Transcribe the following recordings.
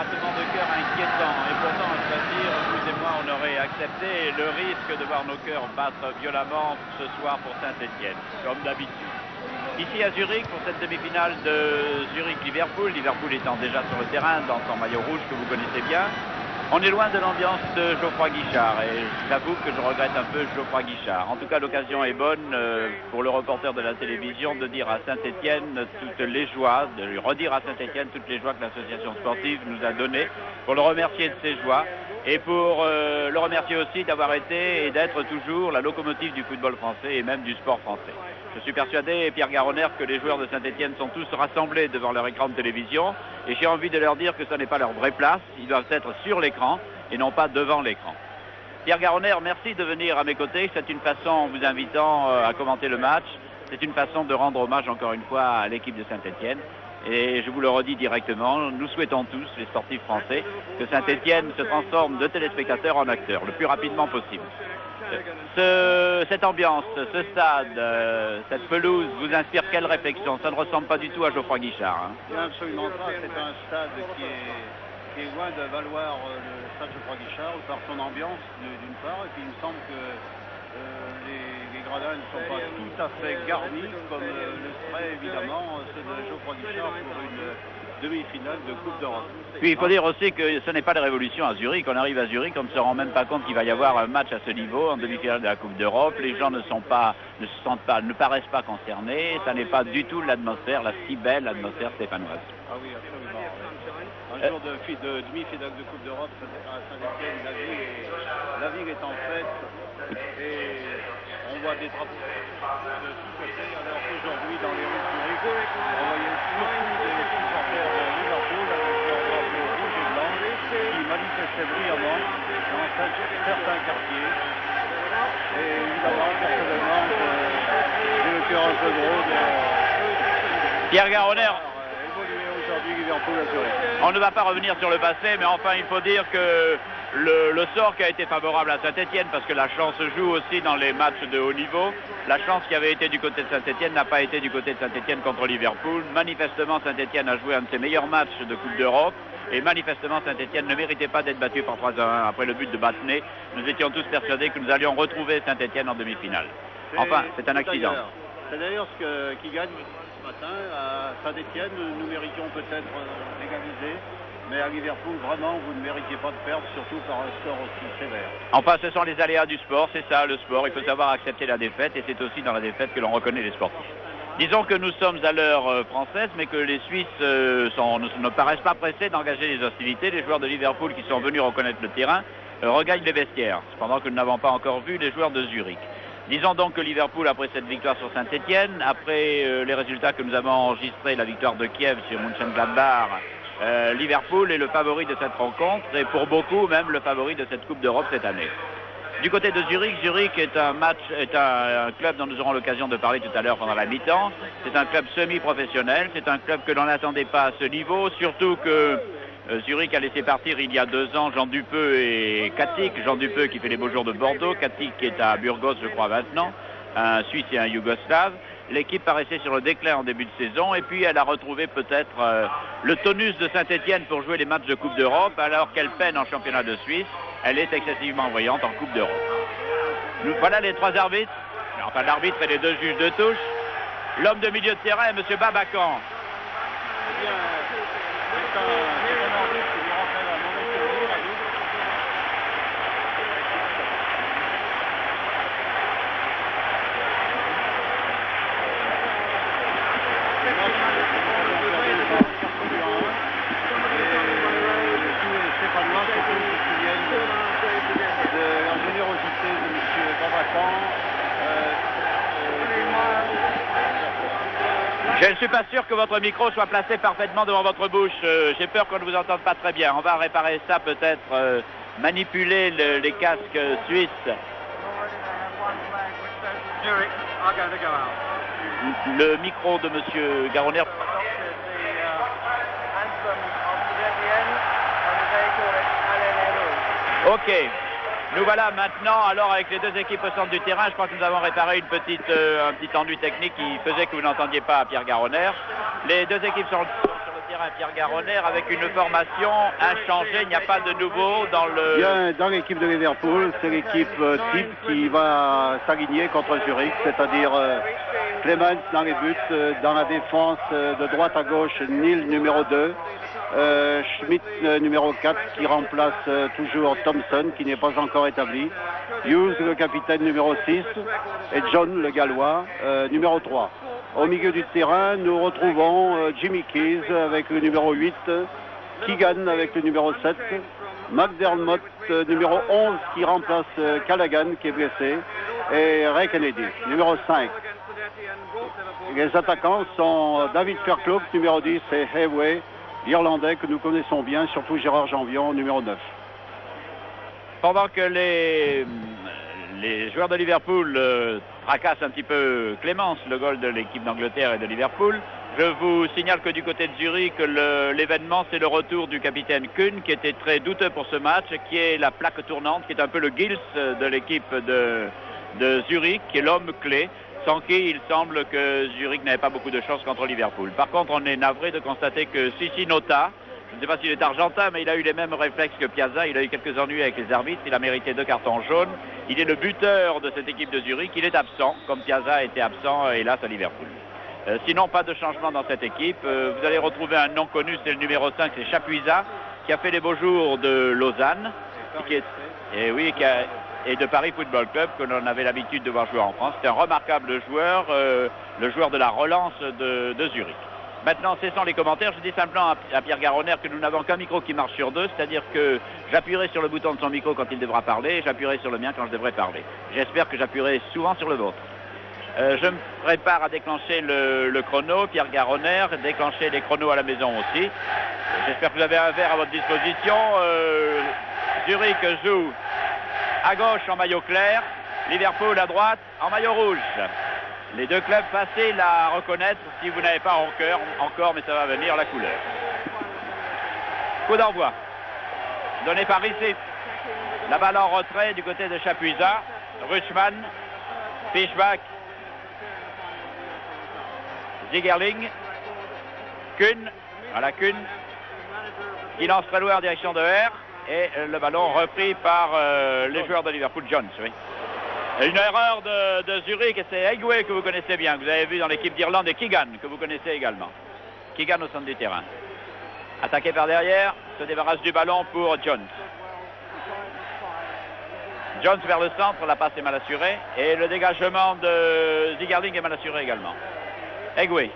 battement de cœur inquiétant. Et pourtant, à choisir, vous et moi, on aurait accepté le risque de voir nos cœurs battre violemment ce soir pour Saint-Étienne, comme d'habitude. Ici à Zurich, pour cette demi-finale de Zurich-Liverpool, Liverpool étant déjà sur le terrain dans son maillot rouge que vous connaissez bien, on est loin de l'ambiance de Geoffroy Guichard et j'avoue que je regrette un peu Geoffroy Guichard. En tout cas, l'occasion est bonne pour le reporter de la télévision de dire à Saint-Étienne toutes les joies, de lui redire à Saint-Étienne toutes les joies que l'association sportive nous a données, pour le remercier de ses joies et pour le remercier aussi d'avoir été et d'être toujours la locomotive du football français et même du sport français. Je suis persuadé, Pierre Garonner, que les joueurs de Saint-Étienne sont tous rassemblés devant leur écran de télévision et j'ai envie de leur dire que ce n'est pas leur vraie place, ils doivent être sur l'écran et non pas devant l'écran. Pierre Garonner, merci de venir à mes côtés, c'est une façon, en vous invitant à commenter le match, c'est une façon de rendre hommage encore une fois à l'équipe de Saint-Étienne. Et je vous le redis directement, nous souhaitons tous, les sportifs français, que Saint-Étienne se transforme de téléspectateurs en acteurs, le plus rapidement possible. Cette ambiance, ce stade, cette pelouse vous inspire quelle réflexion? Ça ne ressemble pas du tout à Geoffroy Guichard. Absolument pas, c'est un stade qui est loin de valoir le stade Geoffroy Guichard par son ambiance d'une part, et puis il me semble que les gradins ne sont pas tout à fait garnis comme le serait évidemment ceux de Geoffroy Guichard pour une demi-finale de Coupe d'Europe. Puis il faut dire aussi que ce n'est pas la révolution à Zurich. On arrive à Zurich, on ne se rend même pas compte qu'il va y avoir un match à ce niveau en demi-finale de la Coupe d'Europe. Les gens ne paraissent pas concernés. Ça n'est pas du tout l'atmosphère, la si belle atmosphère stéphanoise. Ah oui, absolument. Oui. Un jour de demi-finale de Coupe d'Europe à Saint-Étienne, la ville est en fête et on voit des drapeaux de tous côtés. Alors qu'aujourd'hui, dans les rues de Zurich, on voyait surtout des supporters de Liverpool avec leur drapeau rouge et blanc qui manifestaient brillamment dans certains quartiers. Et évidemment, personnellement, j'ai le cœur un peu gros de Pierre Garonner. Évoluer aujourd'hui Liverpool à Zurich. On ne va pas revenir sur le passé, mais enfin, il faut dire que le sort qui a été favorable à Saint-Étienne, parce que la chance joue aussi dans les matchs de haut niveau, la chance qui avait été du côté de Saint-Étienne n'a pas été du côté de Saint-Étienne contre Liverpool. Manifestement, Saint-Étienne a joué un de ses meilleurs matchs de Coupe d'Europe. Et manifestement, Saint-Étienne ne méritait pas d'être battu par 3-1 après le but de Battenet. Nous étions tous persuadés que nous allions retrouver Saint-Étienne en demi-finale. Enfin, c'est un accident. C'est d'ailleurs ce qui gagne ce matin. À Saint-Étienne, nous méritions peut-être d'égaliser. Mais à Liverpool, vraiment, vous ne méritiez pas de perdre, surtout par un score aussi sévère. Enfin, ce sont les aléas du sport, c'est ça, le sport. Il faut savoir accepter la défaite, et c'est aussi dans la défaite que l'on reconnaît les sportifs. Disons que nous sommes à l'heure française, mais que les Suisses ne paraissent pas pressés d'engager les hostilités. Les joueurs de Liverpool qui sont venus reconnaître le terrain regagnent les vestiaires, cependant que nous n'avons pas encore vu les joueurs de Zurich. Disons donc que Liverpool, après cette victoire sur Saint-Étienne, après les résultats que nous avons enregistrés, la victoire de Kiev sur Mönchengladbach, Liverpool est le favori de cette rencontre et pour beaucoup même le favori de cette Coupe d'Europe cette année. Du côté de Zurich, Zurich est un club dont nous aurons l'occasion de parler tout à l'heure pendant la mi-temps. C'est un club semi-professionnel, c'est un club que l'on n'attendait pas à ce niveau, surtout que Zurich a laissé partir il y a 2 ans Jean Dupeux et Katic. Jean Dupeux qui fait les beaux jours de Bordeaux, Katic qui est à Burgos je crois maintenant, un Suisse et un Yougoslave. L'équipe paraissait sur le déclin en début de saison et puis elle a retrouvé peut-être le tonus de Saint-Étienne pour jouer les matchs de Coupe d'Europe alors qu'elle peine en championnat de Suisse. Elle est excessivement brillante en Coupe d'Europe. Voilà les 3 arbitres, enfin l'arbitre et les 2 juges de touche. L'homme de milieu de terrain, M. Babacan. Je ne suis pas sûr que votre micro soit placé parfaitement devant votre bouche. J'ai peur qu'on ne vous entende pas très bien. On va réparer ça peut-être, manipuler les casques suisses. Le micro de M. Garonner. Ok. Nous voilà maintenant, alors avec les 2 équipes au centre du terrain, je crois que nous avons réparé un petit ennui technique qui faisait que vous n'entendiez pas Pierre Garonner. Les 2 équipes sont sur le terrain, Pierre Garonner, avec une formation inchangée. Il n'y a pas de nouveau dans le... Bien, dans l'équipe de Liverpool, c'est l'équipe type qui va s'aligner contre Zurich, c'est-à-dire Clemens dans les buts, dans la défense de droite à gauche, Neil numéro 2, Schmidt numéro 4 qui remplace toujours Thompson qui n'est pas encore établi, Hughes le capitaine numéro 6 et John le gallois numéro 3. Au milieu du terrain, nous retrouvons Jimmy Keys avec le numéro 8, Keegan avec le numéro 7, McDermott numéro 11 qui remplace Callaghan qui est blessé et Ray Kennedy numéro 5. Les attaquants sont David Fairclough numéro 10 et Hayway, l'Irlandais que nous connaissons bien, surtout Gérard Janvion numéro 9. Pendant que les joueurs de Liverpool tracassent un petit peu Clemens, le goal de l'équipe d'Angleterre et de Liverpool, je vous signale que du côté de Zurich, l'événement, c'est le retour du capitaine Kuhn, qui était très douteux pour ce match, qui est la plaque tournante, qui est un peu le Gils de l'équipe de Zurich, qui est l'homme clé, sans qui il semble que Zurich n'avait pas beaucoup de chance contre Liverpool. Par contre, on est navré de constater que Sissi Nota, je ne sais pas s'il est argentin, mais il a eu les mêmes réflexes que Piazza. Il a eu quelques ennuis avec les arbitres. Il a mérité 2 cartons jaunes. Il est le buteur de cette équipe de Zurich. Il est absent, comme Piazza était absent, hélas, à Liverpool. Sinon, pas de changement dans cette équipe. Vous allez retrouver un nom connu, c'est le numéro 5, c'est Chapuisat, qui a fait les beaux jours de Lausanne. Et de Paris Football Club, que l'on avait l'habitude de voir jouer en France. C'est un remarquable joueur, le joueur de la relance de Zurich. Maintenant, cessons les commentaires. Je dis simplement à Pierre Garonner que nous n'avons qu'un micro qui marche sur 2, c'est-à-dire que j'appuierai sur le bouton de son micro quand il devra parler, et j'appuierai sur le mien quand je devrai parler. J'espère que j'appuierai souvent sur le vôtre. Je me prépare à déclencher le chrono, Pierre Garonner, déclencher les chronos à la maison aussi. J'espère que vous avez un verre à votre disposition. Zurich joue à gauche en maillot clair, Liverpool à droite en maillot rouge. Les deux clubs, faciles à reconnaître si vous n'avez pas encore, mais ça va venir, la couleur. Coup d'envoi. Donné par Ricci. La balle en retrait du côté de Chapuisat. Rutschmann. Fischbach. Zigerling. Kuhn. Voilà Kuhn. Qui lance très loin en direction de R. Et le ballon repris par les joueurs de Liverpool. Jones, oui. Une erreur de Zurich, et c'est Hayway que vous connaissez bien, que vous avez vu dans l'équipe d'Irlande, et Keegan, que vous connaissez également. Keegan au centre du terrain. Attaqué par derrière, se débarrasse du ballon pour Jones. Jones vers le centre, la passe est mal assurée, et le dégagement de Zigerling est mal assuré également. Hayway.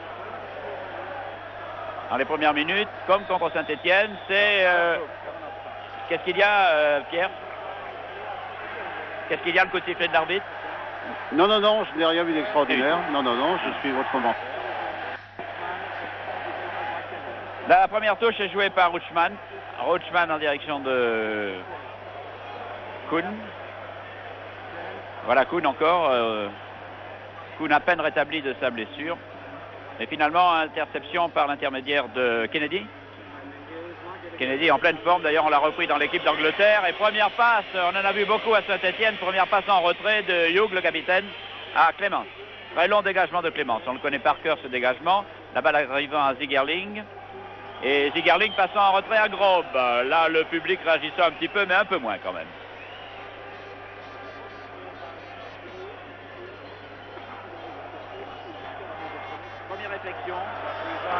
Dans les premières minutes, comme contre Saint-Etienne, c'est... Qu'est-ce qu'il y a, Pierre ? Qu'est-ce qu'il y a, le coup de sifflet de l'arbitre? Non, je n'ai rien vu d'extraordinaire. Non, je suis votre moment. La première touche est jouée par Rutschmann. Rutschmann en direction de Kuhn. Voilà Kuhn encore. Kuhn à peine rétabli de sa blessure. Et finalement, interception par l'intermédiaire de Kennedy. Kennedy en pleine forme, d'ailleurs on l'a repris dans l'équipe d'Angleterre. Et première passe, on en a vu beaucoup à Saint-Etienne, première passe en retrait de Hughes, le capitaine, à Clemens. Très long dégagement de Clemens, on le connaît par cœur ce dégagement. La balle arrivant à Zigerling. Et Zigerling passant en retrait à Grobe. Là le public réagissant un petit peu, mais un peu moins quand même.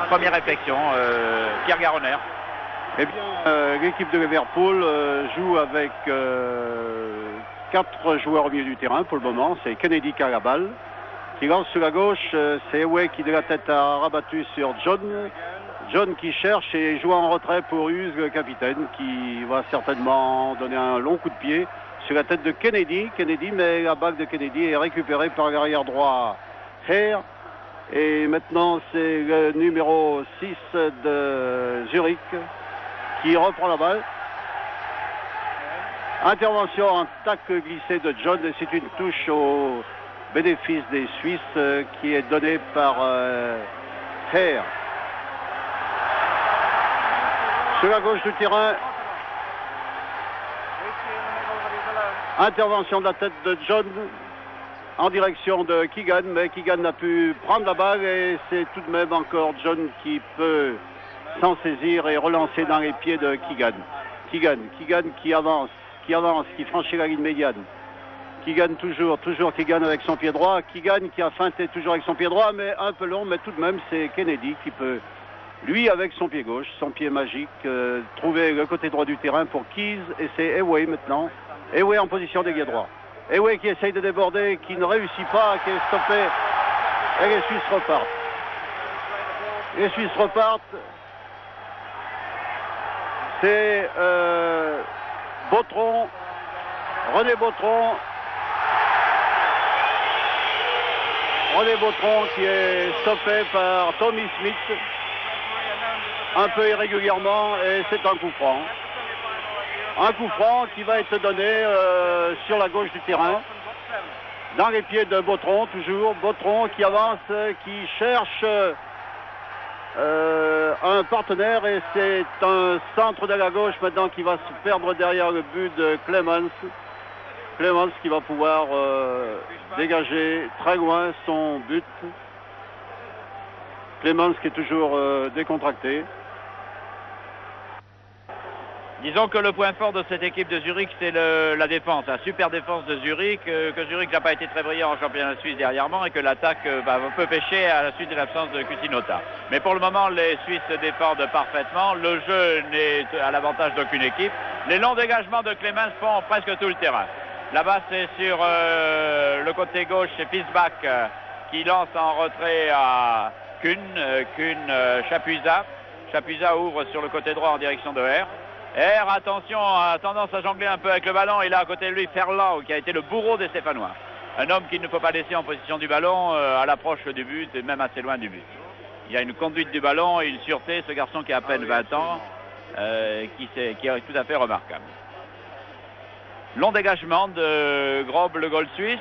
Première réflexion, Pierre Garonner. Eh bien, l'équipe de Liverpool joue avec 4 joueurs au milieu du terrain pour le moment. C'est Kennedy qui a la balle, qui lance sur la gauche. C'est Hayway qui de la tête a rabattu sur John. John qui cherche et joue en retrait pour Hughes, le capitaine, qui va certainement donner un long coup de pied sur la tête de Kennedy. Mais la balle de Kennedy est récupérée par l'arrière droit Hare. Et maintenant, c'est le numéro 6 de Zurich qui reprend la balle. Intervention en tacle glissé de John, et c'est une touche au bénéfice des Suisses qui est donnée par Hare. Sur la gauche du terrain, intervention de la tête de John en direction de Keegan, mais Keegan n'a pu prendre la balle et c'est tout de même encore John qui peut s'en saisir et relancer dans les pieds de Keegan. Keegan qui avance, qui franchit la ligne médiane. Keegan toujours Keegan avec son pied droit. Keegan qui a feinté toujours avec son pied droit, mais un peu long, mais tout de même c'est Kennedy qui peut, lui avec son pied gauche, son pied magique, trouver le côté droit du terrain pour Keys, et c'est Eway maintenant. Eway en position d'ailier droit. Eway qui essaye de déborder, qui ne réussit pas, qui est stoppé, et les Suisses repartent. Les Suisses repartent. C'est Bautron, René Bautron qui est stoppé par Tommy Smith un peu irrégulièrement, et c'est un coup franc. Un coup franc qui va être donné sur la gauche du terrain, dans les pieds de Bautron, toujours. Bautron qui avance, qui cherche un partenaire, et c'est un centre de la gauche maintenant qui va se perdre derrière le but de Clemens. Clemens qui va pouvoir dégager très loin son but. Clemens qui est toujours décontracté. Disons que le point fort de cette équipe de Zurich, c'est la défense, la super défense de Zurich, que Zurich n'a pas été très brillant en championnat suisse dernièrement, et que l'attaque peut pêcher à la suite de l'absence de Kusinota. Mais pour le moment, les Suisses se défendent parfaitement, le jeu n'est à l'avantage d'aucune équipe. Les longs dégagements de Clemens font presque tout le terrain. Là-bas, c'est sur le côté gauche, c'est Pisbach qui lance en retrait à Kuhn, Chapuisat. Chapuisat ouvre sur le côté droit en direction de R. R, attention, a tendance à jongler un peu avec le ballon. Il a à côté de lui Ferlau, qui a été le bourreau des Stéphanois. Un homme qu'il ne faut pas laisser en position du ballon à l'approche du but, et même assez loin du but. Il y a une conduite du ballon et une sûreté, ce garçon qui a à peine 20 ans, qui est tout à fait remarquable. Long dégagement de Grob, le goal suisse.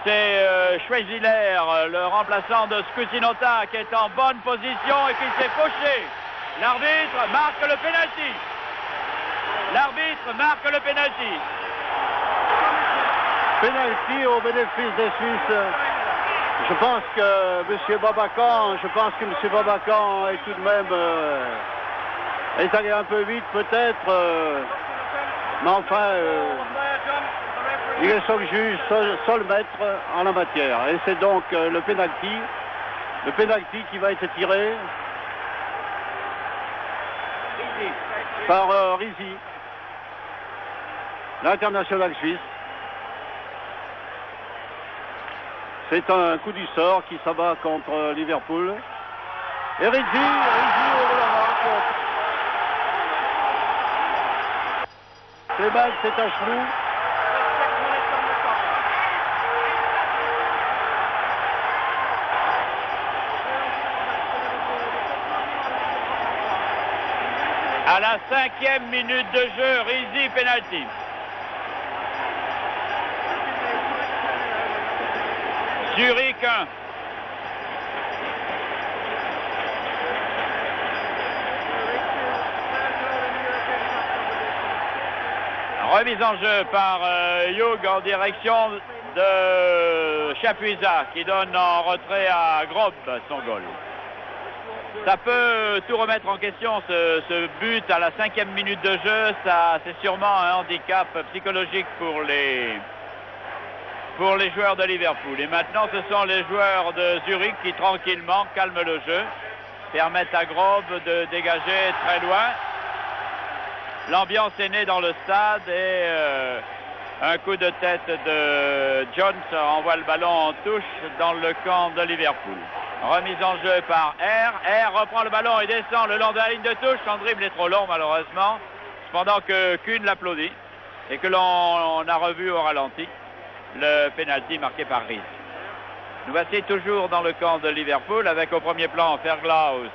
C'est Schweiziler, le remplaçant de Scusinota, qui est en bonne position et qui s'est fauché. L'arbitre marque le pénalty. L'arbitre marque le pénalty. Pénalty au bénéfice des Suisses. Je pense que M. Babacan est tout de même est allé un peu vite peut-être, mais enfin il est seul juge, seul maître en la matière. Et c'est donc le pénalty qui va être tiré par Rizzi, l'international suisse. C'est un coup du sort qui s'abat contre Liverpool. Et Rizzi ouvre la marque. C'est mal, c'est un chelou. À la 5e minute de jeu, Rizzi penalty. Zurich 1. Remise en jeu par Hugh en direction de Chapuisat qui donne en retrait à Grob son goal. Ça peut tout remettre en question, ce but à la 5e minute de jeu. C'est sûrement un handicap psychologique pour les joueurs de Liverpool. Et maintenant, ce sont les joueurs de Zurich qui tranquillement calment le jeu, permettent à Grob de dégager très loin. L'ambiance est née dans le stade et un coup de tête de Jones envoie le ballon en touche dans le camp de Liverpool. Remise en jeu par R. R reprend le ballon et descend le long de la ligne de touche. Son dribble est trop long malheureusement. Cependant que Kuhn l'applaudit et que l'on a revu au ralenti le pénalty marqué par Rizzi. Nous voici toujours dans le camp de Liverpool avec au premier plan Ferglaus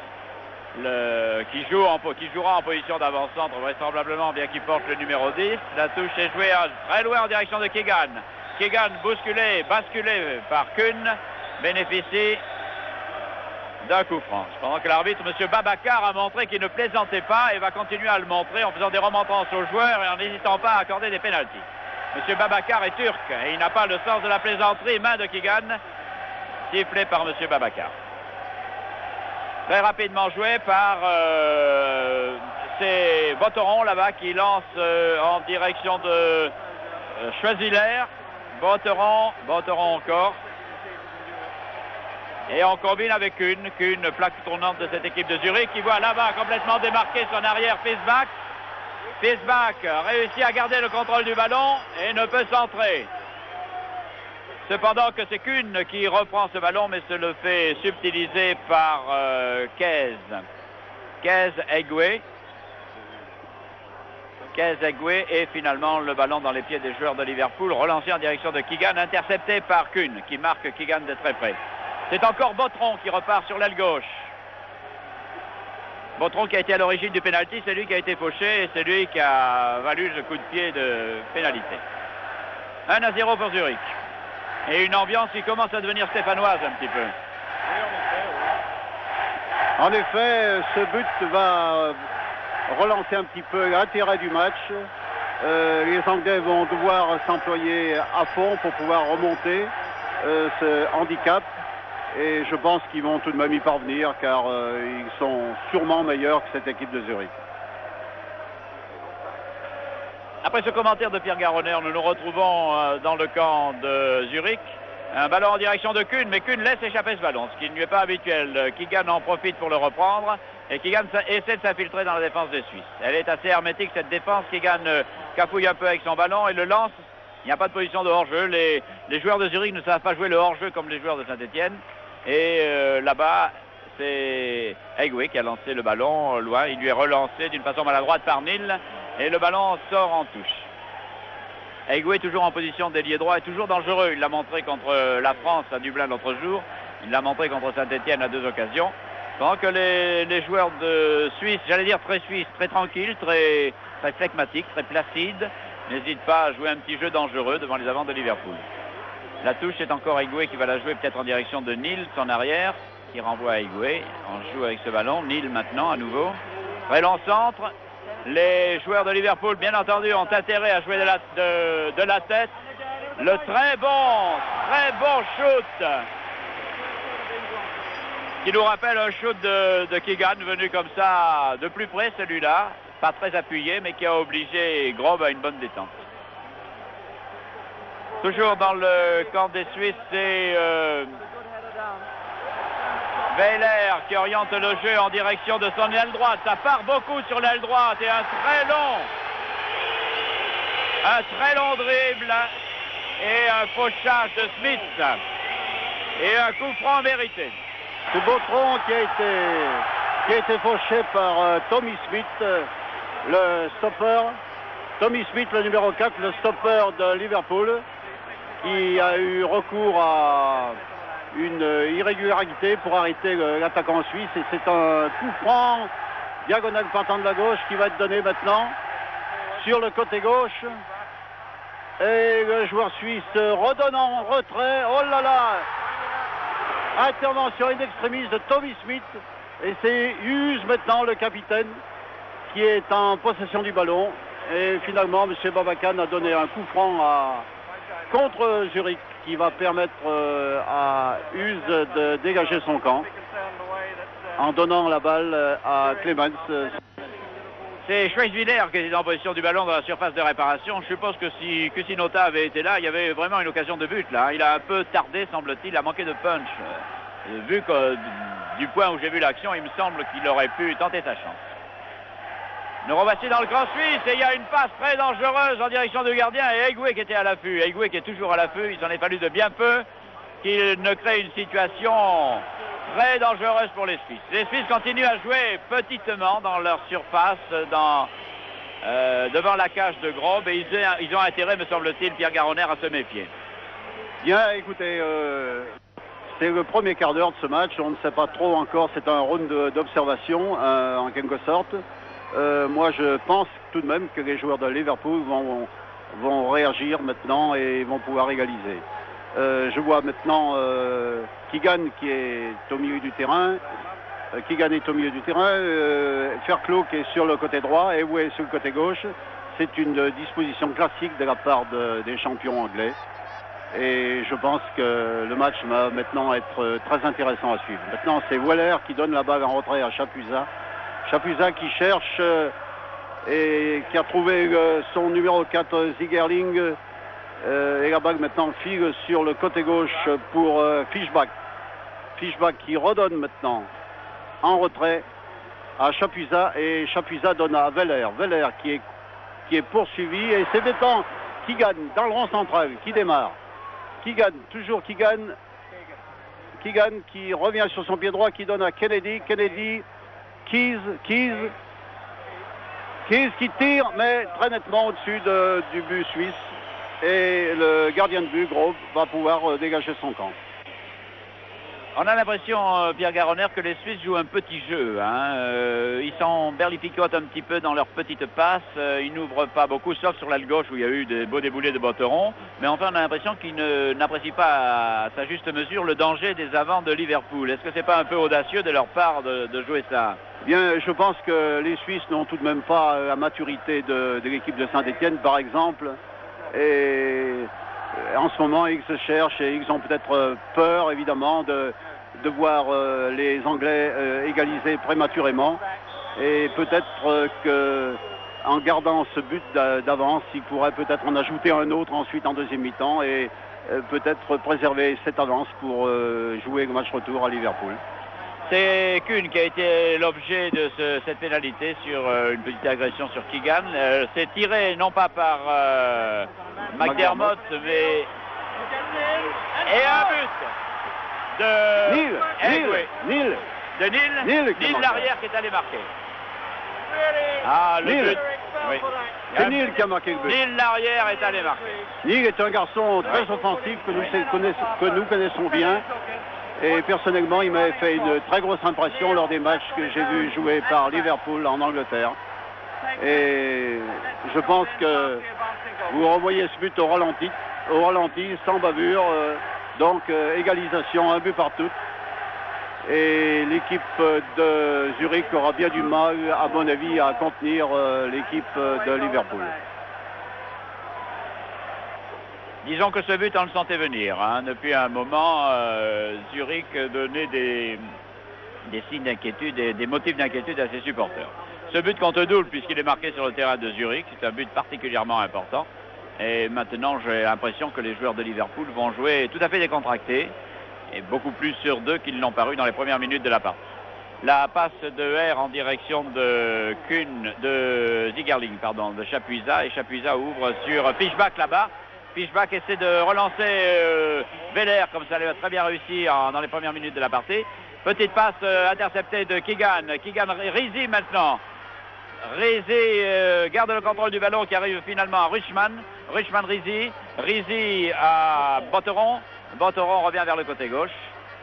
qui jouera en position d'avant-centre vraisemblablement, bien qu'il porte le numéro 10. La touche est jouée très loin en direction de Keegan. Keegan basculé par Kuhn bénéficie d'un coup franc. Pendant que l'arbitre, M. Babacar, a montré qu'il ne plaisantait pas et va continuer à le montrer en faisant des remontrances aux joueurs et en n'hésitant pas à accorder des pénaltys. M. Babacar est turc et il n'a pas le sens de la plaisanterie. Main de Keegan, sifflé par M. Babacar. Très rapidement joué par c'est Botteron là-bas qui lance en direction de Choisiller. Botteron encore. Et on combine avec Kuhn, plaque tournante de cette équipe de Zurich, qui voit là-bas complètement démarquer son arrière Fiesbach. Fiesbach réussit à garder le contrôle du ballon et ne peut centrer. Cependant que c'est Kuhn qui reprend ce ballon, mais se le fait subtiliser par Kez Egwe. Kez Egwe, et finalement le ballon dans les pieds des joueurs de Liverpool, relancé en direction de Keegan, intercepté par Kuhn, qui marque Keegan de très près. C'est encore Botteron qui repart sur l'aile gauche. Botteron qui a été à l'origine du pénalty, c'est lui qui a été fauché et c'est lui qui a valu le coup de pied de pénalité. 1-0 pour Zurich. Et une ambiance qui commence à devenir stéphanoise un petit peu. En effet, ce but va relancer un petit peu l'intérêt du match. Les Anglais vont devoir s'employer à fond pour pouvoir remonter ce handicap. Et je pense qu'ils vont tout de même y parvenir, car ils sont sûrement meilleurs que cette équipe de Zurich. Après ce commentaire de Pierre Garonner, nous nous retrouvons dans le camp de Zurich. Un ballon en direction de Kuhn, mais Kuhn laisse échapper ce ballon, ce qui ne lui est pas habituel. Keegan en profite pour le reprendre, et Keegan essaie de s'infiltrer dans la défense des Suisses. Elle est assez hermétique, cette défense. Keegan cafouille un peu avec son ballon et le lance. Il n'y a pas de position de hors-jeu. Les joueurs de Zurich ne savent pas jouer le hors-jeu comme les joueurs de Saint-Étienne. Et là-bas, c'est Egwe qui a lancé le ballon loin. Il lui est relancé d'une façon maladroite par Nil. Et le ballon sort en touche. Egwe toujours en position d'ailier droit et toujours dangereux. Il l'a montré contre la France à Dublin l'autre jour. Il l'a montré contre Saint-Étienne à 2 occasions. Pendant que les joueurs de Suisse, j'allais dire très suisses, très tranquilles, très flegmatiques, très placides, n'hésitent pas à jouer un petit jeu dangereux devant les avants de Liverpool. La touche, c'est encore Egwe qui va la jouer peut-être en direction de Nil, son arrière, qui renvoie à Egwe. On joue avec ce ballon. Nil maintenant à nouveau. Très long centre. Les joueurs de Liverpool, bien entendu, ont intérêt à jouer de la tête. Le très bon shoot qui nous rappelle un shoot de Keegan venu comme ça de plus près, celui-là. Pas très appuyé, mais qui a obligé Grob à une bonne détente. Toujours dans le camp des Suisses, c'est Weiler qui oriente le jeu en direction de son aile droite. Ça part beaucoup sur l'aile droite et un très long dribble et un fauchage de Smith et un coup franc mérité. C'est Botteron qui a été fauché par Tommy Smith, le stopper. Tommy Smith, le numéro 4, le stopper de Liverpool, qui a eu recours à une irrégularité pour arrêter l'attaquant suisse. Et c'est un coup franc, diagonale partant de la gauche, qui va être donné maintenant sur le côté gauche. Et le joueur suisse redonne en retrait. Oh là là! Intervention in extremis de Tommy Smith. Et c'est Hughes maintenant, le capitaine, qui est en possession du ballon. Et finalement, M. Babacan a donné un coup franc contre Zurich, qui va permettre à Hughes de dégager son camp en donnant la balle à Clemens. C'est Schweizwiller qui est en position du ballon dans la surface de réparation. Je suppose que si Kusinota avait été là, il y avait vraiment une occasion de but là. Il a un peu tardé, semble-t-il, il a manqué de punch. Vu que du point où j'ai vu l'action, il me semble qu'il aurait pu tenter sa chance. Nous revoici dans le camp suisse et il y a une passe très dangereuse en direction du gardien et Egwe qui était à l'affût. Egwe qui est toujours à l'affût, il s'en est fallu de bien peu qu'il ne crée une situation très dangereuse pour les Suisses. Les Suisses continuent à jouer petitement dans leur surface, devant la cage de Grob, et ils ont intérêt, me semble-t-il, Pierre Garonner, à se méfier. Bien, écoutez, c'est le premier quart d'heure de ce match, on ne sait pas trop encore, c'est un round d'observation en quelque sorte. Moi, je pense tout de même que les joueurs de Liverpool vont réagir maintenant et vont pouvoir égaliser. Je vois maintenant Keegan qui est au milieu du terrain. Fairclough qui est sur le côté droit et Way sur le côté gauche. C'est une disposition classique de la part des champions anglais. Et je pense que le match va maintenant être très intéressant à suivre. Maintenant, c'est Weller qui donne la balle en retrait à Chapuisat. Chapuisat qui cherche et qui a trouvé son numéro 4, Zigerling. Et la balle maintenant file sur le côté gauche pour Fischbach. Fischbach qui redonne maintenant en retrait à Chapuisat. Et Chapuisat donne à Weller. Weller qui est poursuivi. Et c'est maintenant Keegan dans le rond central qui démarre. Keegan, toujours Keegan. Keegan qui revient sur son pied droit, qui donne à Kennedy. Kennedy, Keys qui tire, mais très nettement au-dessus du but suisse. Et le gardien de but, Grobe, va pouvoir dégager son camp. On a l'impression, Pierre Garonner, que les Suisses jouent un petit jeu. Ils s'emberlificotent un petit peu dans leurs petites passes. Ils n'ouvrent pas beaucoup, sauf sur l'aile gauche où il y a eu des beaux déboulés de Botteron. Mais enfin, on a l'impression qu'ils n'apprécient pas à sa juste mesure le danger des avants de Liverpool. Est-ce que c'est pas un peu audacieux de leur part de jouer ça? Bien, je pense que les Suisses n'ont tout de même pas la maturité de l'équipe de Saint-Étienne, par exemple. Et en ce moment, ils se cherchent et ils ont peut-être peur, évidemment, de voir les Anglais égaliser prématurément. Et peut-être qu'en gardant ce but d'avance, ils pourraient peut-être en ajouter un autre ensuite en deuxième mi-temps et peut-être préserver cette avance pour jouer le match retour à Liverpool. C'est Kuhn qui a été l'objet de cette pénalité sur une petite agression sur Keegan. C'est tiré non pas par McDermott, mais... Et un but de Neil l'arrière qui est allé marquer. Ah, le but. Oui. C'est Neil qui a marqué le but. Neil l'arrière est allé marquer. Neil est un garçon très offensif que nous connaissons bien. Et personnellement, il m'avait fait une très grosse impression lors des matchs que j'ai vu jouer par Liverpool en Angleterre. Et je pense que vous revoyez ce but au ralenti, sans bavure. Donc égalisation, un but partout. Et l'équipe de Zurich aura bien du mal, à mon avis, à contenir l'équipe de Liverpool. Disons que ce but, on le sentait venir. Depuis un moment, Zurich donnait des signes d'inquiétude, des motifs d'inquiétude à ses supporters. Ce but compte double puisqu'il est marqué sur le terrain de Zurich. C'est un but particulièrement important. Et maintenant, j'ai l'impression que les joueurs de Liverpool vont jouer tout à fait décontractés. Et beaucoup plus sur d'eux qu'ils l'ont paru dans les premières minutes de la partie. La passe de R en direction de Zigerling, de Chapuisat. Et Chapuisat ouvre sur Fischbach là-bas. Fischbach essaie de relancer Weller, comme ça l'a très bien réussi dans les premières minutes de la partie. Petite passe interceptée de Keegan. Keegan, Rizzi maintenant. Rizzi garde le contrôle du ballon qui arrive finalement à Rushman. Rizzi. Rizzi à Botteron. Botteron revient vers le côté gauche.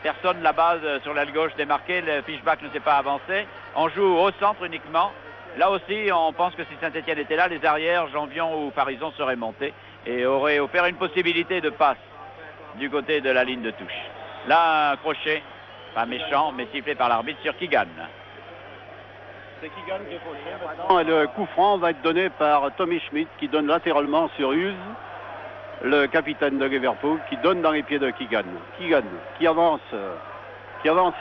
Personne là-bas sur l'aile gauche démarqué. Le Fischbach ne s'est pas avancé. On joue au centre uniquement. Là aussi, on pense que si Saint-Étienne était là, les arrières, Janvion ou Farison seraient montés et auraient offert une possibilité de passe du côté de la ligne de touche. Là, un crochet, pas méchant, mais sifflé par l'arbitre sur Keegan. C'est Keegan qui est crochet. Et le coup franc va être donné par Tommy Schmidt qui donne latéralement sur Hughes, le capitaine de Liverpool, qui donne dans les pieds de Keegan. Keegan qui avance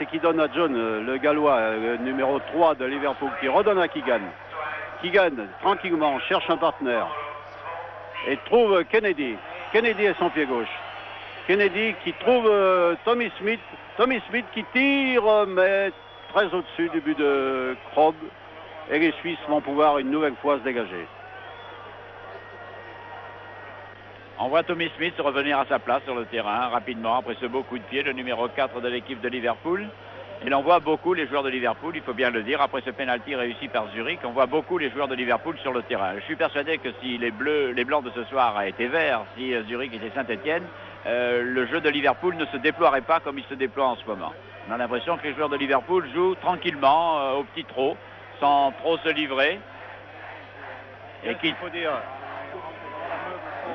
et qui donne à John, le Gallois, le numéro 3 de Liverpool, qui redonne à Keegan. Keegan, tranquillement, cherche un partenaire et trouve Kennedy. Kennedy est son pied gauche. Kennedy qui trouve Tommy Smith. Tommy Smith qui tire, mais très au-dessus du but de Krob. Et les Suisses vont pouvoir une nouvelle fois se dégager. On voit Tommy Smith revenir à sa place sur le terrain rapidement après ce beau coup de pied, le numéro 4 de l'équipe de Liverpool. Et l'on voit beaucoup les joueurs de Liverpool, il faut bien le dire, après ce pénalty réussi par Zurich, on voit beaucoup les joueurs de Liverpool sur le terrain. Je suis persuadé que si les blancs de ce soir étaient verts, si Zurich était Saint-Étienne, le jeu de Liverpool ne se déploierait pas comme il se déploie en ce moment. On a l'impression que les joueurs de Liverpool jouent tranquillement, au petit trot, sans trop se livrer. Et qu'il faut dire...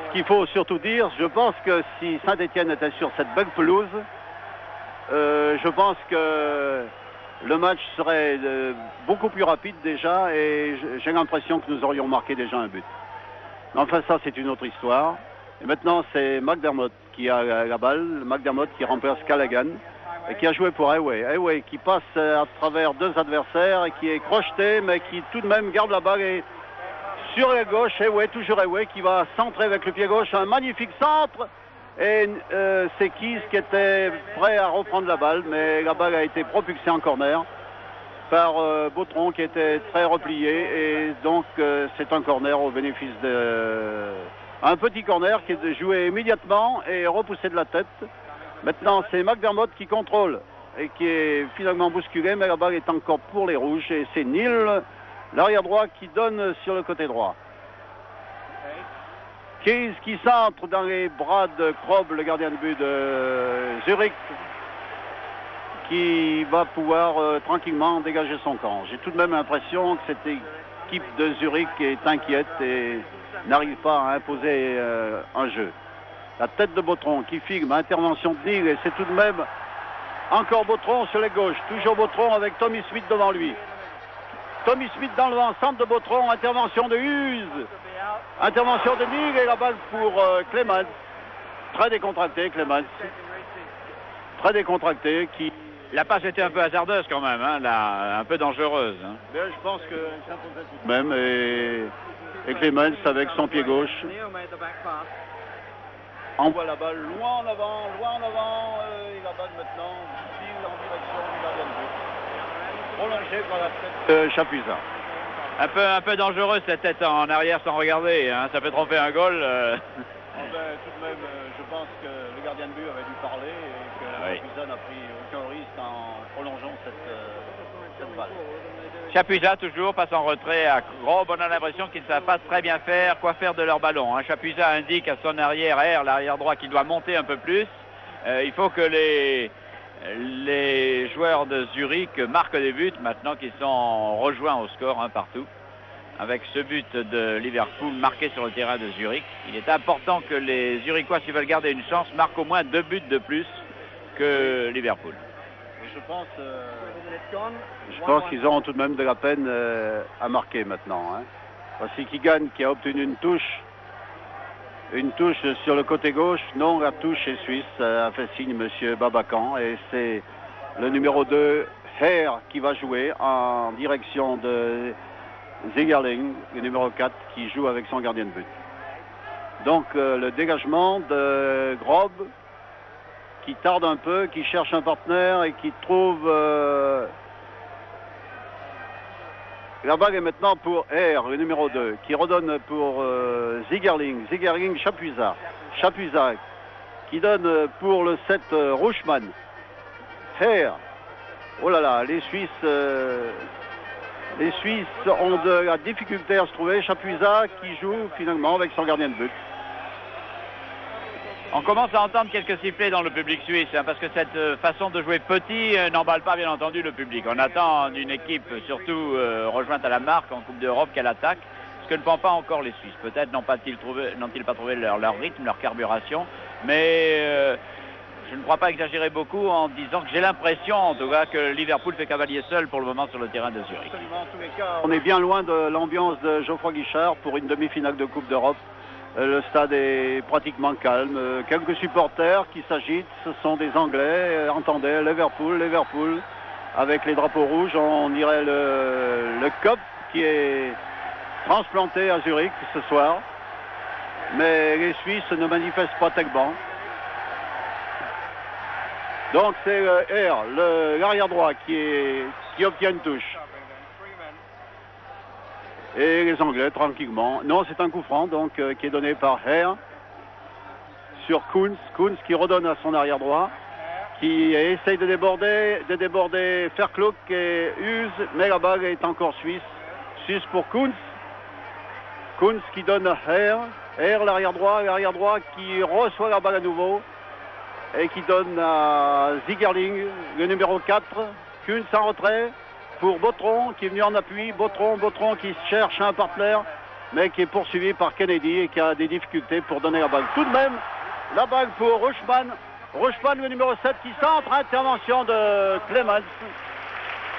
Ce qu'il faut surtout dire, je pense que si Saint-Étienne était sur cette belle pelouse, je pense que le match serait beaucoup plus rapide déjà et j'ai l'impression que nous aurions marqué déjà un but. Enfin ça c'est une autre histoire. Et maintenant c'est McDermott qui a la balle, McDermott qui remplace Callaghan et qui a joué pour Hayway. Hayway qui passe à travers deux adversaires et qui est crocheté mais qui tout de même garde la balle et sur la gauche, Hayway, toujours Hayway qui va centrer avec le pied gauche, un magnifique centre et c'est Keys qui était prêt à reprendre la balle mais la balle a été propulsée en corner par Bautron qui était très replié et donc c'est un corner au bénéfice de... Un petit corner qui est joué immédiatement et repoussé de la tête. Maintenant c'est McDermott qui contrôle et qui est finalement bousculé mais la balle est encore pour les rouges et c'est Neal, l'arrière droit qui donne sur le côté droit. Keys qui centre dans les bras de Krob, le gardien de but de Zurich, qui va pouvoir tranquillement dégager son camp. J'ai tout de même l'impression que cette équipe de Zurich est inquiète et n'arrive pas à imposer un jeu. La tête de Bautron qui filme, intervention de Neal et c'est tout de même encore Bautron sur les gauches. Toujours Bautron avec Tommy Smith devant lui. Tommy Smith dans le vent, centre de Bautron, intervention de Hughes. Intervention de Neal et la balle pour Clemens. Très décontracté Clemens. Très décontracté qui... La passe était un peu hasardeuse quand même, hein, là, un peu dangereuse. Hein. Mais je pense que s'imposait tout de même et Clemens avec son pied gauche envoie la balle loin en avant et la balle maintenant file en direction du gardien de but. Prolongé par la tête de Chapuisat. Un peu dangereuse cette tête en arrière sans regarder, hein, ça peut tromper un goal. Tout de même, je pense que le gardien de but avait dû parler et que Chapuisat n'a pris aucun risque en prolongeant cette balle. Chapuisat toujours passe en retrait à Grob. On a l'impression qu'ils ne savent pas très bien faire quoi faire de leur ballon. Hein. Chapuisat indique à son arrière, l'arrière droit, qu'il doit monter un peu plus. Il faut que les joueurs de Zurich marquent des buts maintenant qu'ils sont rejoints au score partout. Avec ce but de Liverpool marqué sur le terrain de Zurich, il est important que les Zurichois, s'ils veulent garder une chance, marquent au moins 2 buts de plus que Liverpool. Je pense qu'ils auront tout de même de la peine à marquer maintenant. Hein. Voici Keegan qui a obtenu une touche sur le côté gauche. Non, la touche est suisse, a fait signe M. Babacan. Et c'est le numéro 2, Hare, qui va jouer en direction de Zingerling, le numéro 4, qui joue avec son gardien de but. Donc le dégagement de Grob, qui tarde un peu, qui cherche un partenaire et qui trouve... La balle est maintenant pour R, le numéro 2, qui redonne pour Zingerling, Chapuisat. Chapuisat, qui donne pour le 7 Rouchman. R. Oh là là, les Suisses ont de la difficulté à se trouver. Chapuisat qui joue finalement avec son gardien de but. On commence à entendre quelques sifflets dans le public suisse, parce que cette façon de jouer petit n'emballe pas bien entendu le public. On attend d'une équipe surtout rejointe à la marque en Coupe d'Europe qu'elle attaque, ce que ne font pas encore les Suisses. Peut-être n'ont-ils pas trouvé leur rythme, leur carburation, mais je ne crois pas exagérer beaucoup en disant que j'ai l'impression en tout cas que Liverpool fait cavalier seul pour le moment sur le terrain de Zurich. Absolument, en tous les cas, on est bien loin de l'ambiance de Geoffroy Guichard pour une demi-finale de Coupe d'Europe. Le stade est pratiquement calme. Quelques supporters qui s'agitent, ce sont des Anglais. Entendez, Liverpool, avec les drapeaux rouges. On dirait le Cup qui est transplanté à Zurich ce soir. Mais les Suisses ne manifestent pas tellement. Donc c'est l'arrière droit qui obtient une touche. Et les Anglais, tranquillement. Non, c'est un coup franc, donc, qui est donné par Hare sur Kunz. Kunz qui redonne à son arrière droit, qui essaye de déborder Verkloek et Hughes, mais la balle est encore suisse. Suisse pour Kunz. Kunz qui donne à Hare. Hare, l'arrière droit qui reçoit la balle à nouveau et qui donne à Zingerling, le numéro 4. Kunz en retrait. Pour Bautron qui est venu en appui, Bautron qui cherche un partenaire mais qui est poursuivi par Kennedy et qui a des difficultés pour donner la balle. Tout de même, la balle pour Rouchman, le numéro 7 qui centre, intervention de Clemens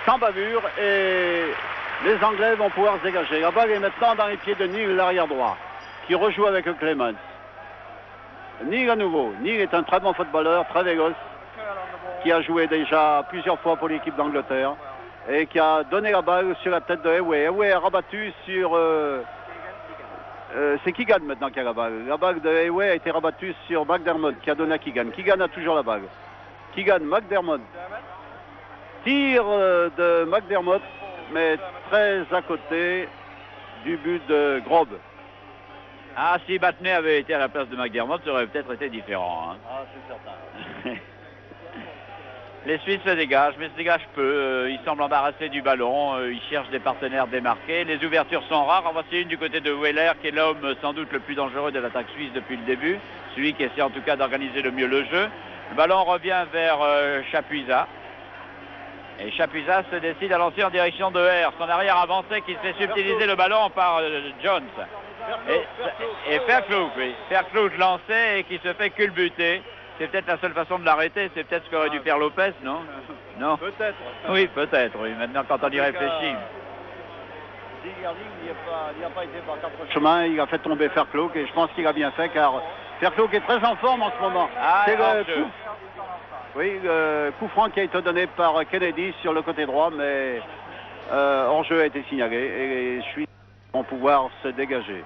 sans bavure et les Anglais vont pouvoir se dégager. La balle est maintenant dans les pieds de Neal, l'arrière droit, qui rejoue avec Clemens. Neil à nouveau. Neil est un très bon footballeur, très véloce, qui a joué déjà plusieurs fois pour l'équipe d'Angleterre et qui a donné la balle sur la tête de Ewe. Ewe a rabattu sur... c'est Keegan maintenant qui a la balle. La balle de Ewe a été rabattue sur McDermott qui a donné à Keegan. Keegan a toujours la balle. Keegan, McDermott. Tir de McDermott, mais très à côté du but de Grob. Ah, si Batney avait été à la place de McDermott, ça aurait peut-être été différent. Hein. Ah, c'est certain. Les Suisses se dégagent, mais se dégagent peu. Ils semblent embarrassés du ballon. Ils cherchent des partenaires démarqués. Les ouvertures sont rares. En voici une du côté de Weller, qui est l'homme sans doute le plus dangereux de l'attaque suisse depuis le début. Celui qui essaie en tout cas d'organiser le mieux le jeu. Le ballon revient vers Chapuisat. Et Chapuisat se décide à lancer en direction de R. Son arrière avancé qui se fait subtiliser le ballon par Jones. Et Fairclough, oui. Fairclough lancé et qui se fait culbuter. C'est peut-être la seule façon de l'arrêter. C'est peut-être ce qu'aurait dû faire Lopez, non? Non. Peut-être. Oui, peut-être, oui. Maintenant, quand on y réfléchit. Zigerling n'y a pas été par quatre chemins. Il a fait tomber Fairclough et je pense qu'il a bien fait car Fairclough est très en forme en ce moment. Ah, c'est le coup. Oui, le coup franc qui a été donné par Kennedy sur le côté droit, mais hors-jeu a été signalé et les Suisses vont pouvoir se dégager.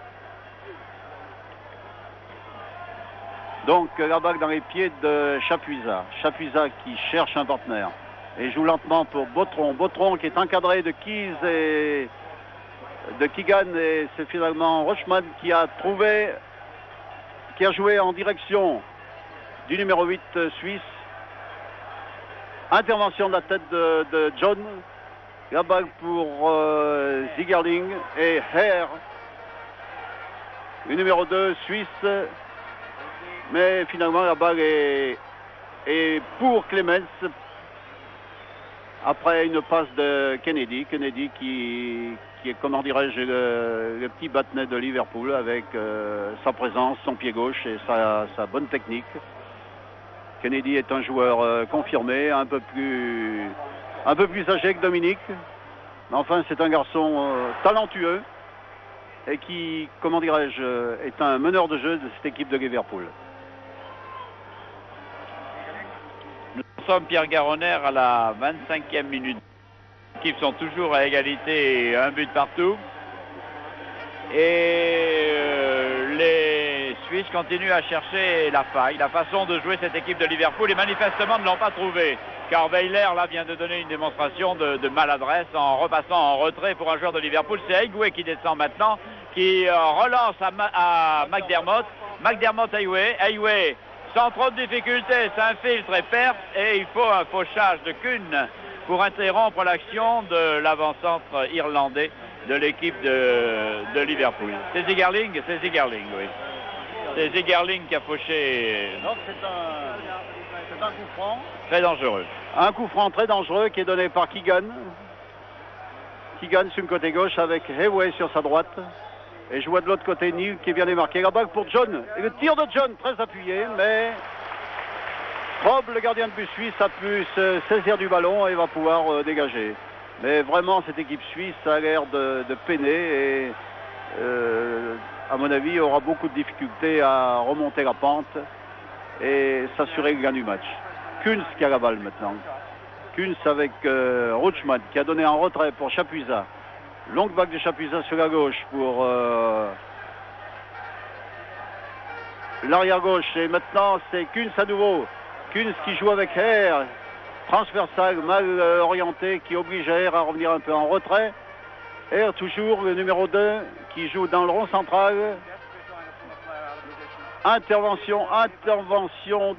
Donc la balle dans les pieds de Chapuisat. Chapuisat qui cherche un partenaire et joue lentement pour Bautron. Bautron qui est encadré de Keys et de Keegan et c'est finalement Rochman qui a joué en direction du numéro 8 suisse. Intervention de la tête de John. La balle pour Zigerling et Herr, le numéro 2 suisse. Mais finalement la balle est pour Clemens après une passe de Kennedy. Kennedy qui est, comment dirais-je, le petit Batney de Liverpool avec sa présence, son pied gauche et sa bonne technique. Kennedy est un joueur confirmé, un peu plus âgé que Dominique. Mais enfin, c'est un garçon talentueux et qui, comment dirais-je, est un meneur de jeu de cette équipe de Liverpool. Nous sommes Pierre Garonner à la 25e minute. Les équipes sont toujours à égalité et un but partout. Et les Suisses continuent à chercher la faille, la façon de jouer cette équipe de Liverpool et manifestement ne l'ont pas trouvée. Car Weiler là vient de donner une démonstration de maladresse en repassant en retrait pour un joueur de Liverpool. C'est Aigoué qui descend maintenant, qui relance à McDermott. McDermott Aigoué sans trop de difficultés s'infiltre et perd et il faut un fauchage de Kuhn pour interrompre l'action de l'avant-centre irlandais de l'équipe de Liverpool. C'est Zigerling, oui. C'est Zigerling qui a fauché. Donc c'est un coup franc. Très dangereux. Un coup franc très dangereux qui est donné par Keegan. Keegan sur le côté gauche avec Hayway sur sa droite. Et je vois de l'autre côté Neil qui vient démarquer la balle pour John. Et le tir de John très appuyé, mais Rob, le gardien de but suisse, a pu se saisir du ballon et va pouvoir dégager. Mais vraiment, cette équipe suisse a l'air de peiner et, à mon avis, aura beaucoup de difficultés à remonter la pente et s'assurer le gain du match. Kunz qui a la balle maintenant. Kunz avec Rochman qui a donné un retrait pour Chapuisat. Longue balle de Chapuisat sur la gauche pour l'arrière gauche. Et maintenant, c'est Kunz à nouveau. Kunz qui joue avec Herr. Transversal, mal orienté, qui oblige Herr à revenir un peu en retrait. Herr toujours, le numéro 2, qui joue dans le rond central. Intervention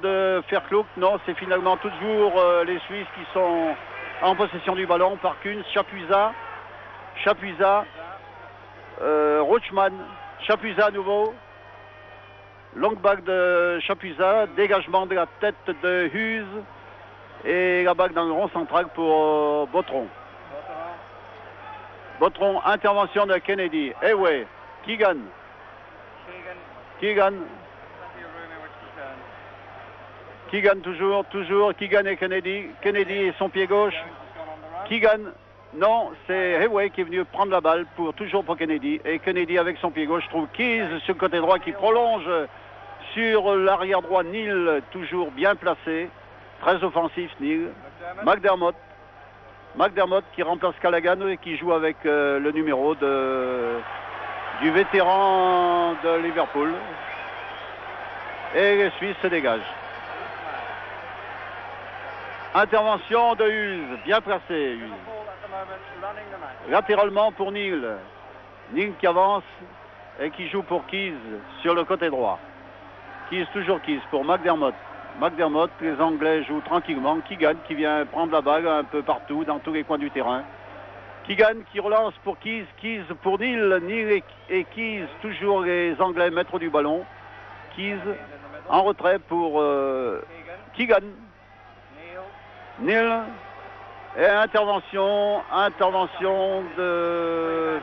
de Fairclough. Non, c'est finalement toujours les Suisses qui sont en possession du ballon par Kunz. Chapuisat, Rochman, Chapuisat à nouveau. Longue balle de Chapuisat, dégagement de la tête de Hughes. Et la balle dans le rond central pour Bautron. Bautron, intervention de Kennedy. Hayway, Keegan. Keegan toujours. Keegan et Kennedy. Kennedy et son pied gauche. Keegan, non, c'est Hayway qui est venu prendre la balle toujours pour Kennedy. Et Kennedy avec son pied gauche trouve Keys sur le côté droit qui prolonge Sur l'arrière droit, Neil, toujours bien placé. Très offensif, Neil. McDermott qui remplace Callaghan et qui joue avec le numéro du vétéran de Liverpool. Et les Suisses se dégagent. Intervention de Hughes, bien placé. Latéralement pour Neil. Neil qui avance et qui joue pour Keys sur le côté droit. Toujours Keys pour McDermott. Les Anglais jouent tranquillement. Keegan qui vient prendre la balle un peu partout, dans tous les coins du terrain. Keegan qui relance pour Keys pour Neil et Keys, toujours les Anglais maîtres du ballon. Keys en retrait pour Keegan. Neil. Et intervention de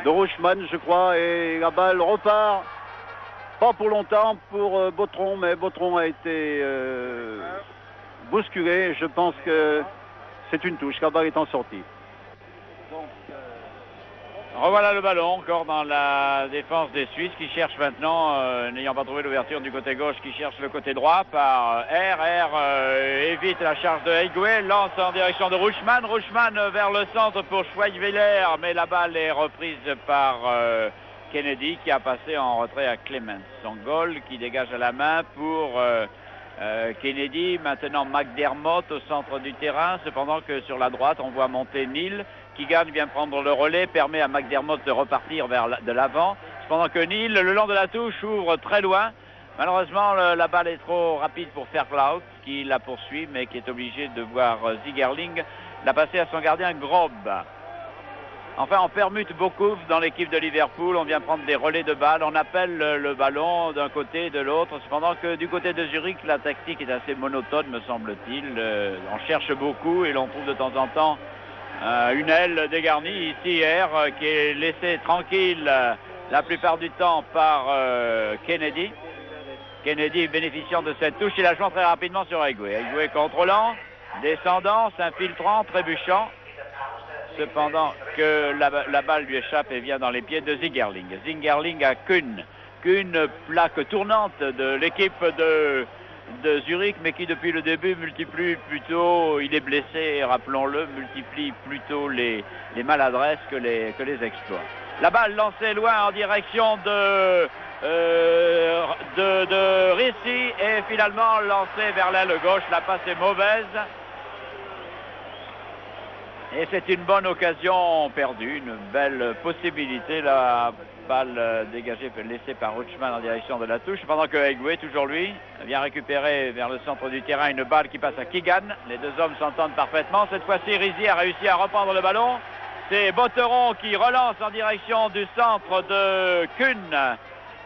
Rushman, je crois, et la balle repart. Pas pour longtemps pour Bautron, mais Bautron a été bousculé. Je pense que c'est une touche. La balle est en sortie. Revoilà le ballon, encore dans la défense des Suisses qui cherchent maintenant, n'ayant pas trouvé l'ouverture du côté gauche, qui cherche le côté droit par évite la charge de Higuain, lance en direction de Rushman vers le centre pour Schweigwiller, mais la balle est reprise par Kennedy qui a passé en retrait à Clemens. Son goal qui dégage à la main pour Kennedy, maintenant McDermott au centre du terrain, cependant que sur la droite on voit monter Neil. Keegan vient prendre le relais, permet à McDermott de repartir de l'avant, cependant que Neil, le long de la touche, ouvre très loin. Malheureusement, la balle est trop rapide pour Fairclough, qui la poursuit, mais qui est obligé de voir Zigerling la passer à son gardien Grob. Enfin, on permute beaucoup dans l'équipe de Liverpool, on vient prendre des relais de balles, on appelle le ballon d'un côté et de l'autre, cependant que du côté de Zurich, la tactique est assez monotone, me semble-t-il. On cherche beaucoup et l'on trouve de temps en temps une aile dégarnie ici hier qui est laissée tranquille la plupart du temps par Kennedy. Kennedy bénéficiant de cette touche, il la joue très rapidement sur Higuain. Higuain contrôlant, descendant, s'infiltrant, trébuchant. Cependant que la balle lui échappe et vient dans les pieds de Zigerling. Zigerling à Kuhn, plaque tournante de l'équipe de Zurich, mais qui depuis le début multiplie plutôt, il est blessé, rappelons-le, multiplie plutôt les maladresses que les exploits. La balle lancée loin en direction de Ricci et finalement lancée vers l'aile gauche. La passe est mauvaise. Et c'est une bonne occasion perdue, une belle possibilité, la balle dégagée, laissée par Rushman en direction de la touche, pendant que Higuain, toujours lui, vient récupérer vers le centre du terrain une balle qui passe à Keegan. Les deux hommes s'entendent parfaitement. Cette fois-ci, Ricci a réussi à reprendre le ballon. C'est Botteron qui relance en direction du centre de Kuhn,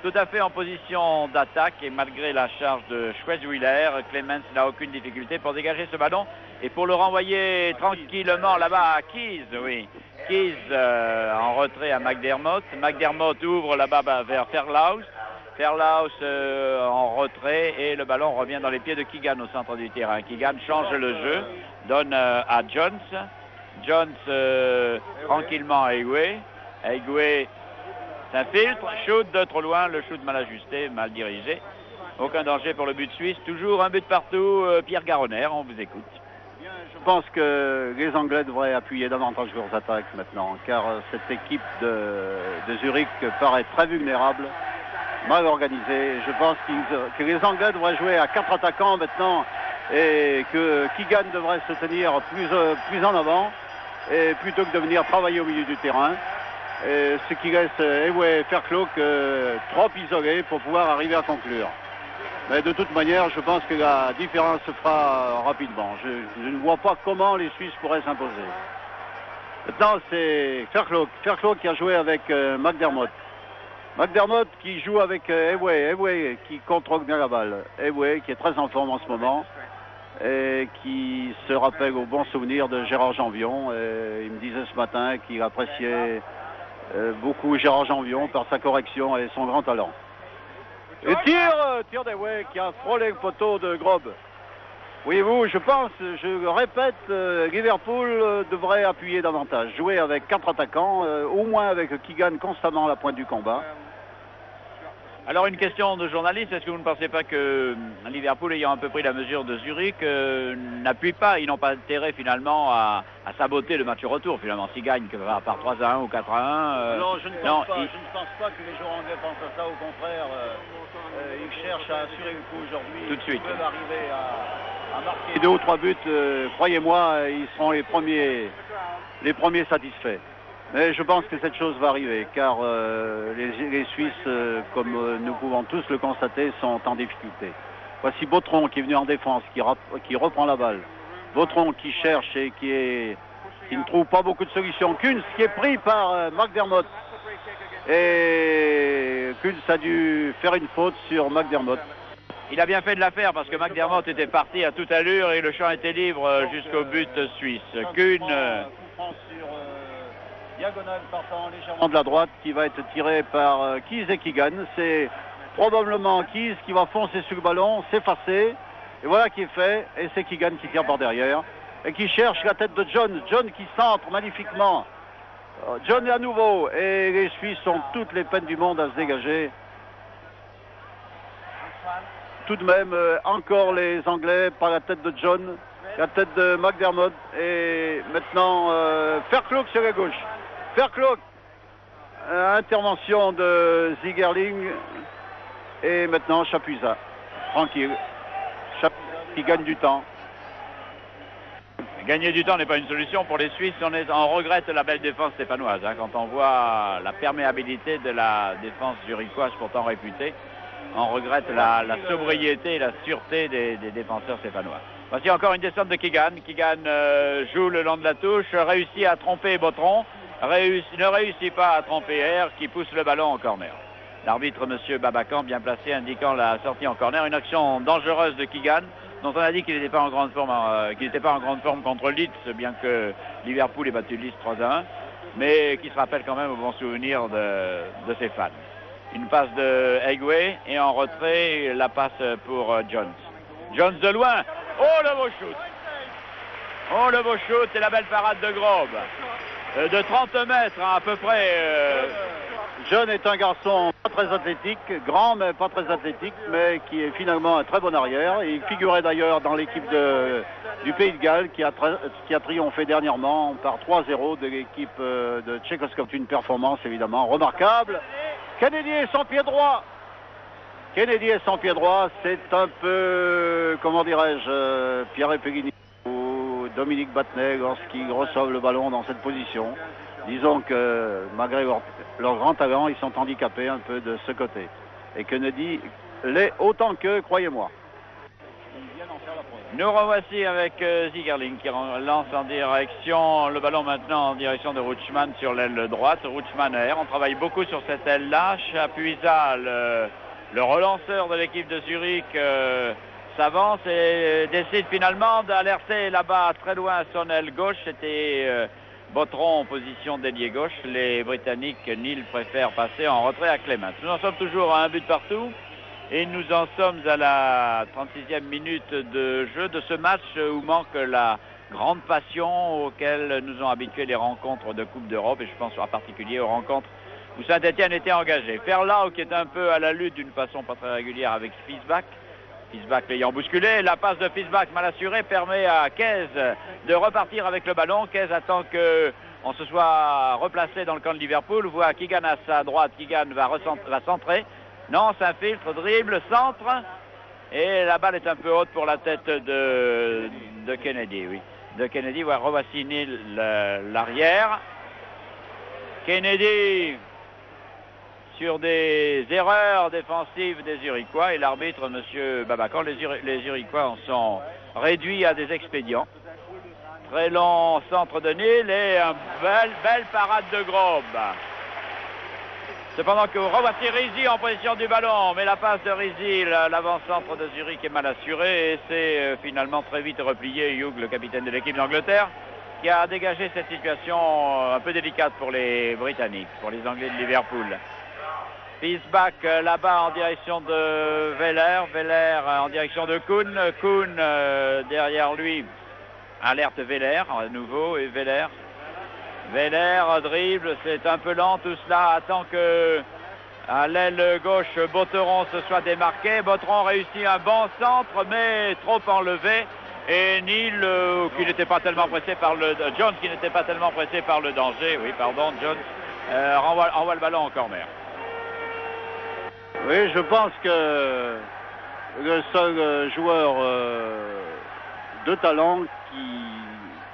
tout à fait en position d'attaque, et malgré la charge de Schweigwiller, Clemens n'a aucune difficulté pour dégager ce ballon et pour le renvoyer tranquillement là-bas à Keys. Keys en retrait à McDermott. McDermott ouvre là-bas vers Fairclough. En retrait et le ballon revient dans les pieds de Keegan au centre du terrain. Keegan change le jeu, donne à Jones. Jones tranquillement à Higuain. Higuain s'infiltre, shoot de trop loin, le shoot mal ajusté, mal dirigé. Aucun danger pour le but suisse, toujours un but partout. Pierre Garonner, on vous écoute. Bien, je pense que les Anglais devraient appuyer davantage leurs attaques maintenant, car cette équipe de Zurich paraît très vulnérable, mal organisée. Je pense que les Anglais devraient jouer à 4 attaquants maintenant et que Keegan devrait se tenir plus en avant et plutôt que de venir travailler au milieu du terrain. Et ce qui laisse Fairclough trop isolé pour pouvoir arriver à conclure. Mais de toute manière, je pense que la différence se fera rapidement. Je ne vois pas comment les Suisses pourraient s'imposer. Maintenant, c'est Fairclough qui a joué avec McDermott. McDermott qui joue avec Higuain qui contrôle bien la balle. Higuain qui est très en forme en ce moment et qui se rappelle au bon souvenir de Gérard Janvion. Et il me disait ce matin qu'il appréciait beaucoup Gérard Janvion par sa correction et son grand talent. Et tir d'Higuain qui a frôlé le poteau de Grob. Voyez-vous, je pense, je le répète, Liverpool devrait appuyer davantage, jouer avec 4 attaquants, au moins avec Keegan constamment à la pointe du combat. Alors une question de journaliste, est-ce que vous ne pensez pas que Liverpool, ayant un peu pris la mesure de Zurich, n'appuie pas, ils n'ont pas intérêt finalement à saboter le match retour finalement, s'ils gagnent par 3-1 ou 4-1 Non, je ne pense pas que les joueurs anglais pensent à ça, au contraire, ils cherchent à assurer le coup aujourd'hui. Tout de suite. Ils peuvent arriver à marquer 2 ou 3 buts, croyez-moi, ils seront les premiers satisfaits. Mais je pense que cette chose va arriver, car les Suisses, comme nous pouvons tous le constater, sont en difficulté. Voici Bautron qui est venu en défense, qui reprend la balle. Bautron qui cherche et qui ne trouve pas beaucoup de solutions. Kunz qui est pris par McDermott. Et Kunz a dû faire une faute sur McDermott. Il a bien fait de la faire parce que McDermott était parti à toute allure et le champ était libre jusqu'au but suisse. Diagonale partant légèrement de la droite qui va être tiré par Keys et Keegan. C'est probablement Keys qui va foncer sur le ballon, s'effacer. Et voilà qui est fait. Et c'est Keegan qui tire par derrière. Et qui cherche la tête de John. John qui centre magnifiquement. John est à nouveau. Et les Suisses ont toutes les peines du monde à se dégager. Tout de même, encore les Anglais par la tête de John. La tête de McDermott. Et maintenant, Fairclough sur la gauche. Fairclough, intervention de Zigerling et maintenant Chapuisat, tranquille, Chapuisat qui gagne du temps. Gagner du temps n'est pas une solution pour les Suisses, on regrette la belle défense stéphanoise, quand on voit la perméabilité de la défense zurichoise pourtant réputée, on regrette la sobriété et la sûreté des défenseurs stéphanois. Voici encore une descente de Keegan. Keegan joue le long de la touche, réussit à tromper Bautron. Ne réussit pas à tromper R qui pousse le ballon en corner. L'arbitre, M. Babacan, bien placé, indiquant la sortie en corner. Une action dangereuse de Keegan, dont on a dit qu'il n'était pas en grande forme, contre Leeds, bien que Liverpool ait battu Leeds 3-1, mais qui se rappelle quand même au bon souvenir de ses fans. Une passe de Egway et en retrait, la passe pour Jones. Jones de loin. Oh, le beau shoot! Oh, le beau shoot et la belle parade de Grobe. De 30 mètres à peu près. John est un garçon pas très athlétique, grand mais pas très athlétique, mais qui est finalement un très bon arrière. Il figurait d'ailleurs dans l'équipe du Pays de Galles qui a triomphé dernièrement par 3-0 de l'équipe de Tchécoslovaquie. Une performance évidemment remarquable. Kennedy est son pied droit. Kennedy est son pied droit, c'est un peu, comment dirais-je, Pierre Pellegrini ou Dominique Battenet lorsqu'ils reçoivent le ballon dans cette position. Disons que malgré leur grand talent, ils sont handicapés un peu de ce côté. Et Kennedy l'est autant que, croyez-moi. Nous revoici avec Zigerling qui lance en direction, le ballon maintenant en direction de Rutschmann sur l'aile droite. Rutschmann on travaille beaucoup sur cette aile-là. Chapuisat, le relanceur de l'équipe de Zurich, s'avance et décide finalement d'alerter là-bas très loin son aile gauche. C'était Bautron en position d'ailier gauche. Les Britanniques, Neil, préfèrent passer en retrait à Clemens. Nous en sommes toujours à un but partout et nous en sommes à la 36e minute de jeu de ce match où manque la grande passion auquel nous ont habitués les rencontres de Coupe d'Europe, et je pense en particulier aux rencontres où Saint-Etienne était engagé. Ferlau qui est un peu à la lutte d'une façon pas très régulière avec Fiesbach. Fiesbach l'ayant bousculé, la passe de Fiesbach mal assurée permet à Kez de repartir avec le ballon. Kez attend qu'on se soit replacé dans le camp de Liverpool, voit Keegan à sa droite, Keegan va centrer. Non, s'infiltre, dribble, centre, et la balle est un peu haute pour la tête de Kennedy, oui. De Kennedy, voilà, revoici Neil l'arrière. Kennedy sur des erreurs défensives des Zurichois et l'arbitre, M. Babacan. Les Zurichois en sont réduits à des expédients. Très long centre de Neil et une belle parade de Grobe. Cependant que revoici Rizzi en position du ballon, mais la passe de Rizzi, l'avant-centre de Zurich est mal assuré et c'est finalement très vite replié Hughes, le capitaine de l'équipe d'Angleterre, qui a dégagé cette situation un peu délicate pour les Britanniques, pour les Anglais de Liverpool. Fiesbach là-bas en direction de Weller en direction de Kuhn. Kuhn derrière lui alerte Weller à nouveau et Weller dribble, c'est un peu lent tout cela, attend que À l'aile gauche, Botteron se soit démarqué. Botteron réussit un bon centre, mais trop enlevé. Et Neil, qui n'était pas tellement pressé par le... Jones, qui n'était pas tellement pressé par le danger. Oui, pardon, Jones, renvoie le ballon en corner. Oui, je pense que le seul joueur de talent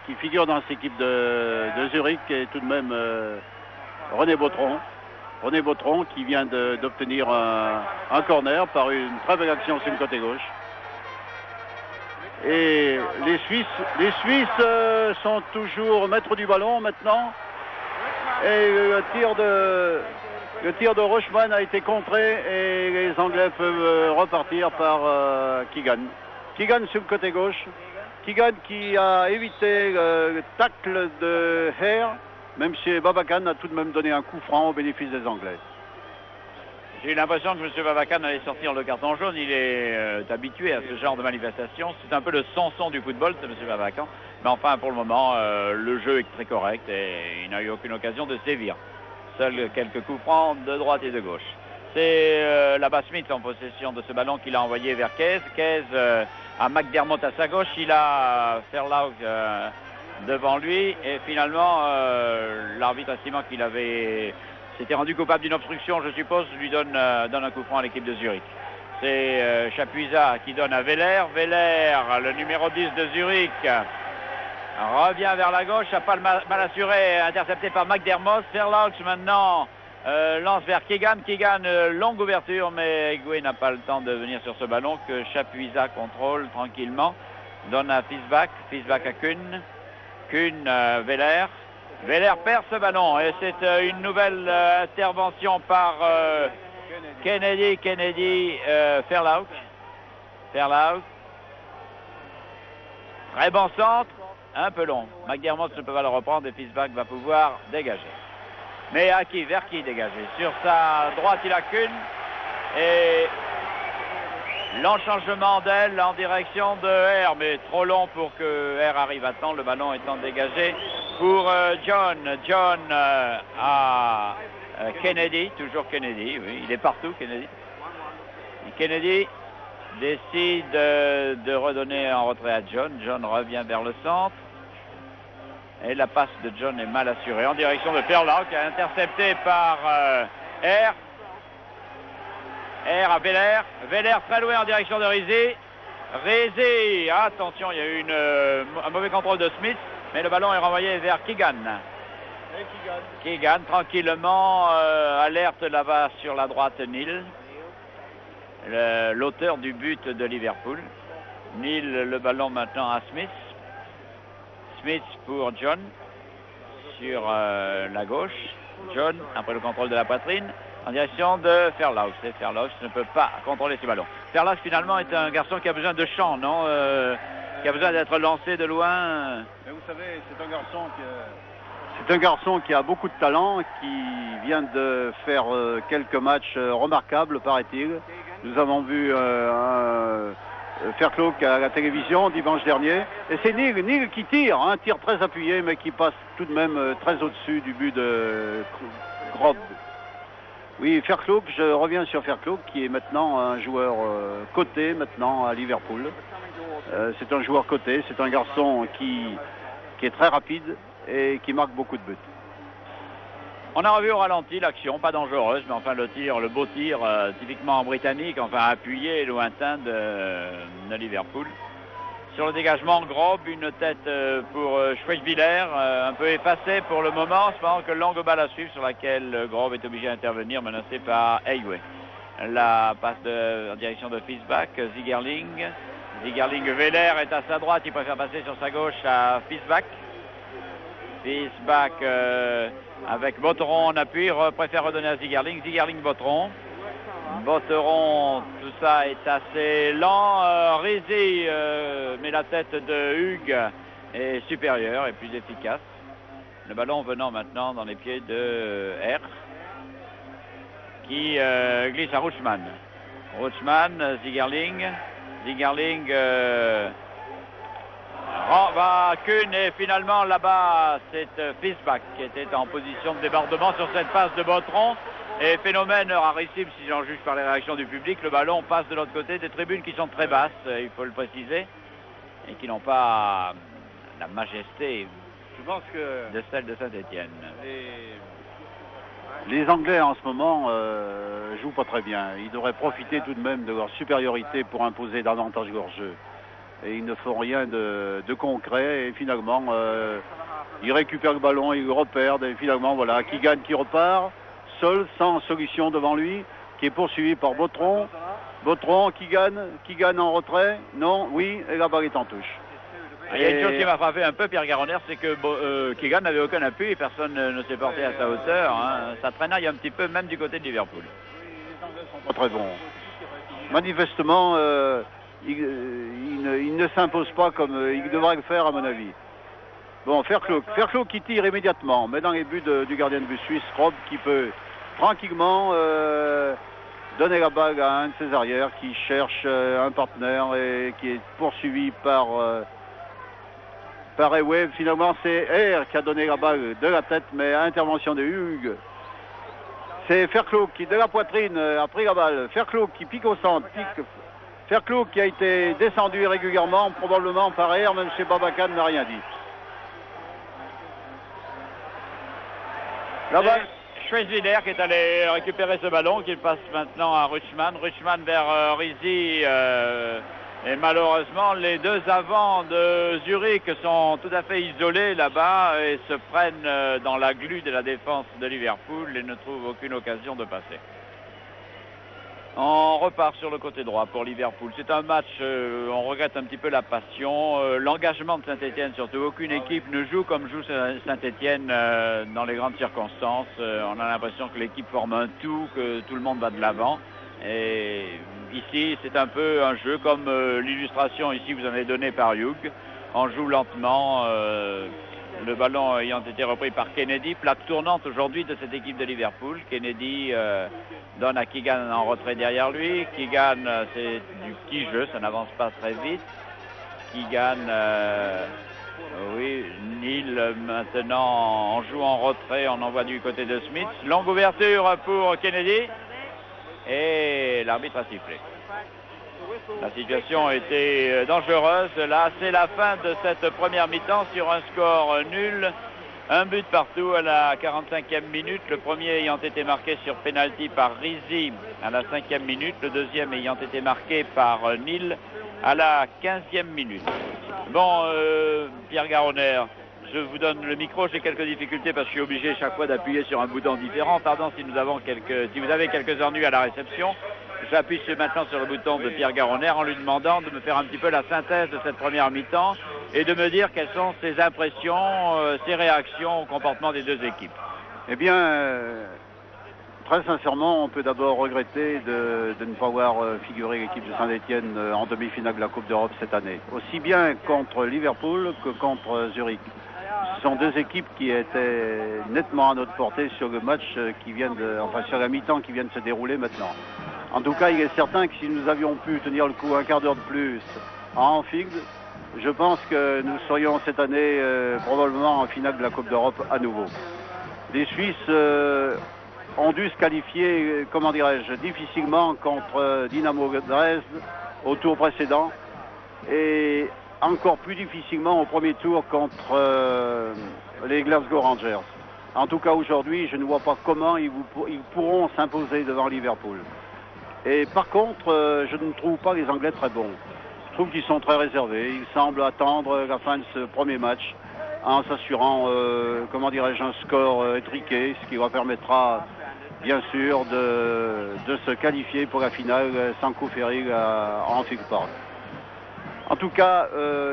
qui figure dans cette équipe de Zurich est tout de même René Botteron. René Botteron qui vient d'obtenir un corner par une très belle action sur le côté gauche. Et les Suisses sont toujours maîtres du ballon maintenant. Et le tir de Rochman a été contré et les Anglais peuvent repartir par Keegan. Keegan sur le côté gauche. Keegan qui a évité le tacle de Hare, même si Babacan a tout de même donné un coup franc au bénéfice des Anglais. J'ai eu l'impression que M. Babacan allait sortir le carton jaune. Il est habitué à ce genre de manifestation. C'est un peu le Sanson du football, c'est M. Babacan. Mais enfin, pour le moment, le jeu est très correct et il n'a eu aucune occasion de sévir. Seuls quelques coups francs de droite et de gauche. C'est là-bas Smith en possession de ce ballon qu'il a envoyé vers Keyes. Keyes a McDermott à sa gauche. Il a Fairlaug devant lui. Et finalement, l'arbitre estimant qu'il s'était rendu coupable d'une obstruction, je suppose, lui donne un coup franc à l'équipe de Zurich. C'est Chapuisat qui donne à Weller. Weller, le numéro 10 de Zurich, revient vers la gauche, a pas le mal assuré, intercepté par McDermott. Fairlaug maintenant lance vers Keegan. Keegan, longue ouverture, mais Egwe n'a pas le temps de venir sur ce ballon que Chapuisat contrôle tranquillement. Donne à Fisbach. Fisbach à Kuhn. Kuhn, Weller. Weller perd ce ballon et c'est une nouvelle intervention par Kennedy, Fairlaug. Fairlaug. Très bon centre, un peu long. McDermott ne peut pas le reprendre et Fisbach va pouvoir dégager. Mais à qui? Vers qui dégager? Sur sa droite, il a Kuhn et l'enchangement d'aile en direction de Hare, mais trop long pour que Hare arrive à temps, le ballon étant dégagé pour John. John à Kennedy, toujours Kennedy, oui, il est partout Kennedy. Et Kennedy décide de redonner en retrait à John. John revient vers le centre. Et la passe de John est mal assurée en direction de Fairlaug, qui est intercepté par Hare. Hare à Weller. Weller très loin en direction de Rizzi. Rizzi, attention, il y a eu un mauvais contrôle de Smith, mais le ballon est renvoyé vers Keegan. Keegan, tranquillement, alerte là-bas sur la droite Neil, l'auteur du but de Liverpool. Neil, le ballon maintenant à Smith. Smith pour John sur la gauche. John, après le contrôle de la poitrine, en direction de Fairlaug. C'est Fairlaug qui ne peut pas contrôler ce ballon. Fairlaug finalement est un garçon qui a besoin de champ, non qui a besoin d'être lancé de loin. Mais vous savez, c'est un garçon qui a beaucoup de talent, qui vient de faire quelques matchs remarquables, paraît-il. Nous avons vu Fairclough à la télévision dimanche dernier. Et c'est Neil qui tire, un tir très appuyé, mais qui passe tout de même très au-dessus du but de Grob. Oui, Fairclough, je reviens sur Fairclough, qui est maintenant un joueur coté maintenant à Liverpool. C'est un joueur coté, c'est un garçon qui est très rapide et qui marque beaucoup de buts. On a revu au ralenti l'action, pas dangereuse, mais enfin le beau tir, typiquement britannique, enfin appuyé, lointain de Liverpool. Sur le dégagement, Grob, une tête pour Schweigbiller, un peu effacée pour le moment, cependant que longue balle à suivre sur laquelle Grob est obligé d'intervenir, menacé par Egwe. La passe en direction de Fisbach, Zigerling. Weller est à sa droite, il préfère passer sur sa gauche à Fisbach. Fisbach avec Botteron en appui, préfère redonner à Zigerling, Botteron. Botteron, tout ça est assez lent. Rizzi, mais la tête de Hugues est supérieure et plus efficace. Le ballon venant maintenant dans les pieds de Hare, qui glisse à Rutschmann. Zigerling va Kuhn et finalement là-bas c'est Fisbach qui était en position de débordement sur cette passe de Botteron Et phénomène rarissime, si j'en juge par les réactions du public, le ballon passe de l'autre côté des tribunes qui sont très basses, il faut le préciser, et qui n'ont pas la majesté Je pense que de celle de Saint-Étienne. Les Anglais en ce moment jouent pas très bien. Ils devraient profiter tout de même de leur supériorité pour imposer davantage leur jeu. Et ils ne font rien de concret. Et finalement, ils récupèrent le ballon, ils le reperdent. Et finalement, voilà, Keegan qui repart, seul, sans solution devant lui, qui est poursuivi par Bautron. Bautron, Keegan en retrait. Non, oui, et la balle est en touche. Il y a une chose qui m'a frappé un peu, Pierre Garonner, c'est que Keegan n'avait aucun appui et personne ne s'est porté à sa hauteur. Hein. Ça traînaille un petit peu, même du côté de Liverpool. Les Anglais sont pas très bons. Manifestement, il ne s'impose pas comme il devrait le faire, à mon avis. Bon, Fairclough qui tire immédiatement, mais dans les buts du gardien de but suisse, Rob, qui peut tranquillement donner la balle à un de ses arrières qui cherche un partenaire et qui est poursuivi par Wave. Finalement, c'est Air qui a donné la balle de la tête, mais à intervention de Hugues. C'est Fairclough qui, de la poitrine, a pris la balle. Fairclough qui pique au centre. Fairclough qui a été descendu régulièrement, probablement par Air, même chez Babacan n'a rien dit. La balle. Schweizer qui est allé récupérer ce ballon, qui passe maintenant à Rutschmann. Rutschmann vers Rizzi. Et malheureusement, les deux avants de Zurich sont tout à fait isolés là-bas et se prennent dans la glu de la défense de Liverpool et ne trouvent aucune occasion de passer. On repart sur le côté droit pour Liverpool. C'est un match, on regrette un petit peu la passion, l'engagement de Saint-Étienne surtout. Aucune équipe ne joue comme joue Saint-Étienne dans les grandes circonstances. On a l'impression que l'équipe forme un tout, que tout le monde va de l'avant. Et ici, c'est un peu un jeu comme l'illustration ici vous en avez donnée par Hugh. On joue lentement, le ballon ayant été repris par Kennedy. Plaque tournante aujourd'hui de cette équipe de Liverpool. Kennedy donne à Keegan en retrait derrière lui. Keegan, c'est du petit jeu, ça n'avance pas très vite. Keegan, oui, Neil maintenant en joue en retrait, on envoie du côté de Smith. Longue ouverture pour Kennedy. Et l'arbitre a sifflé. La situation était dangereuse. Là, c'est la fin de cette première mi-temps sur un score nul. Un but partout à la 45e minute. Le premier ayant été marqué sur penalty par Rizzi à la 5e minute. Le deuxième ayant été marqué par Neil à la 15e minute. Bon, Pierre Garonner, je vous donne le micro. J'ai quelques difficultés parce que je suis obligé chaque fois d'appuyer sur un bouton différent. Pardon si vous avez quelques ennuis à la réception. J'appuie maintenant sur le bouton de Pierre Garonner en lui demandant de me faire un petit peu la synthèse de cette première mi-temps et de me dire quelles sont ses impressions, ses réactions au comportement des deux équipes. Eh bien, très sincèrement, on peut d'abord regretter de ne pas voir figurer l'équipe de Saint-Étienne en demi-finale de la Coupe d'Europe cette année. Aussi bien contre Liverpool que contre Zurich. Ce sont deux équipes qui étaient nettement à notre portée sur le match sur la mi-temps qui vient de se dérouler maintenant. En tout cas, il est certain que si nous avions pu tenir le coup un quart d'heure de plus à Anfield, je pense que nous serions cette année probablement en finale de la Coupe d'Europe à nouveau. Les Suisses ont dû se qualifier, difficilement contre Dynamo Dresde au tour précédent et encore plus difficilement au premier tour contre les Glasgow Rangers. En tout cas, aujourd'hui, je ne vois pas comment ils pourront s'imposer devant Liverpool. Et par contre, je ne trouve pas les Anglais très bons. Je trouve qu'ils sont très réservés. Ils semblent attendre la fin de ce premier match en s'assurant, un score étriqué, ce qui leur permettra, bien sûr, de se qualifier pour la finale sans coup féri à Anfield Park. En tout cas,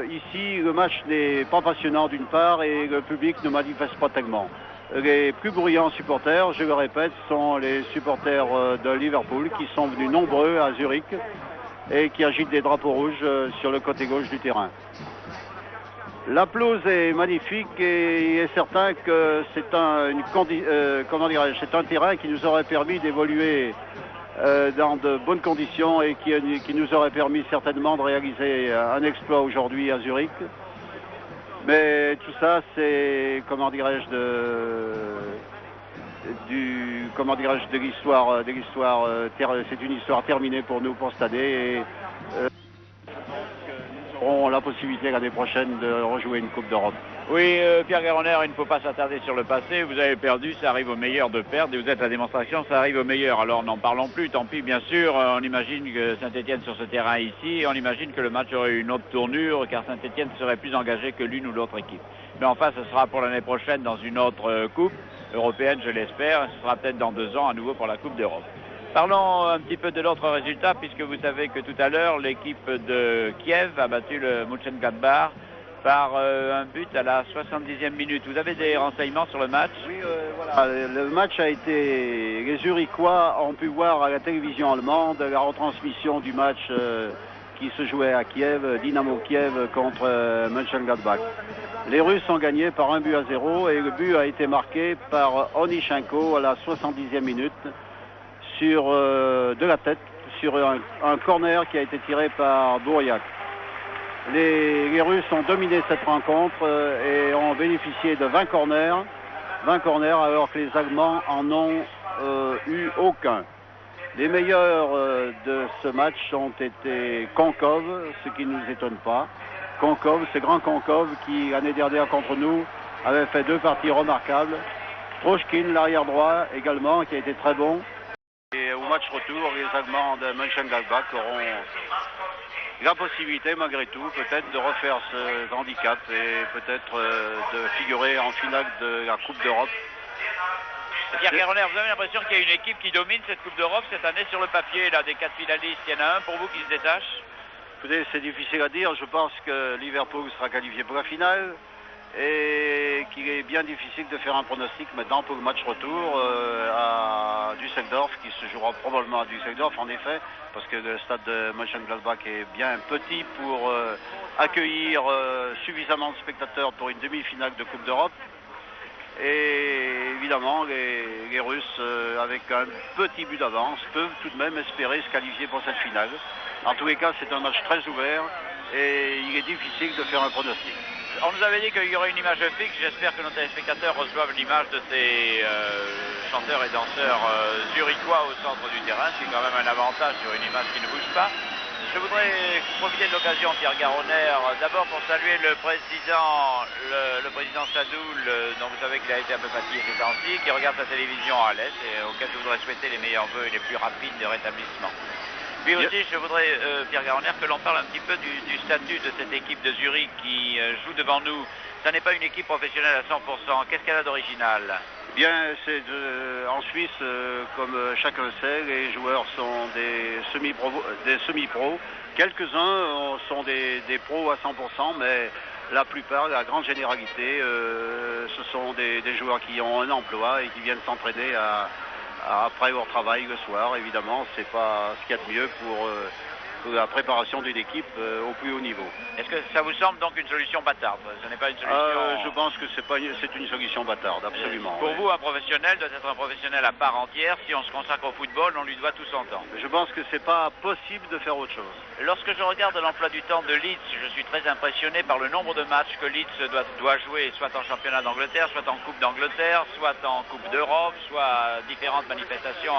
ici, le match n'est pas passionnant d'une part et le public ne manifeste pas tellement. Les plus bruyants supporters, je le répète, sont les supporters de Liverpool qui sont venus nombreux à Zurich et qui agitent des drapeaux rouges sur le côté gauche du terrain. La pelouse est magnifique et il est certain que c'est un terrain qui nous aurait permis d'évoluer dans de bonnes conditions et qui nous aurait permis certainement de réaliser un exploit aujourd'hui à Zurich. Mais tout ça, c'est, comment dirais-je, de l'histoire, c'est une histoire terminée pour nous pour cette année. Et, nous aurons la possibilité l'année prochaine de rejouer une Coupe d'Europe. Oui, Pierre Garonner, il ne faut pas s'attarder sur le passé. Vous avez perdu, ça arrive au meilleur de perdre. Et vous êtes la démonstration, ça arrive au meilleur. Alors n'en parlons plus, tant pis, bien sûr. On imagine que Saint-Étienne sur ce terrain ici. On imagine que le match aurait eu une autre tournure, car Saint-Étienne serait plus engagé que l'une ou l'autre équipe. Mais enfin, ce sera pour l'année prochaine dans une autre coupe européenne, je l'espère. Ce sera peut-être dans 2 ans à nouveau pour la Coupe d'Europe. Parlons un petit peu de l'autre résultat, puisque vous savez que tout à l'heure, l'équipe de Kiev a battu le Mönchengladbach par un but à la 70e minute. Vous avez des renseignements sur le match? Oui, voilà. Le match a été... Les Zurichois ont pu voir à la télévision allemande la retransmission du match qui se jouait à Kiev, Dynamo Kiev contre Mönchengladbach. Les Russes ont gagné par 1-0 et le but a été marqué par Onichenko à la 70e minute de la tête sur un corner qui a été tiré par Bouriac. Les Russes ont dominé cette rencontre et ont bénéficié de 20 corners alors que les Allemands en ont eu aucun. Les meilleurs de ce match ont été Konkov, ce qui ne nous étonne pas. Konkov, ce grand Konkov qui l'année dernière contre nous avait fait 2 parties remarquables. Trochkin, l'arrière droit également, qui a été très bon. Et au match retour, les Allemands de Mönchengladbach auront la possibilité, malgré tout, peut-être de refaire ce handicap et peut-être de figurer en finale de la Coupe d'Europe. Pierre Garonner, vous avez l'impression qu'il y a une équipe qui domine cette Coupe d'Europe cette année sur le papier, là, des 4 finalistes, il y en a un pour vous qui se détache? Écoutez, c'est difficile à dire. Je pense que Liverpool sera qualifié pour la finale et qu'il est bien difficile de faire un pronostic maintenant pour le match retour à Düsseldorf, qui se jouera probablement à Düsseldorf, en effet, parce que le stade de Mönchengladbach est bien petit pour accueillir suffisamment de spectateurs pour une demi-finale de Coupe d'Europe. Et évidemment, les Russes, avec un petit but d'avance, peuvent tout de même espérer se qualifier pour cette finale. En tous les cas, c'est un match très ouvert et il est difficile de faire un pronostic. On nous avait dit qu'il y aurait une image fixe. J'espère que nos téléspectateurs reçoivent l'image de ces chanteurs et danseurs zurichois au centre du terrain. C'est quand même un avantage sur une image qui ne bouge pas. Je voudrais profiter de l'occasion, Pierre Garonner, d'abord pour saluer le président Sadoul, dont vous savez qu'il a été un peu fatigué ces temps-ci, qui regarde sa télévision à l'Est et auquel je voudrais souhaiter les meilleurs vœux et les plus rapides de rétablissement. Puis aussi, je voudrais, Pierre Garonner, que l'on parle un petit peu du statut de cette équipe de Zurich qui joue devant nous. Ça n'est pas une équipe professionnelle à 100%. Qu'est-ce qu'elle a d'original? Bien, en Suisse, comme chacun sait, les joueurs sont des semi-pros. Quelques-uns sont des pros à 100%, mais la plupart, la grande généralité, ce sont des joueurs qui ont un emploi et qui viennent s'entraîner après leur travail le soir. Évidemment, c'est pas ce qu'il y a de mieux pour la préparation d'une équipe au plus haut niveau. Est-ce que ça vous semble donc une solution bâtarde? Ce n'est pas une solution... Je pense que c'est une solution bâtarde, absolument. Pour vous, un professionnel doit être un professionnel à part entière. Si on se consacre au football, on lui doit tout son temps. Je pense que c'est pas possible de faire autre chose. Lorsque je regarde l'emploi du temps de Leeds, je suis très impressionné par le nombre de matchs que Leeds doit jouer, soit en championnat d'Angleterre, soit en Coupe d'Angleterre, soit en Coupe d'Europe, soit à différentes manifestations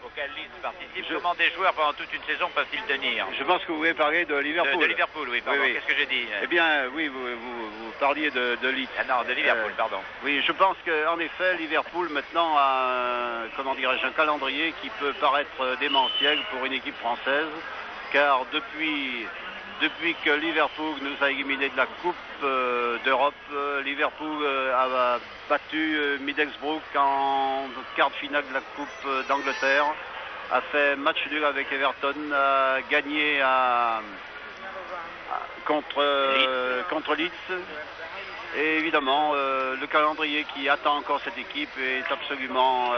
auxquelles Leeds participe. Comment des joueurs pendant toute une saison peuvent-ils tenir? Je pense que vous voulez parler de Liverpool. De Liverpool, oui, pardon. Oui. Qu'est-ce que j'ai dit? Eh bien, oui, vous parliez de Leeds. Ah non, de Liverpool, pardon. Oui, je pense qu'en effet, Liverpool maintenant a un calendrier qui peut paraître démentiel pour une équipe française, car depuis que Liverpool nous a éliminés de la Coupe d'Europe, Liverpool a battu Middlesbrough en quart de finale de la Coupe d'Angleterre, a fait match nul avec Everton, a gagné contre Leeds. Et évidemment, le calendrier qui attend encore cette équipe est absolument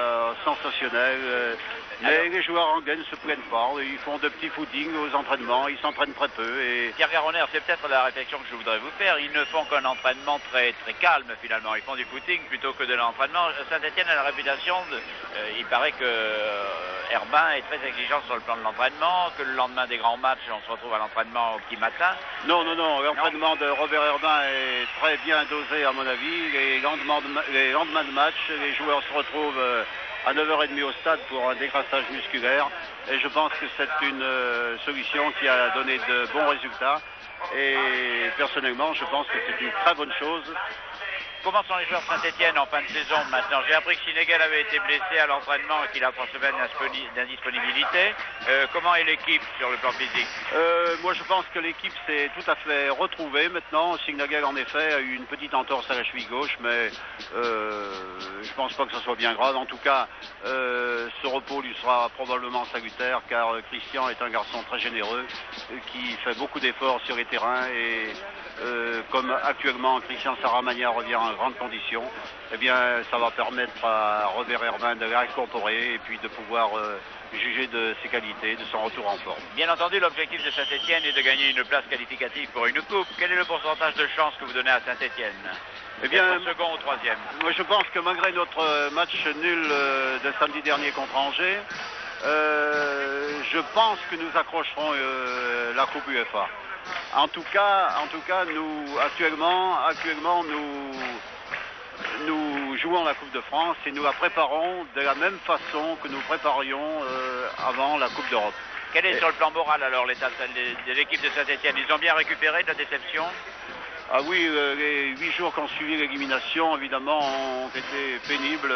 sensationnel. Les joueurs anglais ne se plaignent pas, ils font de petits footings aux entraînements, ils s'entraînent très peu. Et... Pierre Garonner, c'est peut-être la réflexion que je voudrais vous faire. Ils ne font qu'un entraînement très, très calme finalement. Ils font du footing plutôt que de l'entraînement. Saint-Étienne a la réputation, il paraît que Herbin est très exigeant sur le plan de l'entraînement, que le lendemain des grands matchs, on se retrouve à l'entraînement au petit matin. Non, l'entraînement de Robert Herbin est très bien dosé à mon avis. Les lendemains de match, les joueurs se retrouvent à 9h30 au stade pour un décrassage musculaire. Et je pense que c'est une solution qui a donné de bons résultats. Et personnellement, je pense que c'est une très bonne chose. Comment sont les joueurs de Saint-Etienne en fin de saison maintenant? J'ai appris que Sinégal avait été blessé à l'entraînement et qu'il a 3 semaines d'indisponibilité. Comment est l'équipe sur le plan physique? Moi je pense que l'équipe s'est tout à fait retrouvée maintenant. Sinégal en effet a eu une petite entorse à la cheville gauche, mais je pense pas que ce soit bien grave. En tout cas, ce repos lui sera probablement salutaire car Christian est un garçon très généreux qui fait beaucoup d'efforts sur les terrains et comme actuellement Christian Saramagna revient en grande condition, eh bien ça va permettre à Robert Herbin de l'incorporer et puis de pouvoir juger de ses qualités, de son retour en forme. Bien entendu, l'objectif de Saint-Etienne est de gagner une place qualificative pour une coupe. Quel est le pourcentage de chance que vous donnez à Saint-Etienne? Eh bien, second ou troisième? Moi je pense que malgré notre match nul de samedi dernier contre Angers, je pense que nous accrocherons la coupe UEFA. En tout cas, nous actuellement nous jouons la Coupe de France et nous la préparons de la même façon que nous préparions avant la Coupe d'Europe. Quel est sur le plan moral alors l'état de l'équipe de Saint-Etienne? Ils ont bien récupéré de la déception? Ah oui, les 8 jours qui ont suivi l'élimination, évidemment, ont été pénibles.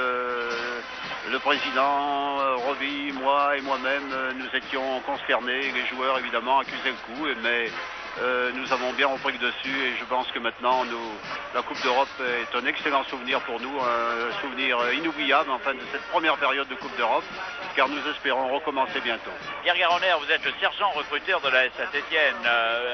Le président, Roby, moi et moi-même, nous étions consternés. Les joueurs, évidemment, accusaient le coup, mais nous avons bien repris le dessus et je pense que maintenant, la Coupe d'Europe est un excellent souvenir pour nous, un souvenir inoubliable, enfin, de cette première période de Coupe d'Europe, car nous espérons recommencer bientôt. Pierre Garonner, vous êtes le sergent recruteur de l'AS Saint-Etienne.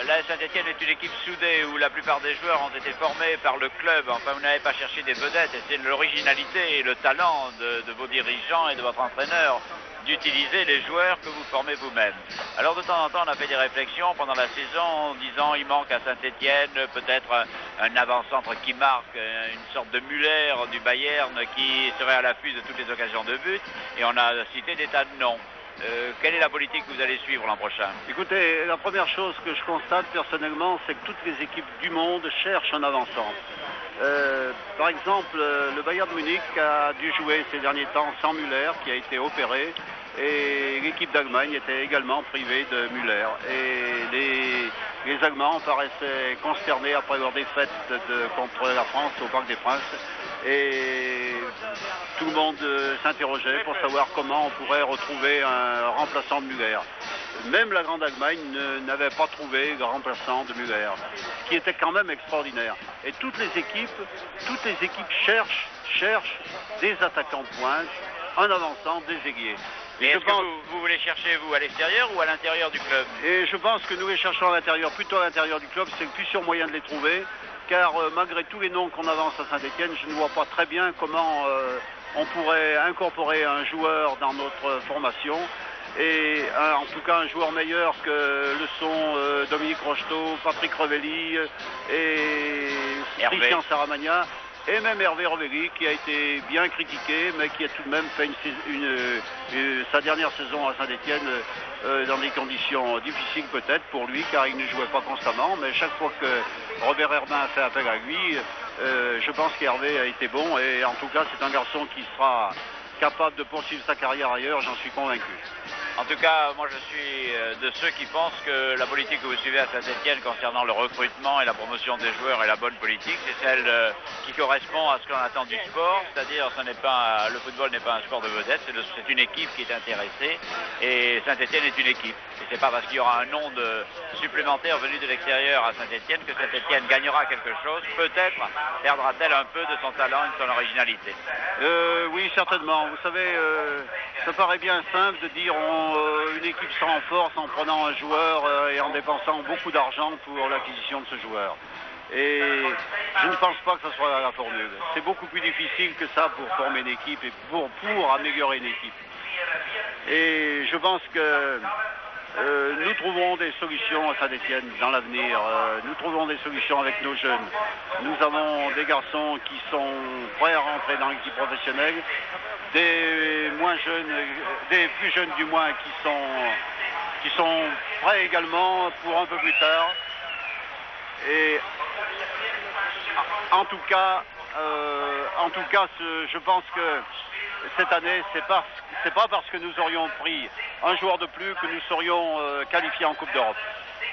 L'AS Saint-Etienne est une équipe soudée où la plupart des joueurs ont été formés par le club. Enfin, vous n'avez pas cherché des vedettes et c'est l'originalité et le talent de vos dirigeants et de votre entraîneur d'utiliser les joueurs que vous formez vous-même. Alors de temps en temps, on a fait des réflexions pendant la saison en disant il manque à Saint-Etienne peut-être un avant-centre qui marque, une sorte de Müller du Bayern qui serait à l'affût de toutes les occasions de but et on a cité des tas de noms. Quelle est la politique que vous allez suivre l'an prochain? Écoutez, la première chose que je constate personnellement, c'est que toutes les équipes du monde cherchent un avant-centre. Par exemple, le Bayern de Munich a dû jouer ces derniers temps sans Müller, qui a été opéré, et l'équipe d'Allemagne était également privée de Müller. Et les Allemands paraissaient consternés après leur défaite contre la France au Parc des Princes. Et tout le monde s'interrogeait pour savoir comment on pourrait retrouver un remplaçant de Müller. Même la Grande Allemagne n'avait pas trouvé le remplaçant de Müller, ce qui était quand même extraordinaire. Et toutes les équipes cherchent des attaquants de pointe, un avant-centre, des ailiers. Et est-ce que vous voulez chercher, vous, à l'extérieur ou à l'intérieur du club? Et je pense que nous les cherchons à l'intérieur, plutôt à l'intérieur du club, c'est le plus sûr moyen de les trouver, car malgré tous les noms qu'on avance à Saint-Etienne, je ne vois pas très bien comment on pourrait incorporer un joueur dans notre formation. Et en tout cas un joueur meilleur que le sont Dominique Rocheteau, Patrick Revelli et Christian Saramagna et même Hervé Revelli qui a été bien critiqué mais qui a tout de même fait sa dernière saison à Saint-Etienne dans des conditions difficiles peut-être pour lui car il ne jouait pas constamment, mais chaque fois que Robert Herbin a fait appel à lui, je pense qu'Hervé a été bon et en tout cas c'est un garçon qui sera capable de poursuivre sa carrière ailleurs, j'en suis convaincu. En tout cas, moi je suis de ceux qui pensent que la politique que vous suivez à Saint-Etienne concernant le recrutement et la promotion des joueurs est la bonne politique. C'est celle qui correspond à ce qu'on attend du sport, c'est-à-dire le football n'est pas un sport de vedette, c'est une équipe qui est intéressée et Saint-Etienne est une équipe. Et c'est pas parce qu'il y aura un nom supplémentaire venu de l'extérieur à Saint-Etienne que Saint-Etienne gagnera quelque chose. Peut-être perdra-t-elle un peu de son talent et de son originalité. Oui, certainement. Vous savez, ça paraît bien simple de dire une équipe se renforce en prenant un joueur et en dépensant beaucoup d'argent pour l'acquisition de ce joueur. Et je ne pense pas que ce soit la formule. C'est beaucoup plus difficile que ça pour former une équipe et pour améliorer une équipe. Et je pense que nous trouverons des solutions à Saint-Etienne dans l'avenir. Nous trouverons des solutions avec nos jeunes. Nous avons des garçons qui sont prêts à rentrer dans l'équipe professionnelle, des plus jeunes du moins qui sont prêts également pour un peu plus tard. Et en tout cas, je pense que cette année, c'est pas parce que nous aurions pris un joueur de plus que nous serions qualifiés en Coupe d'Europe.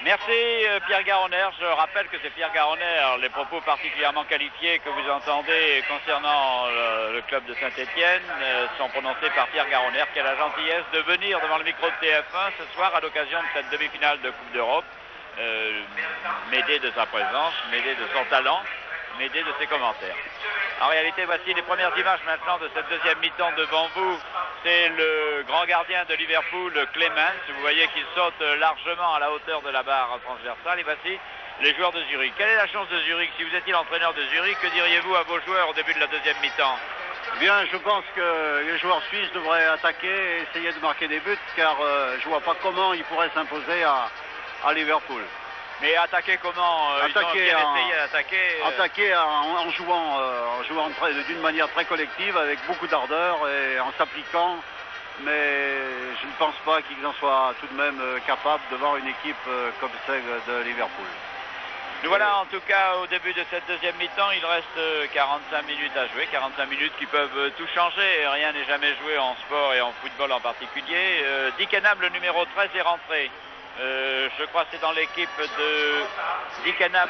Merci Pierre Garonner. Je rappelle que c'est Pierre Garonner, les propos particulièrement qualifiés que vous entendez concernant le club de Saint-Étienne sont prononcés par Pierre Garonner qui a la gentillesse de venir devant le micro de TF1 ce soir à l'occasion de cette demi-finale de Coupe d'Europe, m'aider de sa présence, m'aider de son talent, m'aider de ses commentaires. En réalité, voici les premières images maintenant de cette deuxième mi-temps devant vous. C'est le grand gardien de Liverpool, Clemens. Vous voyez qu'il saute largement à la hauteur de la barre transversale. Et voici les joueurs de Zurich. Quelle est la chance de Zurich? Si vous étiez l'entraîneur de Zurich, que diriez-vous à vos joueurs au début de la deuxième mi-temps? Eh bien, je pense que les joueurs suisses devraient attaquer et essayer de marquer des buts, car je ne vois pas comment ils pourraient s'imposer à Liverpool. Mais attaquer comment? Attaquer attaquer en jouant d'une manière très collective, avec beaucoup d'ardeur et en s'appliquant. Mais je ne pense pas qu'ils en soient tout de même capables devant une équipe comme celle de Liverpool. Nous voilà en tout cas au début de cette deuxième mi-temps. Il reste 45 minutes à jouer, 45 minutes qui peuvent tout changer. Rien n'est jamais joué en sport et en football en particulier. Dickenham, le numéro 13, est rentré. Je crois que c'est dans l'équipe de Dickenham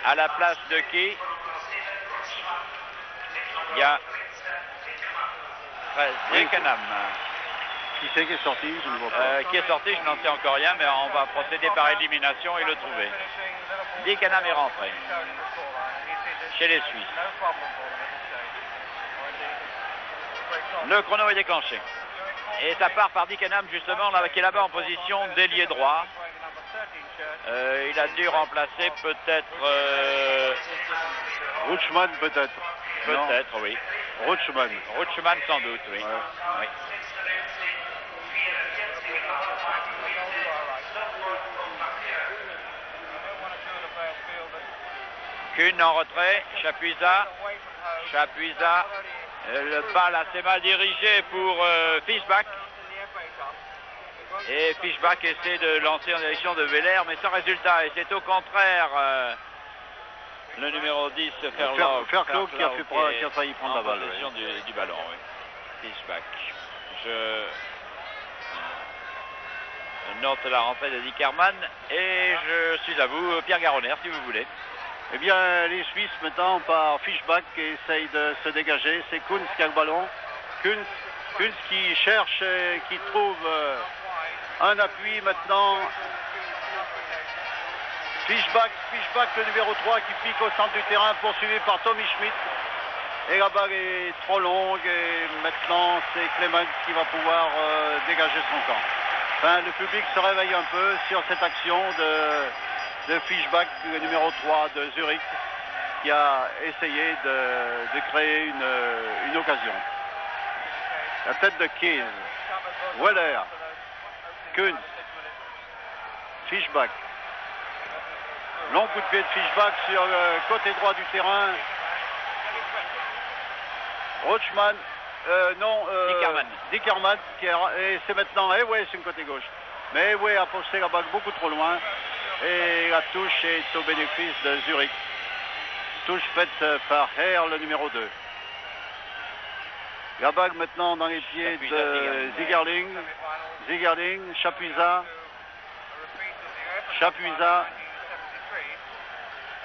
à la place de qui? Il y a Dickenham. Qui c'est qui est sorti? Je ne vois pas. Qui est sorti, je n'en sais encore rien, mais on va procéder par élimination et le trouver. Dickenham est rentré chez les Suisses. Le chrono est déclenché. Et ça part par Dickenham justement, là, qui est là-bas en position d'ailier droit. Il a dû remplacer peut-être... Rutschmann peut-être. Peut-être, oui. Rutschmann. Rutschmann sans doute, oui. Ouais. Oui. Kuhn en retrait, Chapuisat. Le balle assez mal dirigé pour Fischbach. Et Fischbach essaie de lancer en direction de Weller, mais sans résultat. Et c'est au contraire le numéro 10, Fairclough qui a failli prendre la balle. En possession du ballon, oui. Fischbach. Je note la rentrée de Dickerman. Et je suis à vous, Pierre Garonner, si vous voulez. Eh bien, les Suisses maintenant par Fischbach qui essaye de se dégager. C'est Kunz qui a le ballon. Kunz qui cherche et qui trouve un appui maintenant. Fischbach, le numéro 3 qui pique au centre du terrain, poursuivi par Tommy Schmidt. Et la balle est trop longue et maintenant c'est Clemens qui va pouvoir dégager son camp. Enfin, le public se réveille un peu sur cette action de Fischbach, le numéro 3 de Zurich, qui a essayé de créer une occasion. La tête de Kies, Weller, Kunz, Fischbach. Long coup de pied de Fischbach sur le côté droit du terrain. Rutschmann, Dickerman, et c'est maintenant Ewey sur le côté gauche. Mais Ewey a poussé la balle beaucoup trop loin. Et la touche est au bénéfice de Zurich. Touche faite par Herr, le numéro 2. La balle maintenant dans les pieds de Zigerling, Chapuisat,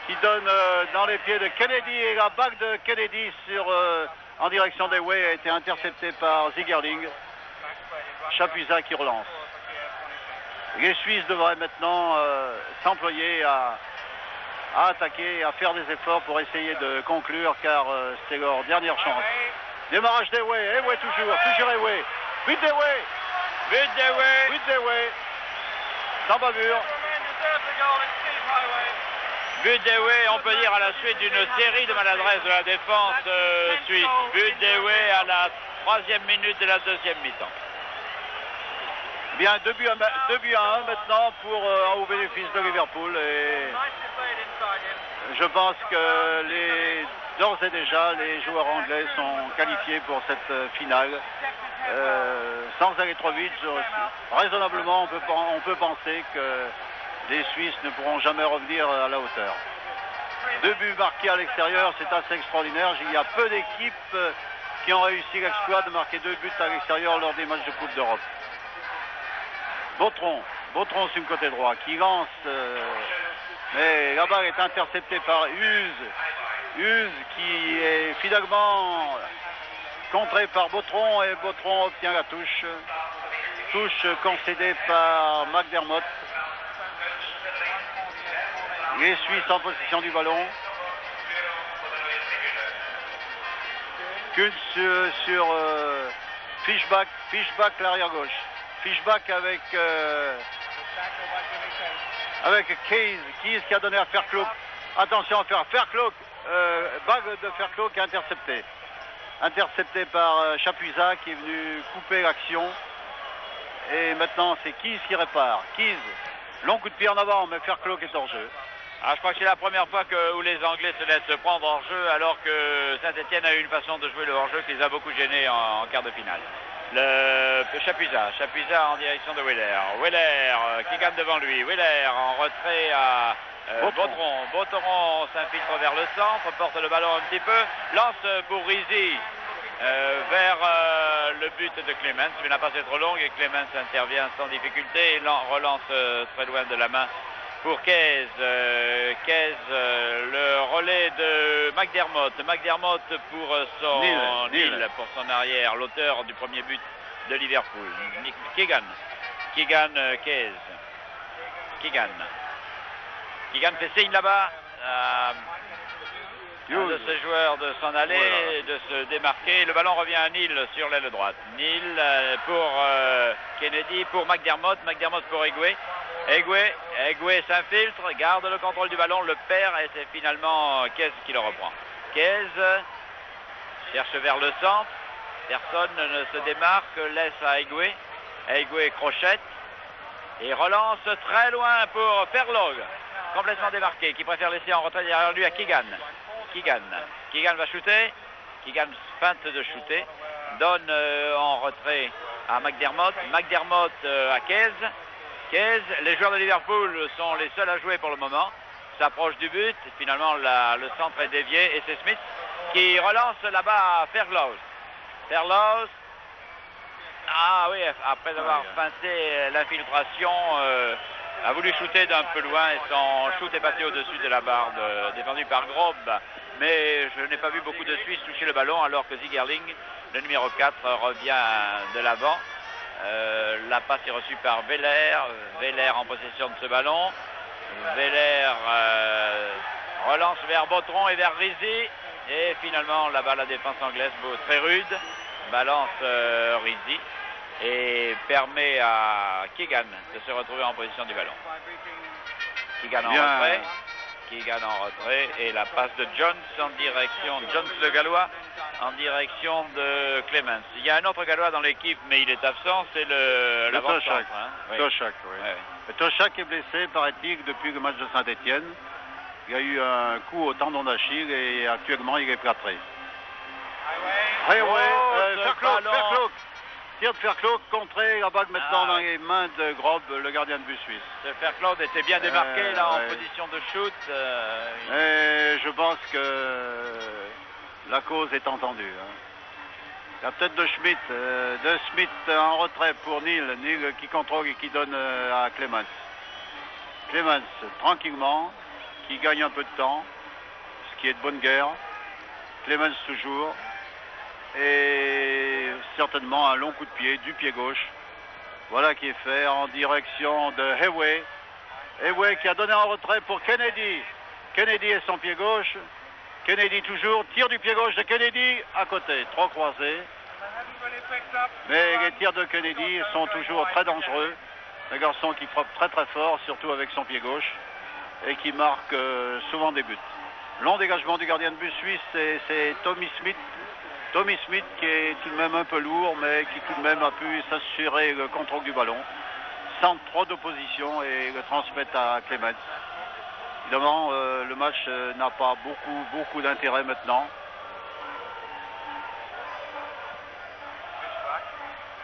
qui donne dans les pieds de Kennedy, et la balle de Kennedy en direction d'Ewey a été interceptée par Zigerling. Chapuisat qui relance. Les Suisses devraient maintenant s'employer à attaquer, à faire des efforts pour essayer de conclure, car c'est leur dernière chance. Démarrage d'Ewey, toujours Ewey. But d'Ewey. Sans bavure. But d'Ewey, on peut dire à la suite d'une série de maladresses de la défense suisse. But d'Ewey à la 3e minute de la deuxième mi-temps. Bien, 2 buts à 1 maintenant au bénéfice de Liverpool. Et je pense que d'ores et déjà, les joueurs anglais sont qualifiés pour cette finale. Sans aller trop vite, raisonnablement, on peut penser les Suisses ne pourront jamais revenir à la hauteur. 2 buts marqués à l'extérieur, c'est assez extraordinaire. Il y a peu d'équipes qui ont réussi l'exploit de marquer 2 buts à l'extérieur lors des matchs de Coupe d'Europe. Bautron sur le côté droit qui lance, mais la balle est interceptée par Huse qui est finalement contré par Bautron et Bautron obtient la touche. Touche concédée par McDermott. Les Suisses en possession du ballon. Kunz sur Fischbach l'arrière gauche. Fischbach avec Keys qui a donné à Verklook. Attention à Verklook. Bague de Verklook intercepté. Intercepté par Chapuisat qui est venu couper l'action. Et maintenant c'est Keys qui répare. Keys, long coup de pied en avant, mais Verklook est hors jeu. Ah, je crois que c'est la première fois où les Anglais se laissent prendre hors jeu, alors que Saint-Etienne a eu une façon de jouer le hors jeu qui les a beaucoup gênés en quart de finale. Chapuisat en direction de Wheeler. Wheeler qui gagne devant lui. Wheeler en retrait à Bautron. Bautron s'infiltre vers le centre, porte le ballon un petit peu, lance pour Rizzi vers le but de Clemens, mais la passe est trop longue et Clemens intervient sans difficulté et relance très loin de la main pour Keyes. Le relais de McDermott. McDermott pour son arrière, l'auteur du premier but de Liverpool. Keegan Keyes. Keegan fait signe là-bas de ce joueur de s'en aller, de se démarquer. Le ballon revient à Neal sur l'aile droite. Neal pour Kennedy, pour McDermott pour Egué. Egué s'infiltre, garde le contrôle du ballon, le perd et c'est finalement Keyes qui le reprend. Keyes cherche vers le centre, personne ne se démarque, laisse à Egué. Egué crochette et relance très loin pour Perlog, complètement démarqué, qui préfère laisser en retrait derrière lui à Keegan. Keegan va shooter, Keegan feinte de shooter, donne en retrait à McDermott à Keyes. Les joueurs de Liverpool sont les seuls à jouer pour le moment, s'approche du but, finalement le centre est dévié et c'est Smith qui relance là-bas à Ferlaus. Ah oui, après avoir feinté l'infiltration, a voulu shooter d'un peu loin et son shoot est passé au-dessus de la barre défendue par Grob. Mais je n'ai pas vu beaucoup de Suisses toucher le ballon alors que Zigerling, le numéro 4, revient de l'avant. La passe est reçue par Veller en possession de ce ballon. Veller relance vers Bautron et vers Rizzi. Et finalement, là-bas, la défense anglaise, très rude, balance Rizzi et permet à Keegan de se retrouver en position du ballon. Keegan en retrait et la passe de Jones le Gallois en direction de Clemens. Il y a un autre Gallois dans l'équipe mais il est absent, c'est l'avant-centre. Toshak, oui. Toshak est blessé, paraît-il, depuis le match de Saint-Etienne. Il y a eu un coup au tendon d'Achille et actuellement il est plâtré. Verklook. Tir de Verklook contré, la bague maintenant dans les mains de Grob, le gardien de but suisse. Ce Verklook était bien démarqué en position de shoot. Et je pense que la cause est entendue. La tête de Smith en retrait pour Neal qui contrôle et qui donne à Clemens. Clemens tranquillement, qui gagne un peu de temps, ce qui est de bonne guerre. Clemens toujours. Et certainement un long coup de pied du pied gauche. Voilà qui est fait en direction de Hewey. Hewey qui a donné en retrait pour Kennedy. Kennedy est son pied gauche. Kennedy toujours, tir du pied gauche de Kennedy à côté, trop croisé. Mais les tirs de Kennedy sont toujours très dangereux. Un garçon qui frappe très très fort, surtout avec son pied gauche, et qui marque souvent des buts. Long dégagement du gardien de but suisse, c'est Tommy Smith. Tommy Smith qui est tout de même un peu lourd, mais qui tout de même a pu s'assurer le contrôle du ballon, sans trop d'opposition et le transmettre à Clemens. Évidemment, le match n'a pas beaucoup d'intérêt maintenant.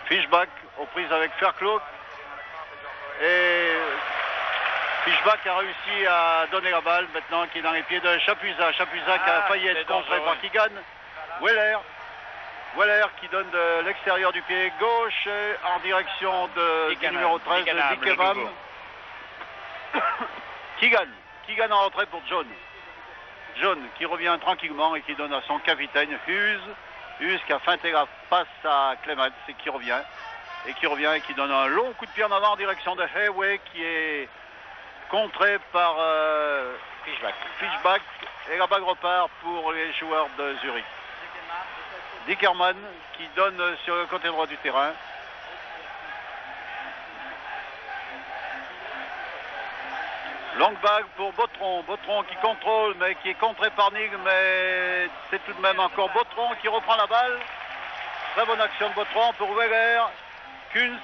Fischbach aux prises avec Verklook. Et Fischbach a réussi à donner la balle maintenant qui est dans les pieds de Chapuisat. Chapuisat qui a failli être contré par Keegan. Weller qui donne de l'extérieur du pied gauche en direction du numéro 13, Dickenham. Keegan en retrait pour John. John qui revient tranquillement et qui donne à son capitaine Hughes qui a feinté la passe à Clements et qui revient et qui donne un long coup de pied en avant en direction de Hayway qui est contré par Fischbach et la balle repart pour les joueurs de Zurich. Dickerman qui donne sur le côté droit du terrain. Longue bague pour Botron qui contrôle mais qui est contré par Nig, mais c'est tout de même encore Botron qui reprend la balle. Très bonne action de Botron pour Weller. Kunz,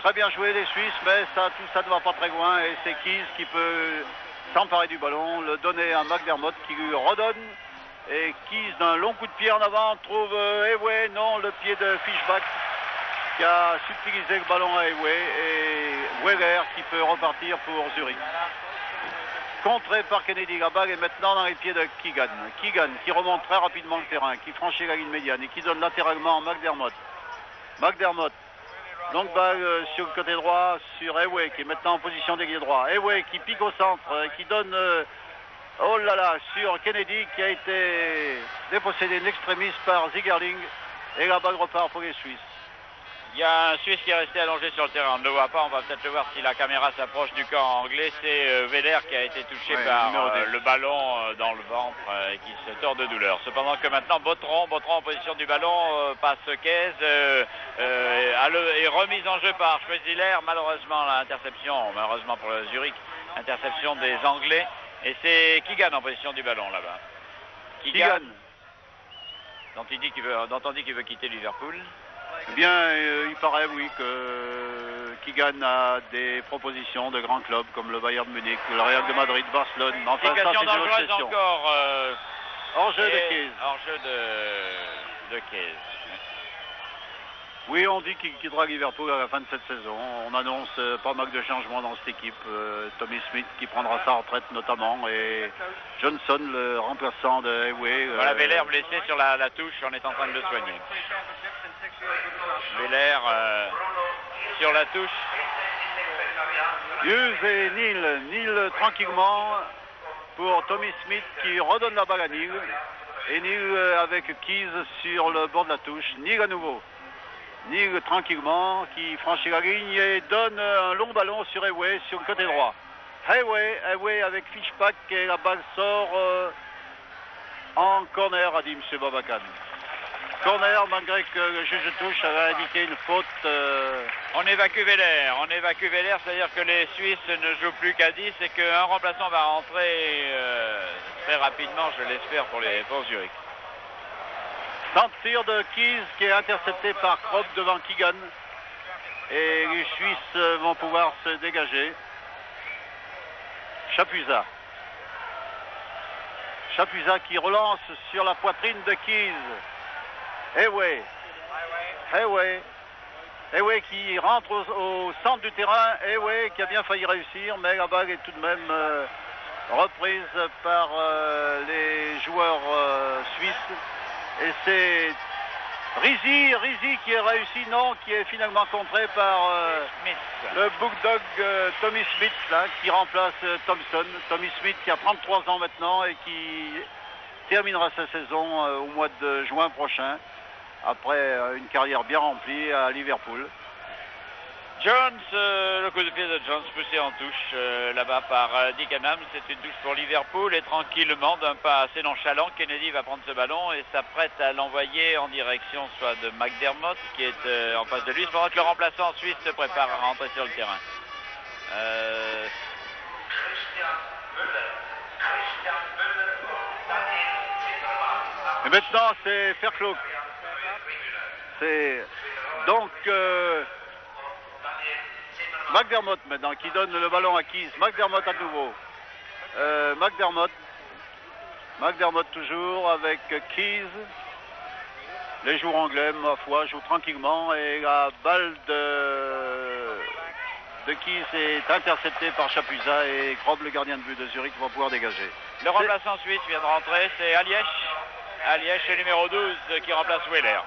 très bien joué les Suisses, mais tout ça ne va pas très loin et c'est Keys qui peut s'emparer du ballon, le donner à McDermott qui lui redonne. Et Keys d'un long coup de pied en avant trouve Hayway, non, le pied de Fischbach qui a subtilisé le ballon à Hayway et Weller qui peut repartir pour Zurich. Contré par Kennedy, la balle est maintenant dans les pieds de Keegan. Keegan qui remonte très rapidement le terrain, qui franchit la ligne médiane et qui donne latéralement à McDermott. Donc balle sur le côté droit sur Hayway qui est maintenant en position d'ailier droit. Hayway qui pique au centre, qui donne oh là là sur Kennedy qui a été dépossédé d'extrémis par Zigerling et la balle repart pour les Suisses. Il y a un Suisse qui est resté allongé sur le terrain, on ne le voit pas, on va peut-être le voir si la caméra s'approche du camp anglais. C'est Weller qui a été touché par le ballon dans le ventre et qui se tord de douleur. Cependant que maintenant Botron en position du ballon, passe Caisse, est remise en jeu par Schweziller. Malheureusement malheureusement pour le Zurich, interception des Anglais. Et c'est Keegan en position du ballon là-bas. Keegan. Dont on dit qu'il veut quitter Liverpool. Eh bien, il paraît, oui, que Keegan a des propositions de grands clubs comme le Bayern de Munich, le Real de Madrid, Barcelone. Enfin, ça, c'est dangereuse encore. Hors-jeu de Keys. Hors-jeu de Keys. Oui, on dit qu'il quittera Liverpool à la fin de cette saison. On annonce pas mal de changements dans cette équipe. Tommy Smith qui prendra sa retraite notamment et Johnson, le remplaçant de Hayway. Voilà, Weller blessé sur la touche, on est en train de le soigner. Weller sur la touche. Hughes et Neal tranquillement pour Tommy Smith qui redonne la balle à Neal. Et Neal avec Keys sur le bord de la touche. Neal à nouveau. Neal tranquillement qui franchit la ligne et donne un long ballon sur Hayway sur le côté droit. Hayway avec Fischbach et la balle sort en corner, a dit M. Babacan. Corner malgré que le juge de touche avait indiqué une faute. On évacue Weller, c'est-à-dire que les Suisses ne jouent plus qu'à 10 et qu'un remplaçant va rentrer très rapidement, je l'espère, pour Zurich. Tir de Keys qui est intercepté par Kropp devant Keegan. Et les Suisses vont pouvoir se dégager. Chapuisat qui relance sur la poitrine de Keys. Hayway qui rentre au centre du terrain. Hayway qui a bien failli réussir, mais la balle est tout de même reprise par les joueurs suisses. Et c'est Rizzi qui a réussi, non, qui est finalement contré par le Bulldog Tommy Smith là, qui remplace Thompson. Tommy Smith qui a 33 ans maintenant et qui terminera sa saison au mois de juin prochain après une carrière bien remplie à Liverpool. Jones, le coup de pied de Jones poussé en touche là-bas par Dickenham. C'est une touche pour Liverpool et tranquillement, d'un pas assez nonchalant, Kennedy va prendre ce ballon et s'apprête à l'envoyer en direction soit de McDermott qui est en face de lui, pendant que le remplaçant suisse se prépare à rentrer sur le terrain. Et maintenant c'est Fairclough. C'est donc McDermott maintenant qui donne le ballon à Keys. McDermott à nouveau. McDermott toujours avec Keys. Les joueurs anglais, ma foi, jouent tranquillement et la balle de de qui c'est intercepté par Chapuisat et Krob, le gardien de but de Zurich, va pouvoir dégager. Le remplaçant suisse vient de rentrer, c'est Alièche. Alièche, le numéro 12 qui remplace Weller.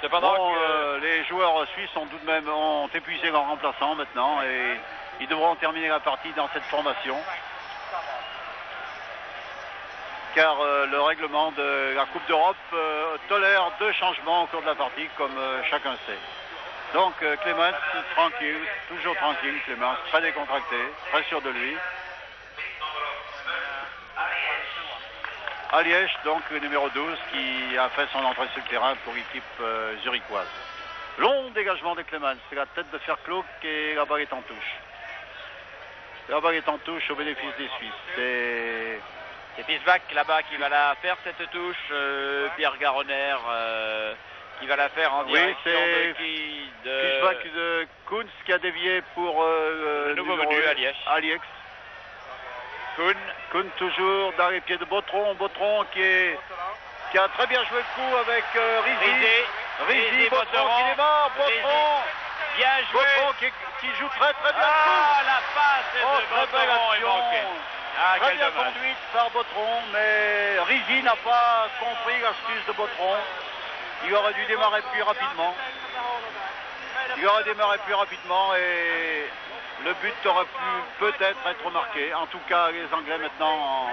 Cependant Bon, les joueurs suisses ont tout de même épuisé leur remplaçant maintenant et ils devront terminer la partie dans cette formation. Car le règlement de la Coupe d'Europe tolère 2 changements au cours de la partie, comme chacun sait. Donc Clemens, tranquille, toujours tranquille, Clemens, très décontracté, très sûr de lui. Alièche, donc le numéro 12, qui a fait son entrée sur le terrain pour l'équipe zurichoise. Long dégagement de Clemens, c'est la tête de Ferklouk et la balle est en touche. La balle est en touche au bénéfice des Suisses. C'est Pisbach là-bas qui va la faire cette touche, Pierre Garonner qui va la faire en direction de qui Pisbach de Kunz qui a dévié pour le nouveau venu Alièche. Kuhn toujours dans les pieds de Bautron. Bautron qui a très bien joué le coup avec Rizzi, Bautron qui démarre. Bautron, bien joué. Bautron qui joue très bien le coup. La passe de Bautron est manquée. Très bien conduite par Bautron, mais Rizzi n'a pas compris l'astuce de Bautron. Il aurait dû démarrer plus rapidement. Et le but aurait pu peut-être être marqué. En tout cas, les Anglais maintenant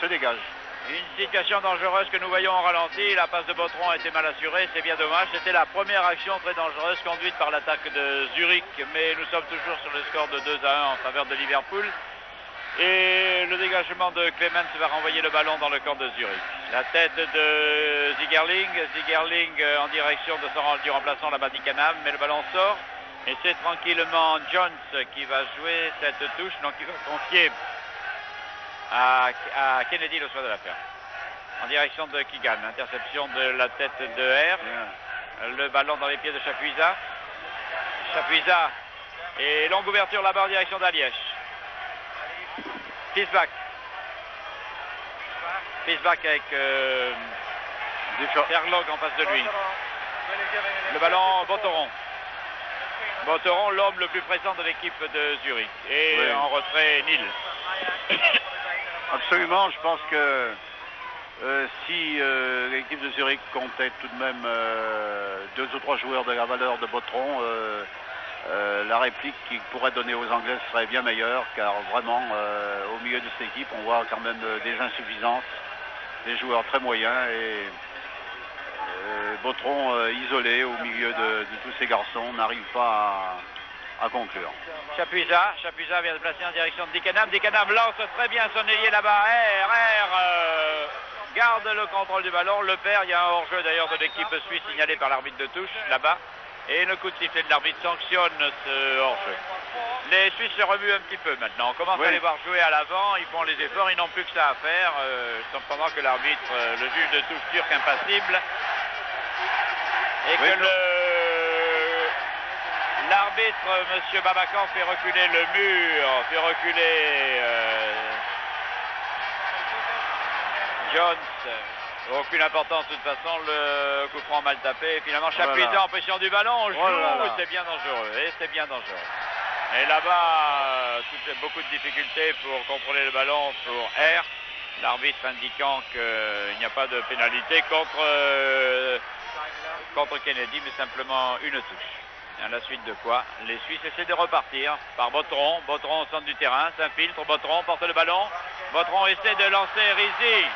se dégagent. Une situation dangereuse que nous voyons en ralenti. La passe de Bautron a été mal assurée, c'est bien dommage. C'était la première action très dangereuse conduite par l'attaque de Zurich. Mais nous sommes toujours sur le score de 2-1 en faveur de Liverpool. Et le dégagement de Clemens va renvoyer le ballon dans le camp de Zurich. La tête de Zigerling en direction du remplaçant là-bas d'Ikanam, mais le ballon sort. Et c'est tranquillement Jones qui va jouer cette touche, donc il va confier à Kennedy le soin de l'affaire. En direction de Keegan, interception de la tête de R. Le ballon dans les pieds de Chapuisat. Chapuisat et longue ouverture là-bas en direction d'Alièche. Pisbach avec Ferlog en face de lui. Le ballon Bautron, l'homme le plus présent de l'équipe de Zurich. Et en retrait, Nil. Absolument, je pense que si l'équipe de Zurich comptait tout de même 2 ou 3 joueurs de la valeur de Bautron, la réplique qu'il pourrait donner aux Anglais serait bien meilleure, car vraiment, au milieu de cette équipe, on voit quand même des insuffisances, des joueurs très moyens, et Bautron, isolé au milieu de tous ces garçons, n'arrive pas à conclure. Chapuisat vient de placer en direction de Dickenham. Dickenham lance très bien son ailier là-bas. Garde le contrôle du ballon, le perd. Il y a un hors-jeu d'ailleurs de l'équipe suisse signalé par l'arbitre de touche là-bas. Et le coup de sifflet de l'arbitre sanctionne ce hors-jeu. Les Suisses se remuent un petit peu maintenant. On commence à les voir jouer à l'avant. Ils font les efforts, ils n'ont plus que ça à faire. Cependant que l'arbitre, le juge de touche turc impassible, et que l'arbitre, M. Babakan, fait reculer le mur, fait reculer Jones. Aucune importance de toute façon, le coup franc mal tapé. Et finalement, Chapuisat en position du ballon, on joue, c'est bien dangereux. Et là-bas, beaucoup de difficultés pour contrôler le ballon pour R. L'arbitre indiquant qu'il n'y a pas de pénalité contre Kennedy, mais simplement une touche. À la suite de quoi, les Suisses essaient de repartir par Bautron. Bautron au centre du terrain, s'infiltre, Bautron porte le ballon. Bautron essaie de lancer Rizzi.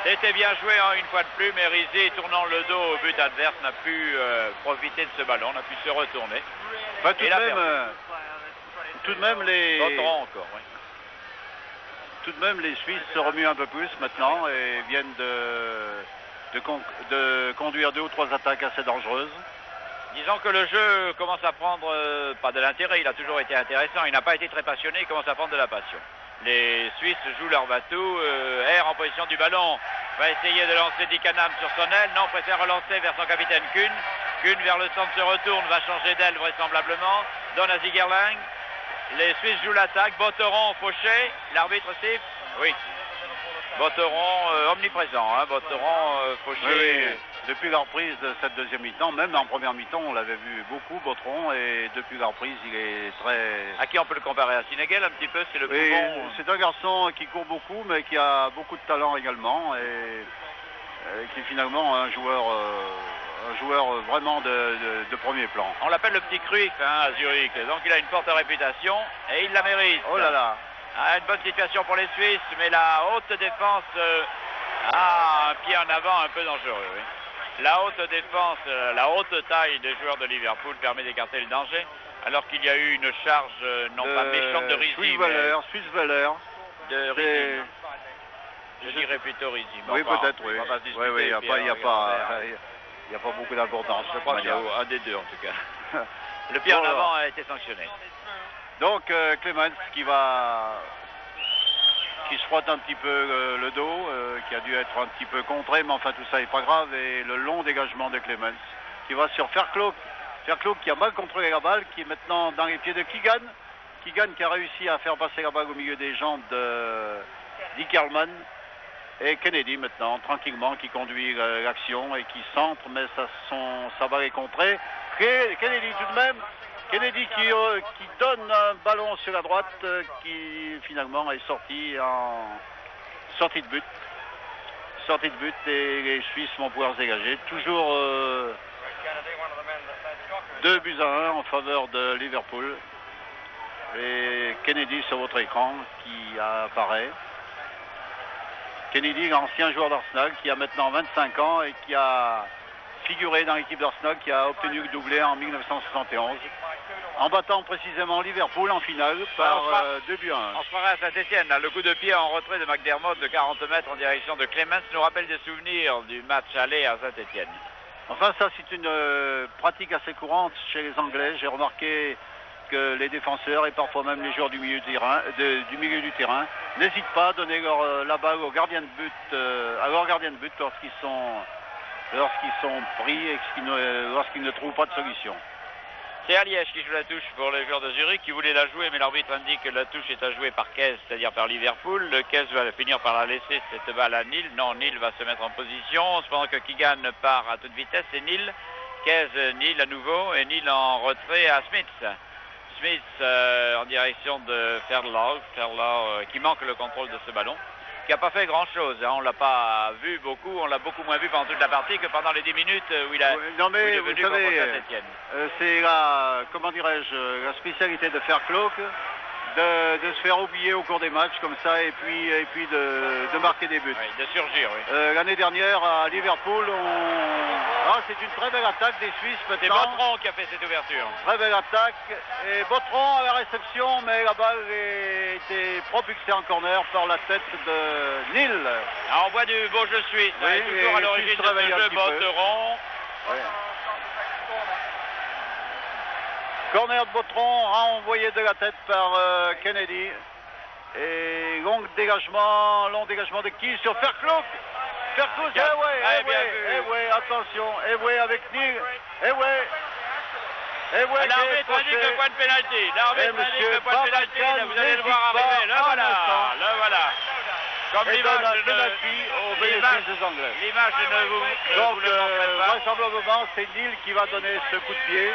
C'était bien joué une fois de plus, mais Rizzi, tournant le dos au but adverse, n'a pu profiter de ce ballon, n'a pu se retourner. Tout de même, les... Bautron encore, oui. Tout de même, les Suisses se remuent un peu plus maintenant et viennent de conduire 2 ou 3 attaques assez dangereuses. Disons que le jeu commence à prendre, pas de l'intérêt, il a toujours été intéressant, il n'a pas été très passionné, il commence à prendre de la passion. Les Suisses jouent leur bateau, R en position du ballon, va essayer de lancer Dickenham sur son aile, non, préfère relancer vers son capitaine Kuhn. Kuhn vers le centre se retourne, va changer d'aile vraisemblablement, donne à Zigerling. Les Suisses jouent l'attaque, Bautron fauché, l'arbitre siffle, oui. Bautron omniprésent, Bautron fauché. Depuis la reprise de cette deuxième mi-temps, même en première mi-temps, on l'avait vu beaucoup, Bautron, et depuis la reprise, il est très... À qui on peut le comparer? À Sinegel un petit peu, c'est le plus Et bon. c'est un garçon qui court beaucoup, mais qui a beaucoup de talent également, et qui est finalement un joueur vraiment de premier plan. On l'appelle le petit Cruyff à Zurich, donc il a une forte réputation et il la mérite. Oh là là. Une bonne situation pour les Suisses, mais la haute défense un pied en avant un peu dangereux. Oui. La haute défense, la haute taille des joueurs de Liverpool permet d'écarter le danger, alors qu'il y a eu une charge non pas méchante de Rizzi, Swiss-Waller. De Rizzi. Je dirais plutôt Rizzi. Oui, peut-être, oui. Oui, il n'y a pas beaucoup d'importance. Je crois que c'est un des deux en tout cas. Le pied en avant a été sanctionné. Donc Clemens qui se frotte un petit peu le dos, qui a dû être un petit peu contré, mais enfin tout ça n'est pas grave. Et le long dégagement de Clemens qui va sur Fairclough. Fairclough qui a mal contrôlé la balle, qui est maintenant dans les pieds de Keegan. Keegan qui a réussi à faire passer la balle au milieu des jambes de Dick Earlman. Et Kennedy maintenant, tranquillement, qui conduit l'action et qui centre, mais sa balle est contrée. Kennedy tout de même. Kennedy qui donne un ballon sur la droite qui finalement est sorti en sortie de but. Sortie de but et les Suisses vont pouvoir se dégager. Toujours 2-1 en faveur de Liverpool. Et Kennedy sur votre écran qui apparaît. Kennedy, l'ancien joueur d'Arsenal qui a maintenant 25 ans et qui a figuré dans l'équipe d'Arsenal, qui a obtenu le doublé en 1971. En battant précisément Liverpool en finale par 2-1. On se fera à Saint-Etienne. Le coup de pied en retrait de McDermott de 40 mètres en direction de Clemens nous rappelle des souvenirs du match aller à Saint-Etienne. Enfin, ça c'est une pratique assez courante chez les Anglais. J'ai remarqué que les défenseurs et parfois même les joueurs du milieu du terrain n'hésitent pas à donner la balle au gardien de but, à leur gardien de but lorsqu'ils sont pris et lorsqu'ils ne trouvent pas de solution. C'est Aliège qui joue la touche pour les joueurs de Zurich qui voulait la jouer, mais l'arbitre indique que la touche est à jouer par Kez, c'est-à-dire par Liverpool. Le Kez va finir par la laisser cette balle à Neal. Non, Neal va se mettre en position, cependant que Keegan part à toute vitesse. Et Neal, Kez, Neal à nouveau, et Neal en retrait à Smith. Smith en direction de Ferlau qui manque le contrôle de ce ballon, qui n'a pas fait grand-chose. On ne l'a pas vu beaucoup, on l'a beaucoup moins vu pendant toute la partie que pendant les 10 minutes où il est venu contre Saint-Etienne. C'est la spécialité de Fairclough, de se faire oublier au cours des matchs comme ça et puis de marquer des buts. Oui, de surgir, oui. L'année dernière à Liverpool, c'est une très belle attaque des Suisses maintenant. C'est Bautron qui a fait cette ouverture. Très belle attaque. Et Bautron à la réception, mais la balle a été propulsée en corner par la tête de Neal. On voit du beau jeu suisse, oui, toujours à l'origine de ce jeu Bautron. Oui. Corner de Bautron, envoyé de la tête par Kennedy. Et long dégagement de qui sur Fairclough. Fairclough, attention, avec Neal, l'arbitre indique le point de pénalty. L'arbitre indique le point de pénalty, vous allez le voir arriver. Le voilà. Comme l'image des Anglais. L'image ne vous le montre pas. Vraisemblablement, c'est Neal qui va donner ce coup de pied.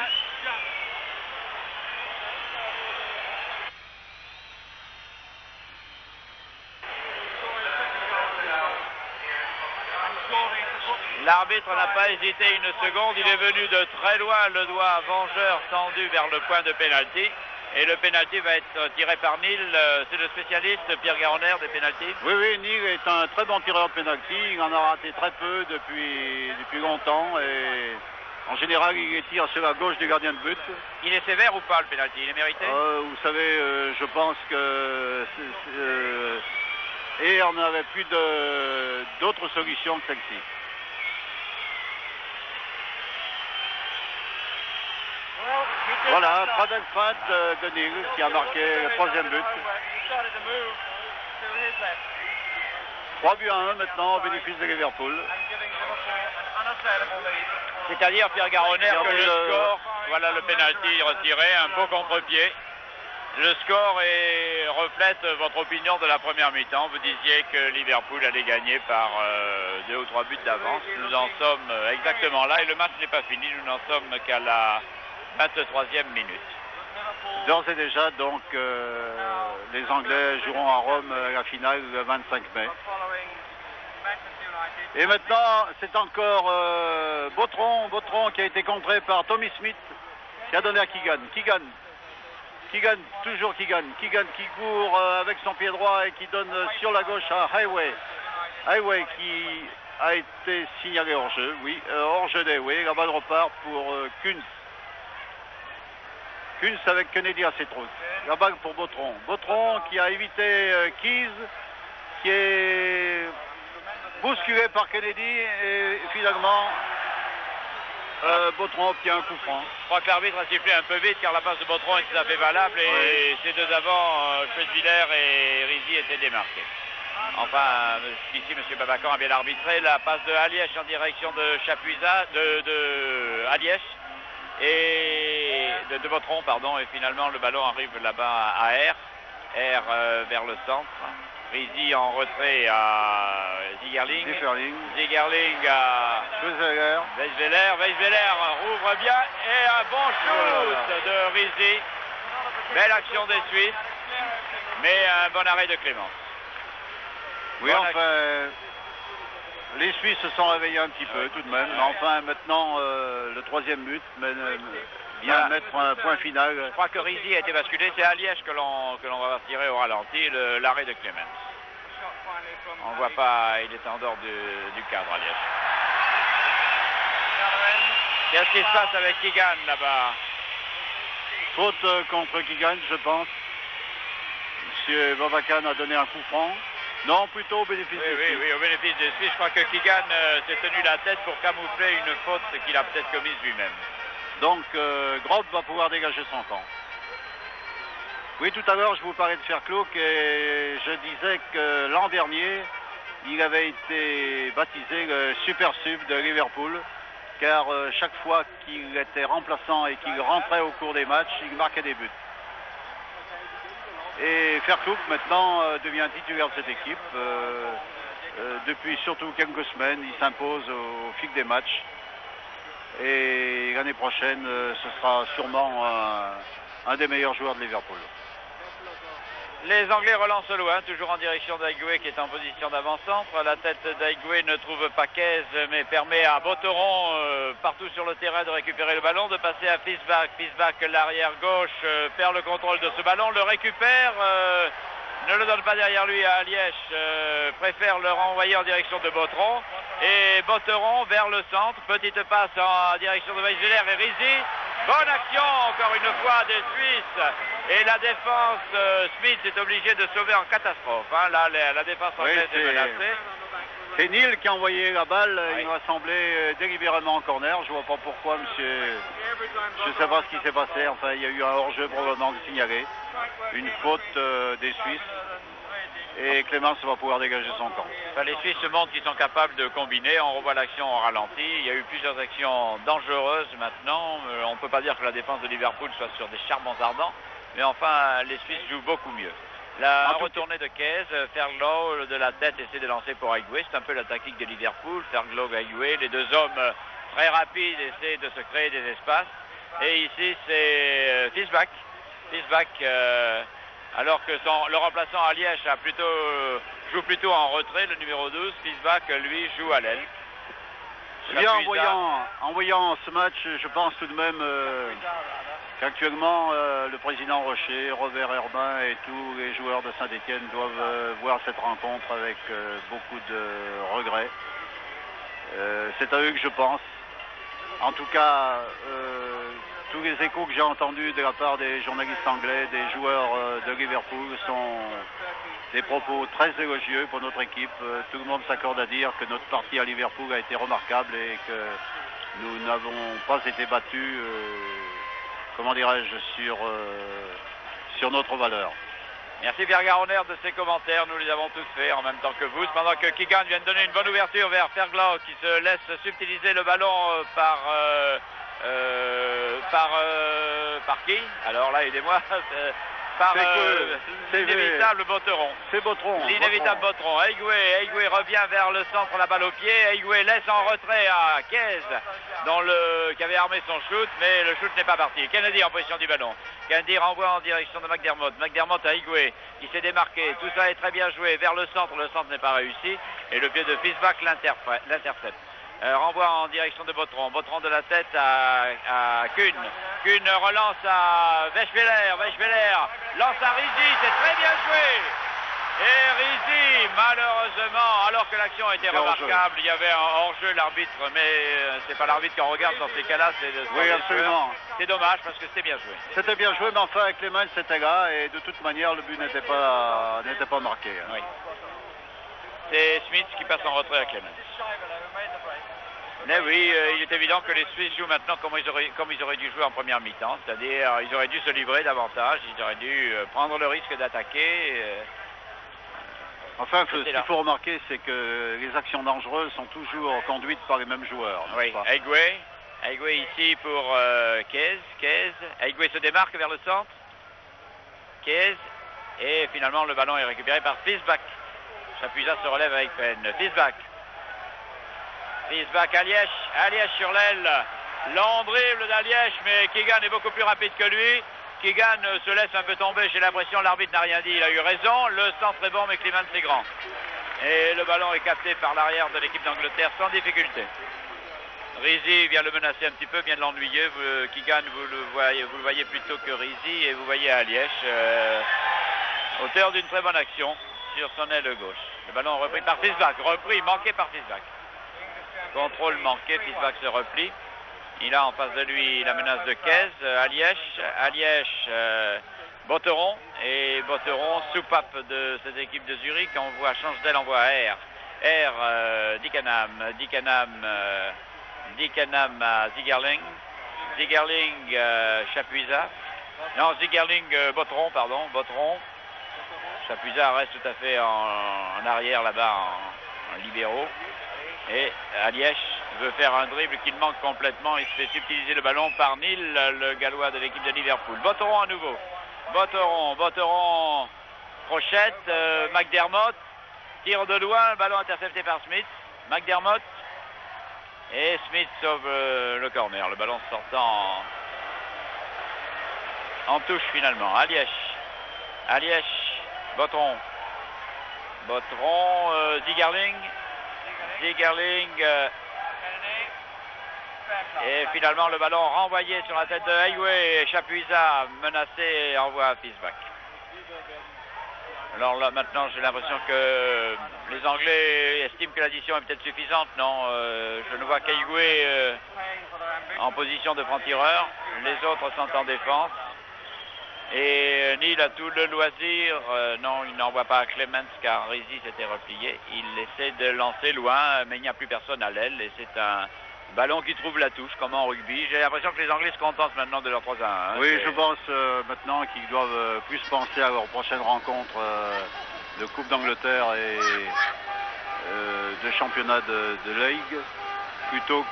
L'arbitre n'a pas hésité une seconde, il est venu de très loin, le doigt vengeur tendu vers le point de pénalty. Et le pénalty va être tiré par Neal, c'est le spécialiste Pierre Garonner des pénaltys. Oui, Neal est un très bon tireur de pénalty, il en a raté très peu depuis longtemps et en général il les tire sur la gauche du gardien de but. Il est sévère ou pas le pénalty, il est mérité? Vous savez, je pense que et on n'avait plus d'autres solutions que celle-ci. Voilà, très belle feinte de Neal qui a marqué le troisième but. 3-1 maintenant au bénéfice de Liverpool. C'est-à-dire Pierre Garonner que le score, voilà le pénalty retiré, un beau contre-pied. Le score reflète votre opinion de la première mi-temps. Vous disiez que Liverpool allait gagner par 2 ou 3 buts d'avance. Nous en sommes exactement là et le match n'est pas fini. Nous n'en sommes qu'à la 23e minute. D'ores et déjà, donc, les Anglais joueront à Rome la finale le 25 mai. Et maintenant, c'est encore Botron qui a été contré par Tommy Smith, qui a donné à Keegan. Keegan, toujours Keegan qui court avec son pied droit et qui donne sur la gauche à Highway. Highway qui a été signalé hors jeu, oui, hors jeu d'Highway. La balle repart pour Kunz. Kunz avec Kennedy à ses trousses. La balle pour Botron. Botron qui a évité Keys, qui est bousculé par Kennedy et finalement Botron obtient un coup franc. Je crois que l'arbitre a sifflé un peu vite car la passe de Botron est tout à fait valable et ces deux avant, Schwetzwiller et Rizzi étaient démarqués. Enfin, ici, M. Babacan a bien arbitré la passe de Alièche en direction de Chapuisat, de Alièche et de Botron, pardon, et finalement le ballon arrive là-bas à R vers le centre. Rizzi en retrait à Zigerling. Zigerling à Weisweller rouvre bien et un bon shoot de Rizzi. Belle action des Suisses, mais un bon arrêt de Clémence. Oui, enfin, les Suisses se sont réveillés un petit peu tout de même. Mais enfin, maintenant, le troisième but vient mettre un point final. Je crois que Rizzi a été basculé. C'est à Liège que l'on va tirer au ralenti, l'arrêt de Clémence. On ne voit pas, il est en dehors du cadre à Liège. Qu'est-ce qui se passe avec Keegan là-bas? Faute contre Keegan, je pense. Monsieur Babacan a donné un coup franc. Non, plutôt au bénéfice des Suisses. Oui, au bénéfice des Suisses. Je crois que Keegan s'est tenu la tête pour camoufler une faute qu'il a peut-être commise lui-même. Donc, Grob va pouvoir dégager son camp. Oui, tout à l'heure, je vous parlais de Fairclough et je disais que l'an dernier, il avait été baptisé le Super Sub de Liverpool, car chaque fois qu'il était remplaçant et qu'il rentrait au cours des matchs, il marquait des buts. Et Fairclough, maintenant, devient titulaire de cette équipe. Depuis surtout quelques semaines, il s'impose au fil des matchs. Et l'année prochaine, ce sera sûrement un des meilleurs joueurs de Liverpool. Les Anglais relancent loin, toujours en direction d'Aigoué qui est en position d'avant-centre. La tête d'Aigoué ne trouve pas Kez, mais permet à Botteron, partout sur le terrain, de récupérer le ballon, de passer à Fischbach. Fischbach, l'arrière gauche, perd le contrôle de ce ballon, le récupère, ne le donne pas derrière lui à Liège, préfère le renvoyer en direction de Botteron. Et Botteron vers le centre, petite passe en direction de Weisweller et Rizzi. Bonne action encore une fois des Suisses. Et la défense, Smith est obligé de sauver en catastrophe. Hein. Là, la défense anglaise est menacée. C'est Neil qui a envoyé la balle. Oui. Il m'a semblé délibérément en corner. Je ne vois pas pourquoi, monsieur. Je ne sais pas ce qui s'est passé. Enfin, il y a eu un hors-jeu probablement de signalé. Une faute des Suisses. Et Clémence va pouvoir dégager son camp. Enfin, les Suisses montrent qu'ils sont capables de combiner. On revoit l'action en ralenti. Il y a eu plusieurs actions dangereuses maintenant. On ne peut pas dire que la défense de Liverpool soit sur des charbons ardents. Mais enfin, les Suisses jouent beaucoup mieux. La retournée de Kez, Ferglow de la tête essaie de lancer pour Aigoué. C'est un peu la tactique de Liverpool. Ferglow, Aigoué. Les deux hommes très rapides essaient de se créer des espaces. Et ici, c'est Fischbach. Fischbach, alors que le remplaçant à Liège joue plutôt en retrait, le numéro 12. Fischbach, lui, joue à l'aile. Bien, en voyant ce match, je pense tout de même qu'actuellement, le président Rocher, Robert Herbin et tous les joueurs de Saint-Étienne doivent voir cette rencontre avec beaucoup de regrets. C'est à eux que je pense. En tout cas, tous les échos que j'ai entendus de la part des journalistes anglais, des joueurs de Liverpool, sont des propos très élogieux pour notre équipe. Tout le monde s'accorde à dire que notre partie à Liverpool a été remarquable et que nous n'avons pas été battus, comment dirais-je, sur notre valeur. Merci Pierre Garonner de ces commentaires, nous les avons tous faits en même temps que vous. Pendant que Keegan vient de donner une bonne ouverture vers Ferglow qui se laisse subtiliser le ballon par qui? Alors là, aidez-moi. par c'est l'inévitable Botteron. C'est Botteron. L'inévitable Botteron. Aigoué revient vers le centre, la balle au pied. Aigoué laisse en retrait à Kez, qui avait armé son shoot, mais le shoot n'est pas parti. Kennedy en position du ballon. Kennedy renvoie en direction de McDermott. McDermott à Aigoué, qui s'est démarqué. Tout ça est très bien joué vers le centre n'est pas réussi. Et le pied de Fischbach l'intercepte. Renvoie en direction de Botteron. Botteron de la tête à Kuhn. Kuhn relance à Weschweiler. Weschweiler lance à Rizzi. C'est très bien joué. Et Rizzi, malheureusement, alors que l'action était remarquable, il y avait un hors-jeu, l'arbitre, mais c'est pas l'arbitre qu'on regarde dans ces cas-là, c'est oui, absolument. C'est dommage parce que c'était bien joué. C'était bien joué, mais enfin avec les mains c'était là, et de toute manière le but n'était pas marqué. Hein. Oui. C'est Smith qui passe en retrait à Clemens. Mais oui, il est évident que les Suisses jouent maintenant comme ils auraient dû jouer en première mi-temps, c'est-à-dire ils auraient dû se livrer davantage, ils auraient dû prendre le risque d'attaquer. Enfin, ce qu'il faut remarquer, c'est que les actions dangereuses sont toujours conduites par les mêmes joueurs. Oui, Aigoué ici pour Kez. Aigoué se démarque vers le centre. Kez. Et finalement, le ballon est récupéré par Fischbach. Chapuisat se relève avec peine. Fischbach Alièche sur l'aile. Long dribble d'Alièche, mais Keegan est beaucoup plus rapide que lui. Keegan se laisse un peu tomber, j'ai l'impression, l'arbitre n'a rien dit, il a eu raison. Le centre est bon, mais Clemens est grand. Et le ballon est capté par l'arrière de l'équipe d'Angleterre sans difficulté. Rizzi vient le menacer un petit peu, vient de l'ennuyer. Keegan, vous le voyez plutôt que Rizzi, et vous voyez Alièche, auteur d'une très bonne action sur son aile gauche. Le ballon repris par Fischbach, manqué par Fischbach. Contrôle manqué, Fischbach se replie. Il a en face de lui la menace de Kez, Alièche, Botteron, et Botteron, soupape de cette équipe de Zurich, change d'aile, envoie à R, Dickenham à Zigerling, Chapuisat, non, Zigerling, Botteron, Chapuisat reste tout à fait en arrière là-bas, en libéraux, et Alièche veut faire un dribble qu'il manque complètement. Il se fait subtiliser le ballon par Neal, le gallois de l'équipe de Liverpool. Botteron à nouveau. Botteron crochette. McDermott tire de loin. Le ballon intercepté par Smith. McDermott. Et Smith sauve le corner. Le ballon sortant en touche finalement. Alièche. Botteron. Zigerling. Et finalement le ballon renvoyé sur la tête de Aigoué, et Chapuisat menacé envoie à Fischbach. Alors là maintenant j'ai l'impression que les Anglais estiment que l'addition est peut-être suffisante. Non, je ne vois qu'Aigoué en position de franc-tireur, les autres sont en défense. Et Neal a tout le loisir, non, il n'envoie pas à Clemens car Rizzi s'était replié. Il essaie de lancer loin, mais il n'y a plus personne à l'aile et c'est un ballon qui trouve la touche, comme en rugby. J'ai l'impression que les Anglais se contentent maintenant de leur 3-1. Hein. Oui, je pense maintenant qu'ils doivent plus penser à leur prochaine rencontre de Coupe d'Angleterre et de championnat de Ligue plutôt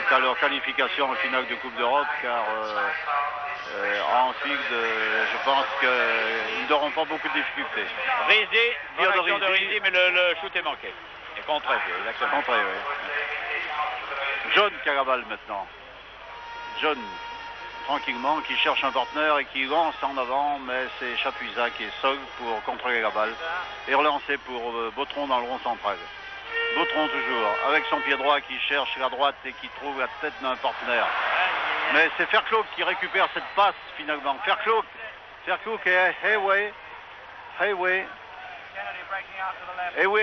qu'à leur qualification en finale de Coupe d'Europe, car ensuite, je pense qu'ils n'auront pas beaucoup de difficultés. Rizzi, direction de Rizzi, mais le shoot est manqué. Et contré, exactement. Contré, oui. John qui a la balle maintenant. John, tranquillement, qui cherche un partenaire et qui lance en avant, mais c'est Chapuisat qui est seul pour contrôler la balle et relancer pour Botteron dans le rond central. Botteron toujours, avec son pied droit qui cherche la droite et qui trouve la tête d'un partenaire. Mais c'est Fairclough qui récupère cette passe finalement. Fairclough et Hayway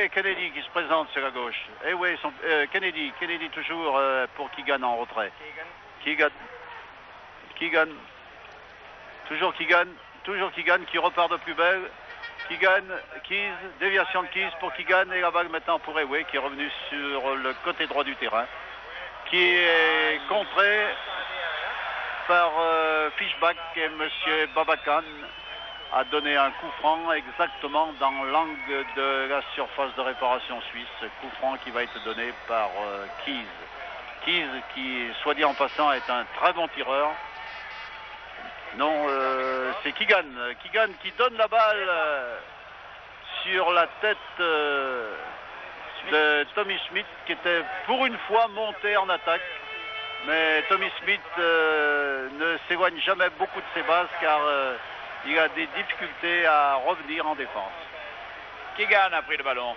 et Kennedy qui se présente sur la gauche. Kennedy toujours pour Keegan en retrait. Keegan. Toujours Keegan qui repart de plus belle. Keys, déviation de Keys pour Keegan et la balle maintenant pour Hayway qui est revenu sur le côté droit du terrain. Qui est contré par Fischbach et M. Babacan a donné un coup franc exactement dans l'angle de la surface de réparation suisse. Coup franc qui va être donné par Keys. Keys qui, soit dit en passant, est un très bon tireur. Non, c'est Keegan. Keegan qui donne la balle sur la tête de Tommy Schmidt, qui était pour une fois monté en attaque. Mais Tommy Schmidt ne s'éloigne jamais beaucoup de ses bases car il a des difficultés à revenir en défense. Keegan a pris le ballon.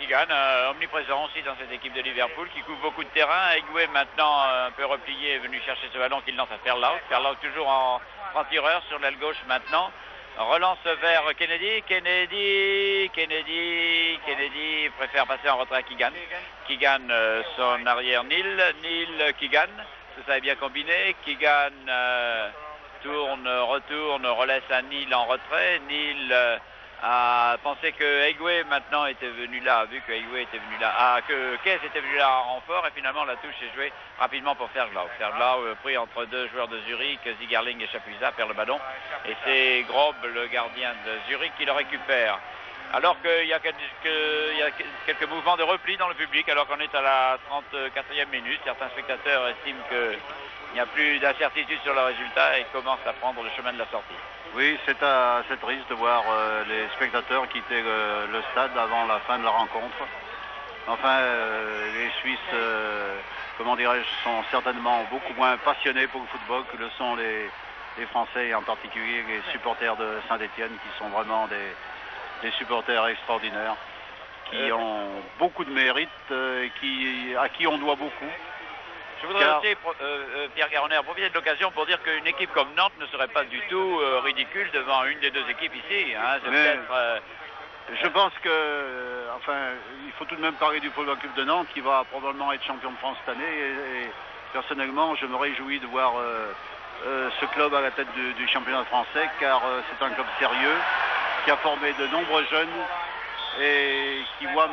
Keegan, omniprésent aussi dans cette équipe de Liverpool qui couvre beaucoup de terrain. Egué maintenant un peu replié est venu chercher ce ballon qu'il lance à Ferlaut. Ferlaut toujours en tireur sur l'aile gauche maintenant. Relance vers Kennedy. Kennedy préfère passer en retrait à Keegan. Keegan, son arrière Neil, Keegan. Tout ça est bien combiné. Keegan retourne, relaisse à Neil en retrait. Neil a pensé que Egué maintenant était venu là, vu que Egué était venu là, que Kess était venu là en renfort, et finalement la touche est jouée rapidement pour Ferglau. Ferglau pris entre deux joueurs de Zurich, Zigerling et Chapuisat, perd le ballon, et c'est Grob, le gardien de Zurich, qui le récupère. Alors qu'il y a quelques mouvements de repli dans le public, alors qu'on est à la 34e minute, certains spectateurs estiment qu'il n'y a plus d'incertitude sur le résultat et commencent à prendre le chemin de la sortie. Oui, c'est assez triste de voir les spectateurs quitter le stade avant la fin de la rencontre. Enfin, les Suisses, comment dirais-je, sont certainement beaucoup moins passionnés pour le football que le sont les Français, et en particulier les supporters de Saint-Étienne, qui sont vraiment des supporters extraordinaires, qui ont beaucoup de mérite, à qui on doit beaucoup. Je voudrais aussi, Pierre Garonner, profiter de l'occasion pour dire qu'une équipe comme Nantes ne serait pas du tout ridicule devant une des deux équipes ici. Hein. Je pense que, il faut tout de même parler du Football Club de Nantes, qui va probablement être champion de France cette année. Et personnellement, je me réjouis de voir ce club à la tête du championnat français, car c'est un club sérieux, qui a formé de nombreux jeunes et qui va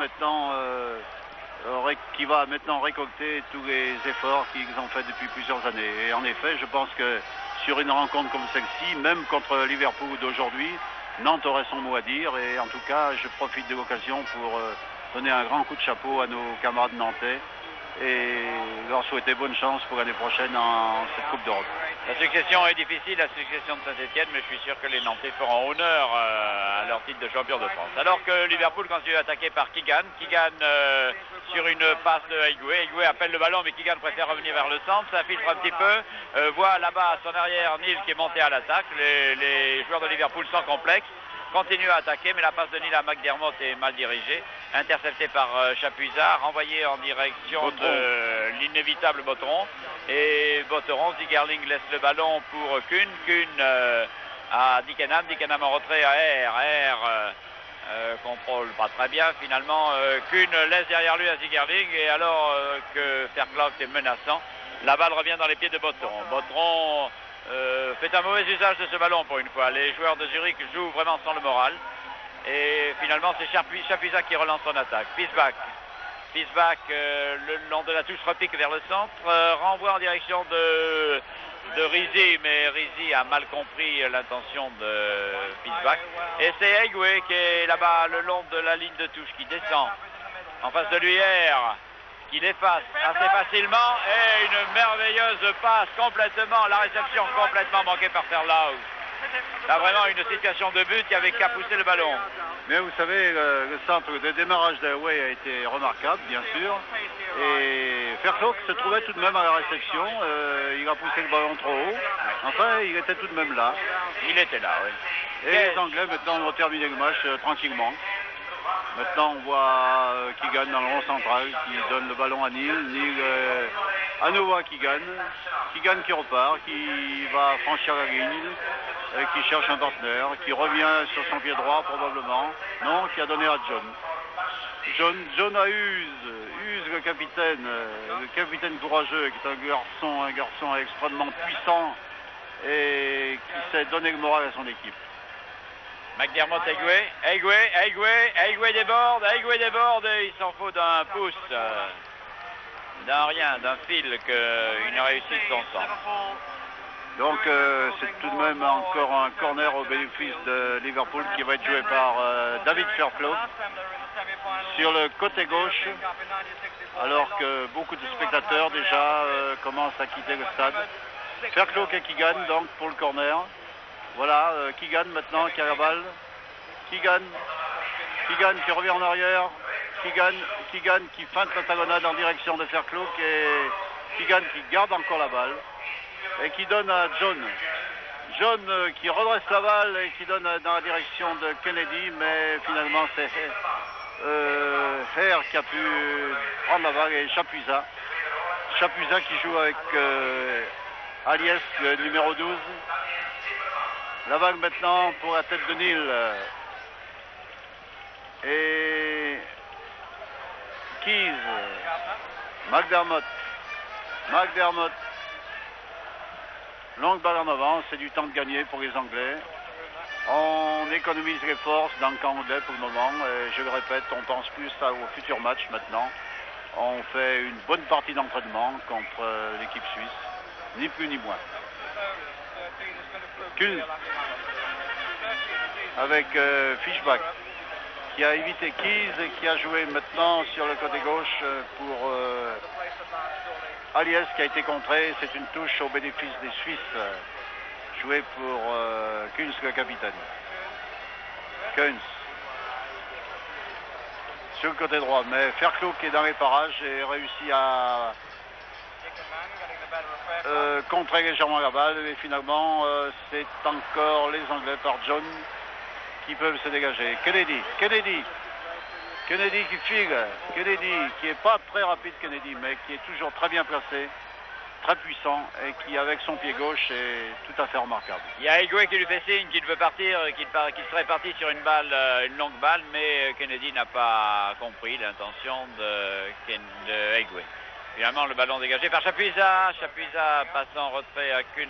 maintenant récolter tous les efforts qu'ils ont fait depuis plusieurs années. Et en effet, je pense que sur une rencontre comme celle-ci, même contre Liverpool d'aujourd'hui, Nantes aurait son mot à dire. Et en tout cas, je profite de l'occasion pour donner un grand coup de chapeau à nos camarades nantais et leur souhaiter bonne chance pour l'année prochaine en cette Coupe d'Europe. La succession est difficile, la succession de Saint-Étienne, mais je suis sûr que les Nantais feront honneur à leur titre de champion de France. Alors que Liverpool continue à attaquer par Keegan. Keegan sur une passe de Egué. Egué appelle le ballon, mais Keegan préfère revenir vers le centre, s'infiltre un petit peu, voit là-bas à son arrière Neil qui est monté à l'attaque. Les joueurs de Liverpool sans complexe continuent à attaquer, mais la passe de Neil à McDermott est mal dirigée, interceptée par Chapuisat, renvoyée en direction de l'inévitable Botteron. Et Botteron, Zigerling laisse le ballon pour Kuhn à Dickenham en retrait à contrôle pas très bien finalement. Kuhn laisse derrière lui à Zigerling, et alors que Ferglau est menaçant, la balle revient dans les pieds de Botteron. Botteron fait un mauvais usage de ce ballon pour une fois. Les joueurs de Zurich jouent vraiment sans le moral, et finalement c'est Chapuisat qui relance son attaque. Piesbach, le long de la touche, repique vers le centre, renvoie en direction de Rizzi, mais Rizzi a mal compris l'intention de Piesbach. Et c'est Egué qui est là-bas le long de la ligne de touche, qui descend en face de lui, qui l'efface assez facilement, et une merveilleuse passe complètement, la réception complètement manquée par Ferlaut. Là, vraiment une situation de but qui avait qu'à pousser le ballon. Mais vous savez, le centre de démarrage d'Egué a été remarquable, bien sûr. Et Ferlaut se trouvait tout de même à la réception. Il a poussé le ballon trop haut. Enfin, il était tout de même là. Il était là, oui. Et les Anglais, maintenant, vont terminer le match tranquillement. Maintenant, on voit Keegan dans le rond central, qui donne le ballon à Neil. Neil à nouveau à Keegan. Keegan qui repart, qui va franchir la ligne, qui cherche un partenaire, qui revient sur son pied droit probablement. Non, qui a donné à John à Hughes, le capitaine courageux, qui est un garçon extrêmement puissant et qui sait donner le moral à son équipe. McDermott, Egué déborde, il s'en faut d'un pouce, d'un fil qu'une réussite sans sens. Donc c'est tout de même encore un corner au bénéfice de Liverpool qui va être joué par David Fairclough sur le côté gauche, alors que beaucoup de spectateurs déjà commencent à quitter le stade. Fairclough et Keegan donc pour le corner. Voilà, Keegan maintenant qui a la balle. Keegan qui revient en arrière. Keegan qui feinte la talonnade en direction de Fairclough et Keegan qui garde encore la balle et qui donne à John. John qui redresse la balle et qui donne dans la direction de Kennedy, mais finalement c'est Hare qui a pu prendre la balle et Chapuisat qui joue avec Aliès, le numéro 12. La balle maintenant pour la tête de Neil. Et Keys, McDermott. Longue balle en avant, c'est du temps de gagner pour les Anglais. On économise les forces dans le camp anglais pour le moment. Et je le répète, on pense plus au futur match maintenant. On fait une bonne partie d'entraînement contre l'équipe suisse, ni plus ni moins. Kuhn avec Fischbach qui a évité Keys et qui a joué maintenant sur le côté gauche pour Aliès qui a été contré. C'est une touche au bénéfice des Suisses, joué pour Kunz le capitaine. Kunz sur le côté droit, mais Fairclough qui est dans les parages et réussit à contrer légèrement la balle et finalement c'est encore les Anglais par John qui peuvent se dégager. Kennedy qui file, Kennedy qui n'est pas très rapide, mais qui est toujours très bien placé, très puissant et qui avec son pied gauche est tout à fait remarquable. Il y a Egwe qui lui fait signe qu'il veut partir, qu'il serait parti sur une longue balle, mais Kennedy n'a pas compris l'intention de Egwe. Finalement, le ballon dégagé par Chapuisat passe en retrait à Kuhn,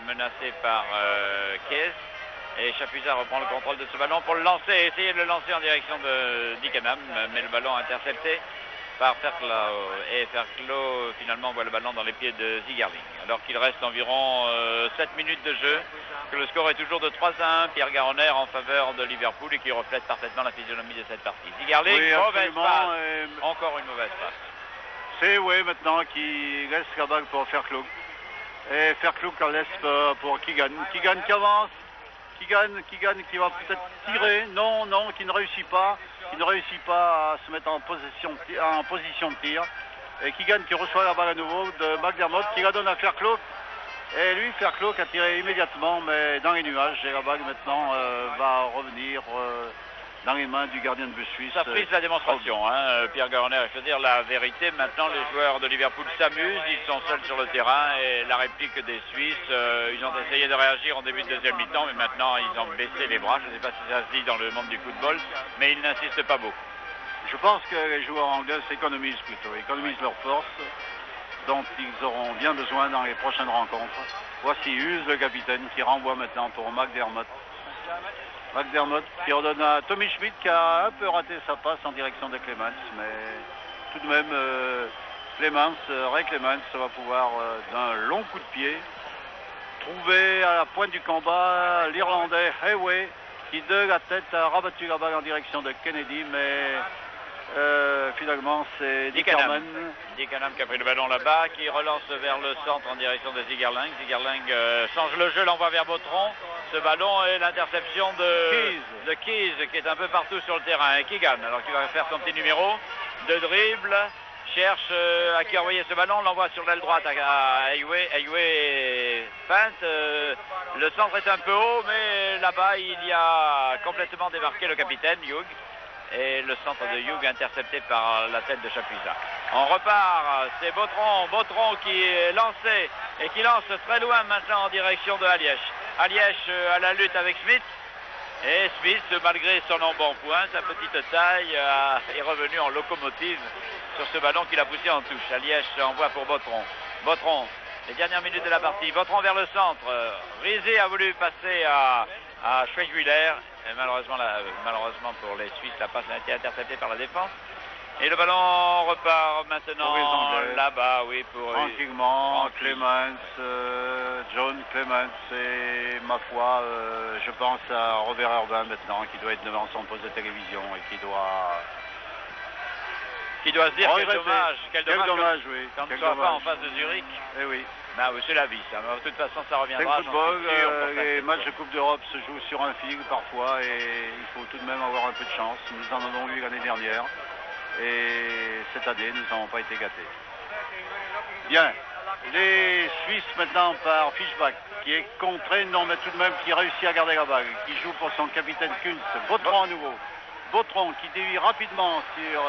menacé par Kies. Et Chapuisat reprend le contrôle de ce ballon pour le lancer, essayer de le lancer en direction de Dickenham, mais le ballon intercepté par Fairclough. Et Fairclough finalement voit le ballon dans les pieds de Zigerling. Alors qu'il reste environ 7 minutes de jeu, que le score est toujours de 3-1, Pierre Garonner en faveur de Liverpool et qui reflète parfaitement la physionomie de cette partie. Zigerling, oui, mauvaise passe, encore une mauvaise passe. C'est maintenant qui laisse la balle pour Fairclough. Et Fairclough la laisse pour Keegan. Keegan qui avance. Keegan qui va peut-être tirer. Non, qui ne réussit pas. À se mettre en position de tir. Et Keegan qui reçoit la balle à nouveau de McDermott qui la donne à Fairclough. Et lui, Fairclough a tiré immédiatement, mais dans les nuages. Et la balle maintenant va revenir dans les mains du gardien de but suisse. Ça frise la démonstration, Pierre Garonner. Je veux dire la vérité, maintenant les joueurs de Liverpool s'amusent, ils sont seuls sur le terrain et la réplique des Suisses, ils ont essayé de réagir en début de deuxième mi-temps, mais maintenant ils ont baissé les bras. Je ne sais pas si ça se dit dans le monde du football, mais ils n'insistent pas beaucoup. Je pense que les joueurs anglais s'économisent leurs forces, dont ils auront bien besoin dans les prochaines rencontres. Voici Hughes, le capitaine, qui renvoie maintenant pour McDermott qui redonne à Tommy Schmidt qui a un peu raté sa passe en direction de Clemens, mais tout de même Ray Clemens va pouvoir d'un long coup de pied trouver à la pointe du combat l'Irlandais Hayway qui de la tête a rabattu la balle en direction de Kennedy, mais finalement c'est Dickenham qui a pris le ballon là-bas, qui relance vers le centre en direction de Zigerling. Zigerling change le jeu, l'envoie vers Bautron. Ce ballon est l'interception de Keys qui est un peu partout sur le terrain. Et Keegan, alors qu'il va faire son petit numéro de dribble, cherche à qui envoyer ce ballon, l'envoie sur l'aile droite à Aywe feinte. Le centre est un peu haut, mais là-bas il y a complètement démarqué le capitaine Hughes. Et le centre de Hughes intercepté par la tête de Chapuisat. On repart, c'est Bautron qui est lancé et qui lance très loin maintenant en direction de Aliège. Aliège à la lutte avec Smith. Et Smith, malgré son embonpoint, sa petite taille, est revenu en locomotive sur ce ballon qu'il a poussé en touche. Aliège envoie pour Bautron, les dernières minutes de la partie. Bautron vers le centre. Rizé a voulu passer à Schweighwiller. Et malheureusement pour les Suisses, la passe a été interceptée par la défense. Et le ballon repart maintenant là-bas, pour tranquillement. Clemens, John Clemens et ma foi, je pense à Robert Urbain maintenant qui doit être devant son poste de télévision et qui doit qui doit se dire quel regretter. dommage, Quel dommage, oui. qu'on ne Quel soit pas dommage. en face de Zurich. Eh oui. Bah oui, c'est la vie, ça. De toute façon, ça C'est le reviendra. football, j'en suis sûr, pour les Saint-Étienne. matchs de Coupe d'Europe se jouent sur un fil parfois et il faut tout de même avoir un peu de chance. Nous en avons eu l'année dernière et cette année, nous n'avons pas été gâtés. Bien, les Suisses maintenant par Fischbach qui est contré, non mais tout de même qui réussit à garder la balle, qui joue pour son capitaine Kunz, Bautron à nouveau. Bautron qui dévie rapidement sur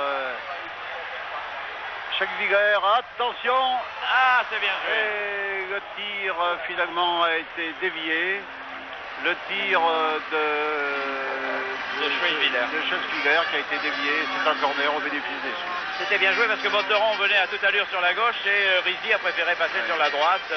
Schwetzwiller, attention. Ah, c'est bien joué. Et le tir finalement a été dévié. Le tir De Schwetzwiller. de Schwetzwiller qui a été dévié. C'est un corner au bénéfice des Suisses. C'était bien joué parce que Botteron venait à toute allure sur la gauche et Rizzi a préféré passer sur la droite.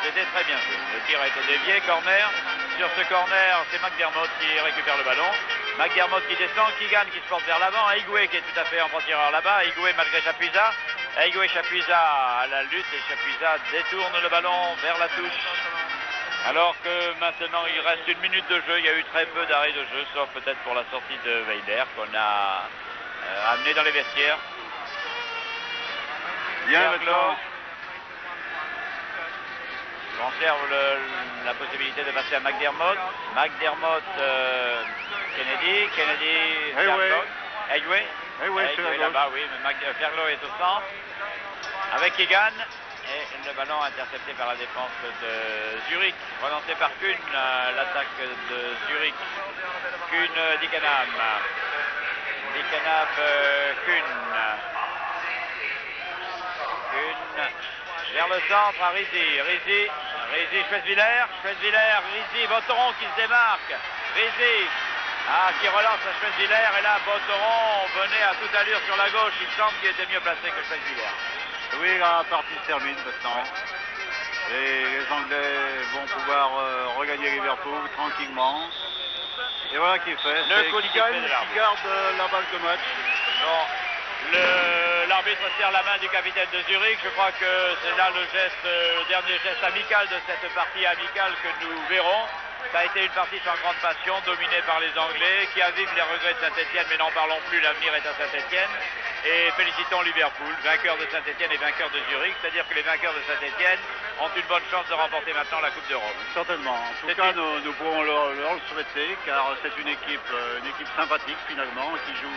C'était très bien joué. Le tir a été dévié, corner. Sur ce corner, c'est McDermott qui récupère le ballon. McDermott qui descend, Keegan qui se porte vers l'avant, Aigoué qui est tout à fait en franc-tireur là-bas, Aigoué malgré Chapuisat. Aigoué Chapuisat à la lutte et Chapuisat détourne le ballon vers la touche. Alors que maintenant il reste 1 minute de jeu, il y a eu très peu d'arrêts de jeu, sauf peut-être pour la sortie de Weiler qu'on a amené dans les vestiaires. Bien maintenant. Conserve la possibilité de passer à McDermott. McDermott, Kennedy, Ferlo. Aigoué. c'est là-bas, oui, mais Ferlo est au centre. Avec Keegan. Et le ballon intercepté par la défense de Zurich. Relancé par Kuhn, l'attaque de Zurich. Kuhn, Dickenham. Dickenham, Kuhn. Kuhn vers le centre à Rizzi. Rizzi, Schwetzwiller, Rizzi, Botteron qui se démarque. Rizzi, qui relance à Schwetzwiller. Et là, Botteron venait à toute allure sur la gauche. Il semble qu'il était mieux placé que Schwetzwiller. Oui, la partie se termine maintenant. Et les Anglais vont pouvoir regagner Liverpool tranquillement. Et voilà qui est fait. Le coup de Keegan sifflet de l'arbitre. qui garde la balle de match. Bon, l'arbitre serre la main du capitaine de Zurich. Je crois que c'est là le dernier geste amical de cette partie amicale que nous verrons. Ça a été une partie sans grande passion, dominée par les Anglais, qui avivent les regrets de Saint-Étienne, mais n'en parlons plus, l'avenir est à Saint-Étienne. Et félicitons Liverpool, vainqueur de Saint-Étienne et vainqueur de Zurich, c'est-à-dire que les vainqueurs de Saint-Étienne ont une bonne chance de remporter maintenant la Coupe d'Europe. Certainement. En tout cas, nous pouvons leur le souhaiter, car c'est une équipe sympathique finalement, qui joue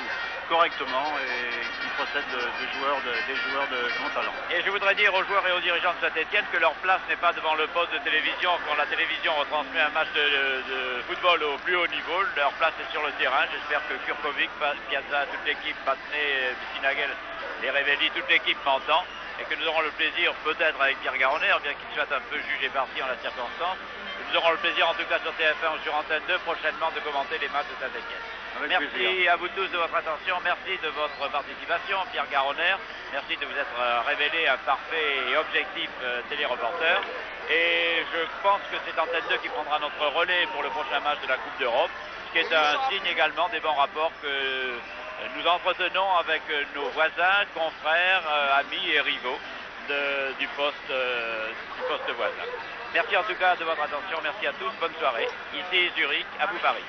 correctement et qui possède des joueurs de grand talent. Et je voudrais dire aux joueurs et aux dirigeants de Saint-Étienne que leur place n'est pas devant le poste de télévision quand la télévision retransmet un match de football au plus haut niveau. Leur place est sur le terrain. J'espère que Kurkovic, Piazza, toute l'équipe, Patney, Sinagel, les Révelli, toute l'équipe m'entend et que nous aurons le plaisir, peut-être avec Pierre Garonner, bien qu'il soit un peu jugé parti en la circonstance, nous aurons le plaisir en tout cas sur TF1 ou sur Antenne 2 prochainement de commenter les matchs de Saint-Étienne. Merci à vous tous de votre attention, merci de votre participation, Pierre Garonner, merci de vous être révélé un parfait et objectif téléreporter. Et je pense que c'est Antenne 2 qui prendra notre relais pour le prochain match de la Coupe d'Europe, ce qui est un signe également des bons rapports que nous entretenons avec nos voisins, confrères, amis et rivaux du poste voisin. Merci en tout cas de votre attention, merci à tous, bonne soirée. Ici Zurich, à vous Paris.